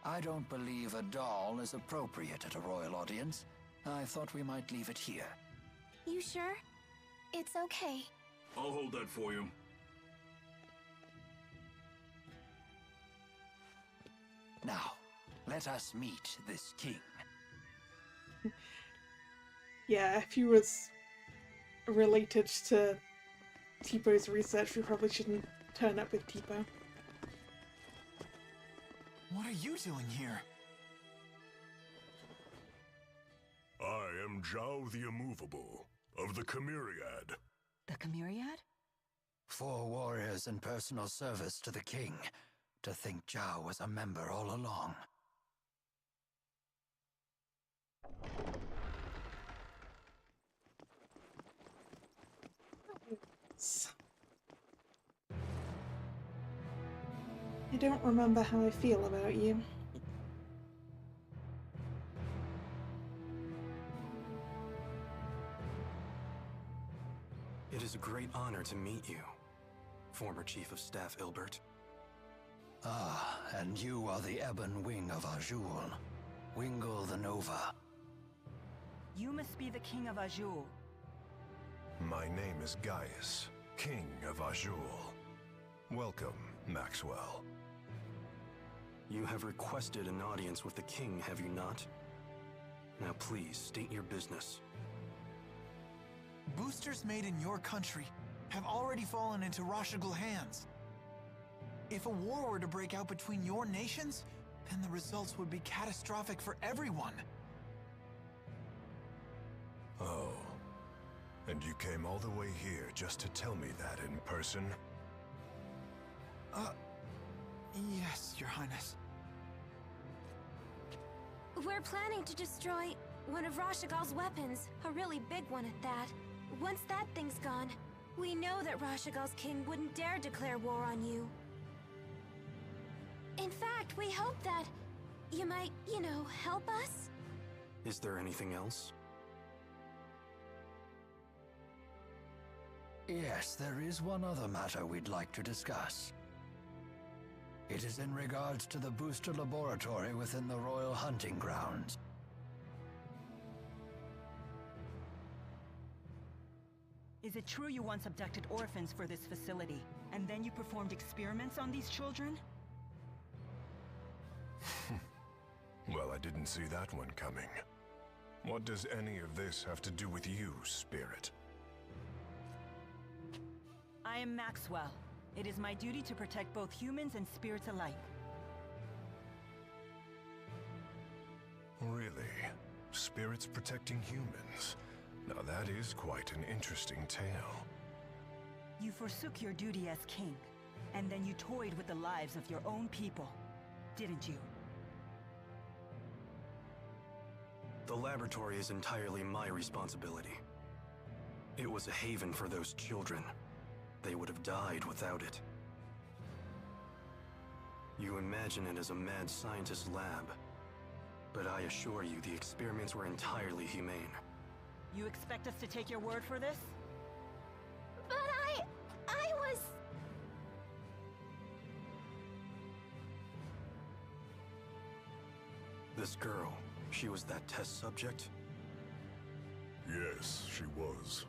I don't believe a doll is appropriate at a royal audience. I thought we might leave it here. You sure? It's okay. I'll hold that for you. Now, let us meet this king. Yeah, if he was related to Teepo's research, we probably shouldn't turn up with Teepo. What are you doing here? I am Zhao the Immovable, of the Chimeriad. The Chimeriad? 4 warriors in personal service to the king. To think Zhao was a member all along. I don't remember how I feel about you. It is a great honor to meet you, former Chief of Staff Ilbert. Ah, and you are the Ebon Wing of Azul. Wingle the Nova. You must be the King of Azul. My name is Gaius, King of Azul. Welcome, Maxwell. You have requested an audience with the king, have you not? Now please, state your business. Boosters made in your country have already fallen into Rashagal hands. If a war were to break out between your nations, then the results would be catastrophic for everyone. Oh. And you came all the way here just to tell me that in person? Yes, Your Highness. We're planning to destroy one of Rashagal's weapons, a really big one at that. Once that thing's gone, we know that Rashagal's king wouldn't dare declare war on you. In fact, we hope that you might, help us? Is there anything else? Yes, there is one other matter we'd like to discuss. It is in regards to the booster laboratory within the Royal Hunting Grounds. Is it true you once abducted orphans for this facility, and then you performed experiments on these children? Well, I didn't see that one coming. What does any of this have to do with you, Spirit? I am Maxwell. It is my duty to protect both humans and spirits alike. Really? Spirits protecting humans? Now that is quite an interesting tale. You forsook your duty as king, and then you toyed with the lives of your own people, didn't you? The laboratory is entirely my responsibility. It was a haven for those children. They would have died without it. You imagine it as a mad scientist's lab, but I assure you the experiments were entirely humane. You expect us to take your word for this? But I was... This girl, she was that test subject? Yes, she was.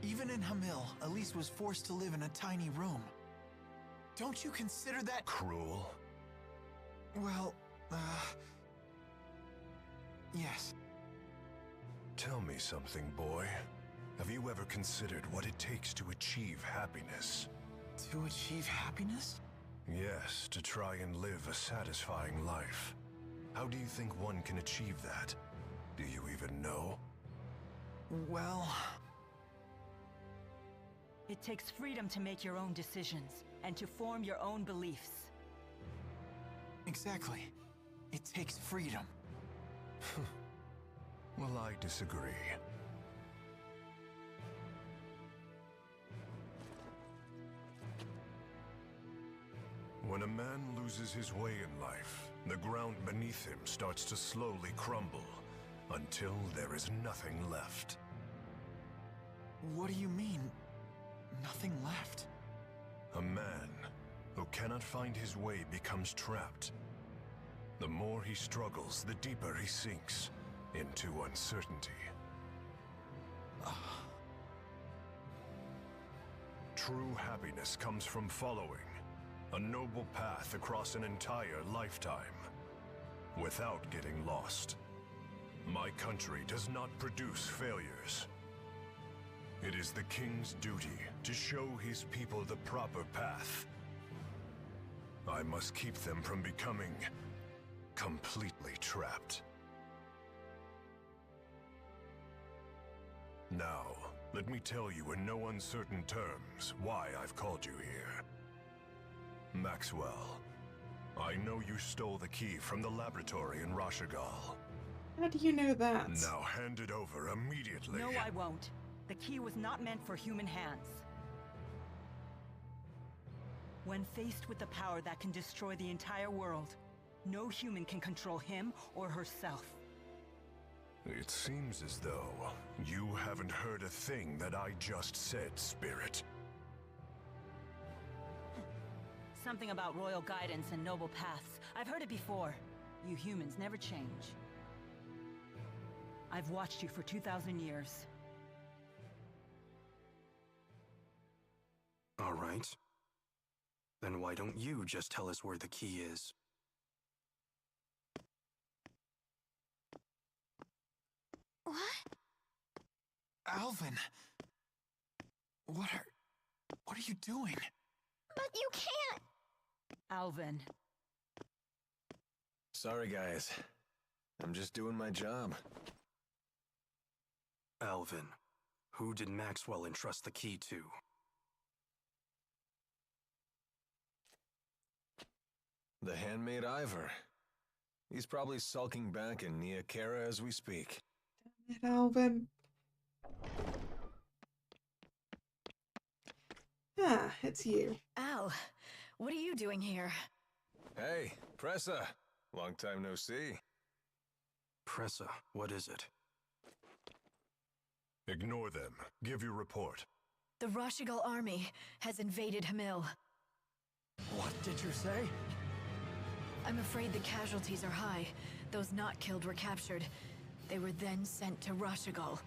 Even in Hamil, Elise was forced to live in a tiny room. Don't you consider that cruel? Well, yes. Tell me something, boy. Have you ever considered what it takes to achieve happiness? To achieve happiness? Yes, to try and live a satisfying life. How do you think one can achieve that? Do you even know? Well... It takes freedom to make your own decisions, and to form your own beliefs. Exactly. It takes freedom. Well, I disagree. When a man loses his way in life, the ground beneath him starts to slowly crumble, until there is nothing left. What do you mean, nothing left? A man who cannot find his way becomes trapped. The more he struggles, the deeper he sinks into uncertainty. True happiness comes from following a noble path across an entire lifetime, without getting lost. My country does not produce failures. It is the king's duty to show his people the proper path. I must keep them from becoming completely trapped. Now, let me tell you in no uncertain terms why I've called you here. Maxwell, I know you stole the key from the laboratory in Rashigal. How do you know that? Now hand it over immediately. No, I won't. The key was not meant for human hands. When faced with the power that can destroy the entire world, no human can control him or herself. It seems as though you haven't heard a thing that I just said, Spirit. Something about royal guidance and noble paths. I've heard it before. You humans never change. I've watched you for 2,000 years. All right. Then why don't you just tell us where the key is? What? Alvin! What are you doing? But you can't! Alvin. Sorry, guys. I'm just doing my job. Alvin, who did Maxwell entrust the key to? The handmaid Ivor. He's probably sulking back in Nia Kara as we speak. Damn it, Alvin. Ah, it's you. Al, what are you doing here? Hey, Pressa. Long time no see. Pressa, what is it? Ignore them. Give your report. The Rashigal army has invaded Hamil. What did you say? I'm afraid the casualties are high. Those not killed were captured. They were then sent to Rashigal.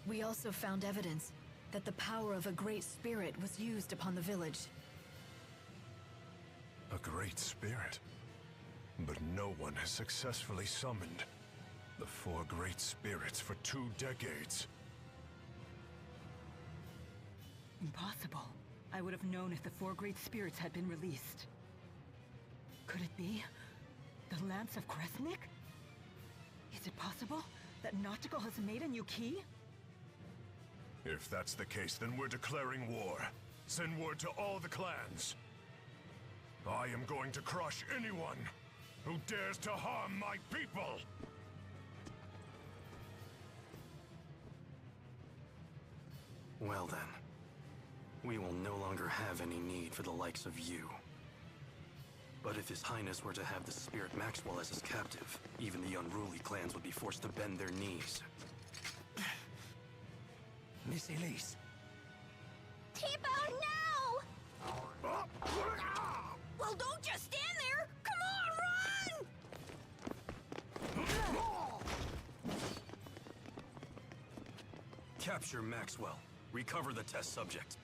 We also found evidence that the power of a great spirit was used upon the village. A great spirit? But no one has successfully summoned the 4 great spirits for 2 decades. Impossible. I would have known if the 4 great spirits had been released. Could it be the Lance of Kresnik? Is it possible that Nautical has made a new key? If that's the case, then we're declaring war. Send word to all the clans. I am going to crush anyone who dares to harm my people! Well then, we will no longer have any need for the likes of you. But if His Highness were to have the Spirit Maxwell as his captive, even the unruly clans would be forced to bend their knees. Miss Elise. Tipo, no! Well, don't just stand there! Come on, run! Capture Maxwell. Recover the test subject.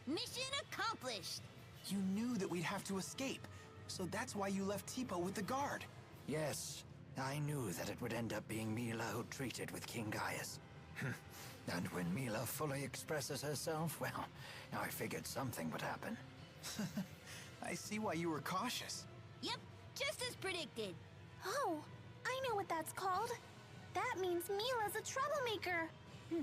Mission accomplished! You knew that we'd have to escape, so that's why you left Tipo with the guard. Yes, I knew that it would end up being Mila who treated with King Gaius. And when Mila fully expresses herself, well, I figured something would happen. I see why you were cautious. Yep, just as predicted. Oh, I know what that's called. That means Mila's a troublemaker. Yo,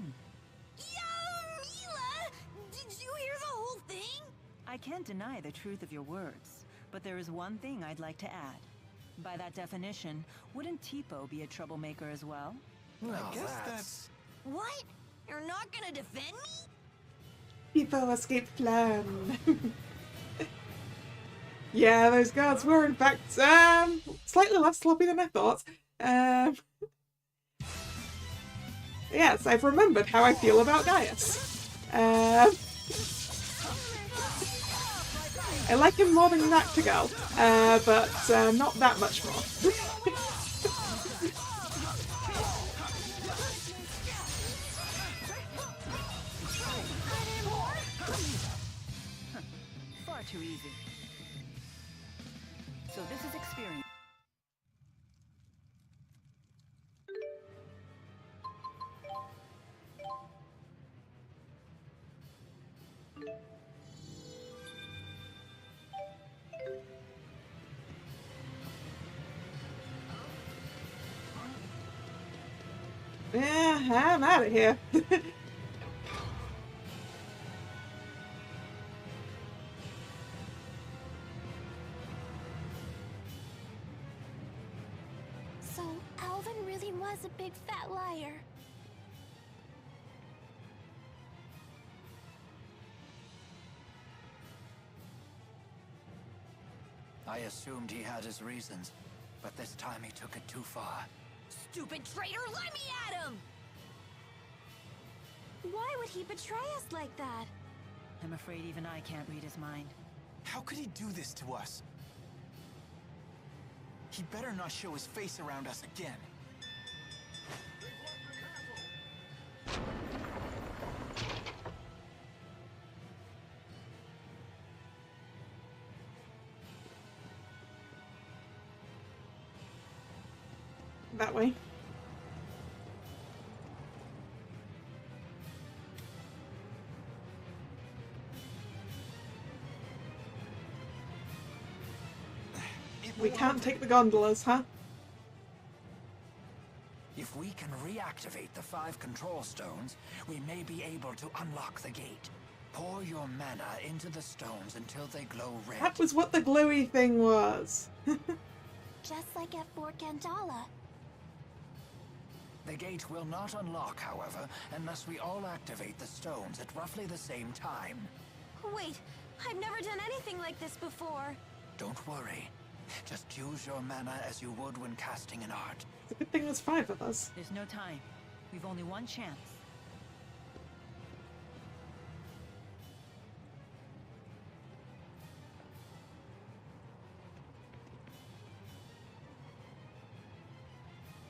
Mila! Did you hear the whole thing? I can't deny the truth of your words, but there is one thing I'd like to add. By that definition, wouldn't Tipo be a troublemaker as well? Well, I guess that's... What? You're not gonna defend me? Tipo escape plan. Yeah, those guards were in fact slightly less sloppy than I thought. Yes, I've remembered how I feel about Gaius. I like him more than Nactigal, but not that much more. Far too easy. So this is experience. Yeah, I'm out of here. So, Alvin really was a big fat liar. I assumed he had his reasons, but this time he took it too far. Stupid traitor, let me at him! Why would he betray us like that? I'm afraid even I can't read his mind. How could he do this to us? He better not show his face around us again. That way. We can't take the gondolas, huh? If we can reactivate the 5 control stones, we may be able to unlock the gate. Pour your mana into the stones until they glow red. That was what the glowy thing was. Just like at Fort Gandala. The gate will not unlock, however, unless we all activate the stones at roughly the same time. Wait, I've never done anything like this before. Don't worry. Just use your mana as you would when casting an art. It's a good thing there's 5 of us. There's no time. We've only one chance.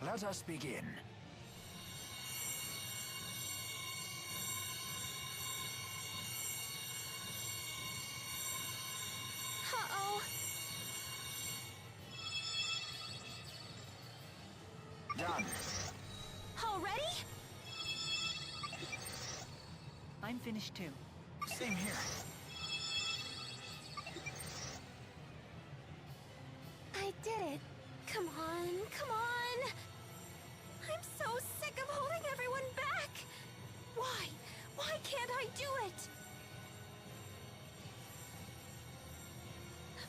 Let us begin. Uh-oh. Done. Already? I'm finished too. Same here. I did it. Come on, come on. I'm so sick of holding everyone back. Why? Why can't I do it?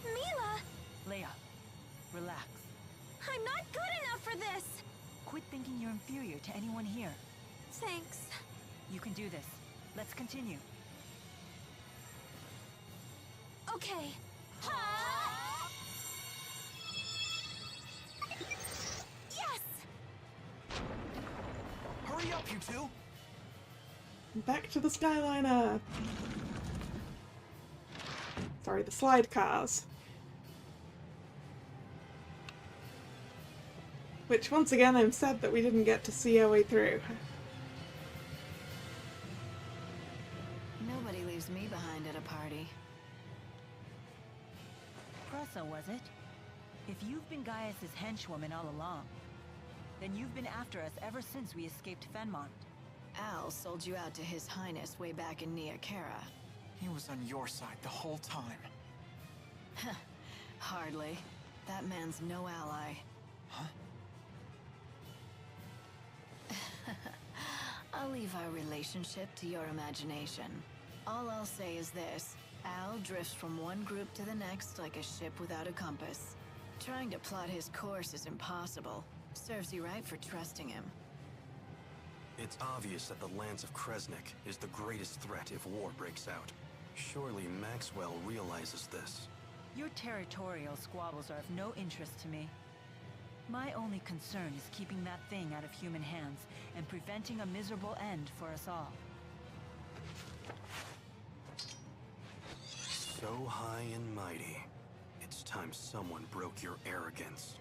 Mila! Leia, relax. I'm not good enough for this! Quit thinking you're inferior to anyone here. Thanks. You can do this. Let's continue. Okay. Yes! Hurry up, you two! Back to the Skyliner. Sorry, the slide cars. Which, once again, I'm sad that we didn't get to see our way through. Nobody leaves me behind at a party. Pressa, was it? If you've been Gaius's henchwoman all along, then you've been after us ever since we escaped Fenmont. Al sold you out to His Highness way back in Nia Khera. He was on your side the whole time. Hardly. That man's no ally. Huh? I'll leave our relationship to your imagination. All I'll say is this. Al drifts from one group to the next like a ship without a compass. Trying to plot his course is impossible. Serves you right for trusting him. It's obvious that the lands of Kresnik is the greatest threat if war breaks out. Surely Maxwell realizes this. Your territorial squabbles are of no interest to me. My only concern is keeping that thing out of human hands and preventing a miserable end for us all. So high and mighty. It's time someone broke your arrogance.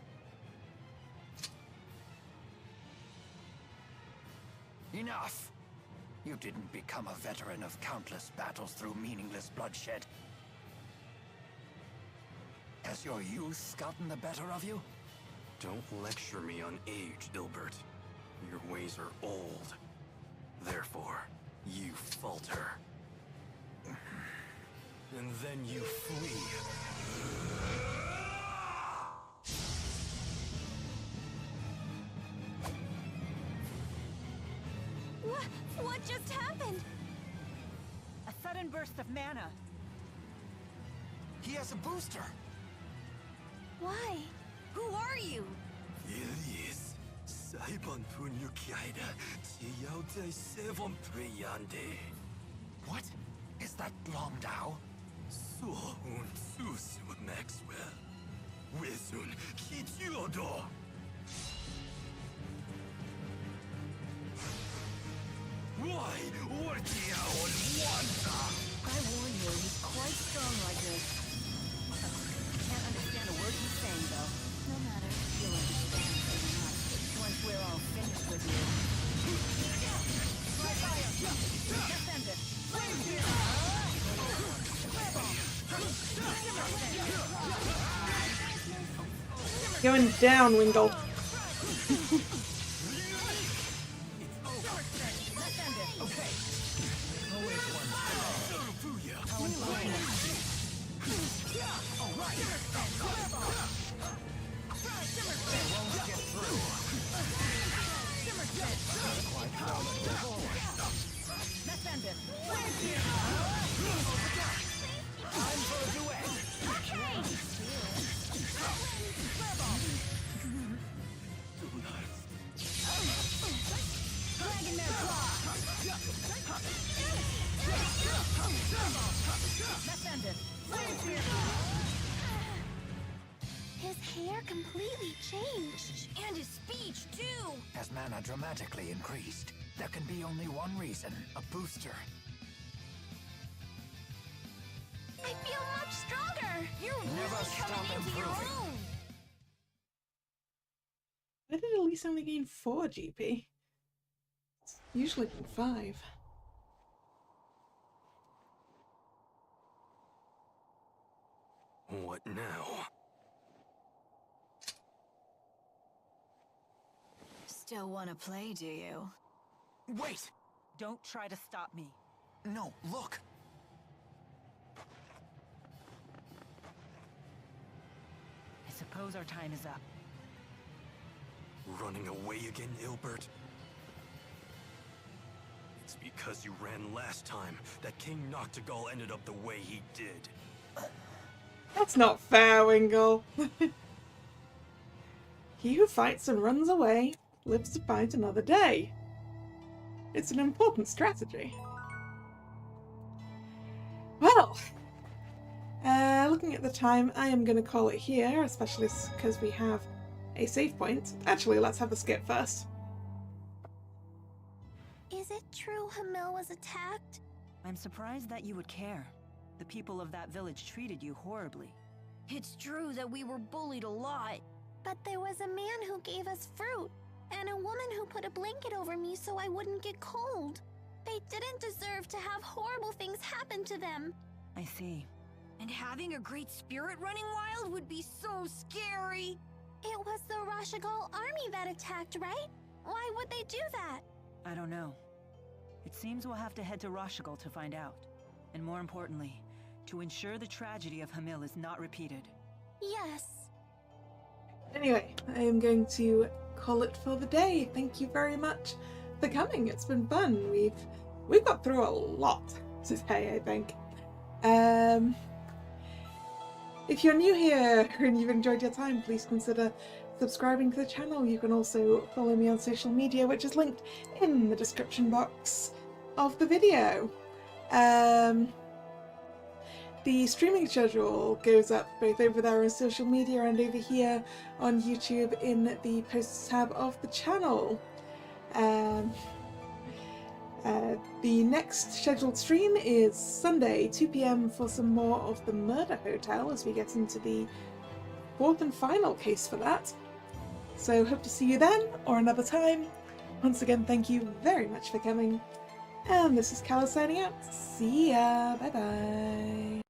Enough! You didn't become a veteran of countless battles through meaningless bloodshed. Has your youth gotten the better of you? Don't lecture me on age, Ilbert. Your ways are old. Therefore, you falter. And then you flee. What just happened? A sudden burst of mana. He has a booster. Why? Who are you? Elias, Saibon Punyukiida, Tiyaude Sevon Preyande. What? Is that Longdao? Suhun Susu Maxwell. Wizun Kichiodo. Why Orkiao and Wanda? I warn you, he's quite strong like this. Can't understand a word he's saying, though. No matter, you'll understand soon enough. Once we're all finished with you. Dry fire! Defend it! Flame here! Going down, Wingle. His hair completely changed. And his speech, too! As mana dramatically increased, there can be only one reason, a booster. I feel much stronger! You're Never really stop coming into your improving. own! Why did Elise only gain 4 GP? It's usually been 5. What now? Still want to play, do you? Wait! Don't try to stop me. No, look! I suppose our time is up. Running away again, Ilbert? It's because you ran last time that King Noctigal ended up the way he did. That's not fair, Wingle. He who fights and runs away lives to fight another day. It's an important strategy. Well, looking at the time, I am going to call it here, especially because we have a save point. Actually, let's have the skip first. Is it true Hamil was attacked? I'm surprised that you would care. The people of that village treated you horribly. It's true that we were bullied a lot. But there was a man who gave us fruit, and a woman who put a blanket over me so I wouldn't get cold. They didn't deserve to have horrible things happen to them. I see. And having a great spirit running wild would be so scary. It was the Rashigal army that attacked, right? Why would they do that? I don't know. It seems we'll have to head to Rashigal to find out. And more importantly, to ensure the tragedy of Hamil is not repeated. Yes. Anyway, I am going to call it for the day. Thank you very much for coming. It's been fun. We've got through a lot today, I think. If you're new here and you've enjoyed your time, please consider subscribing to the channel. You can also follow me on social media, which is linked in the description box of the video. the streaming schedule goes up both over there on social media and over here on YouTube in the posts tab of the channel. The next scheduled stream is Sunday, 2 PM for some more of the Murder Hotel as we get into the fourth and final case for that. So hope to see you then, or another time. Once again, thank you very much for coming. And this is Kalla signing out. See ya! Bye bye!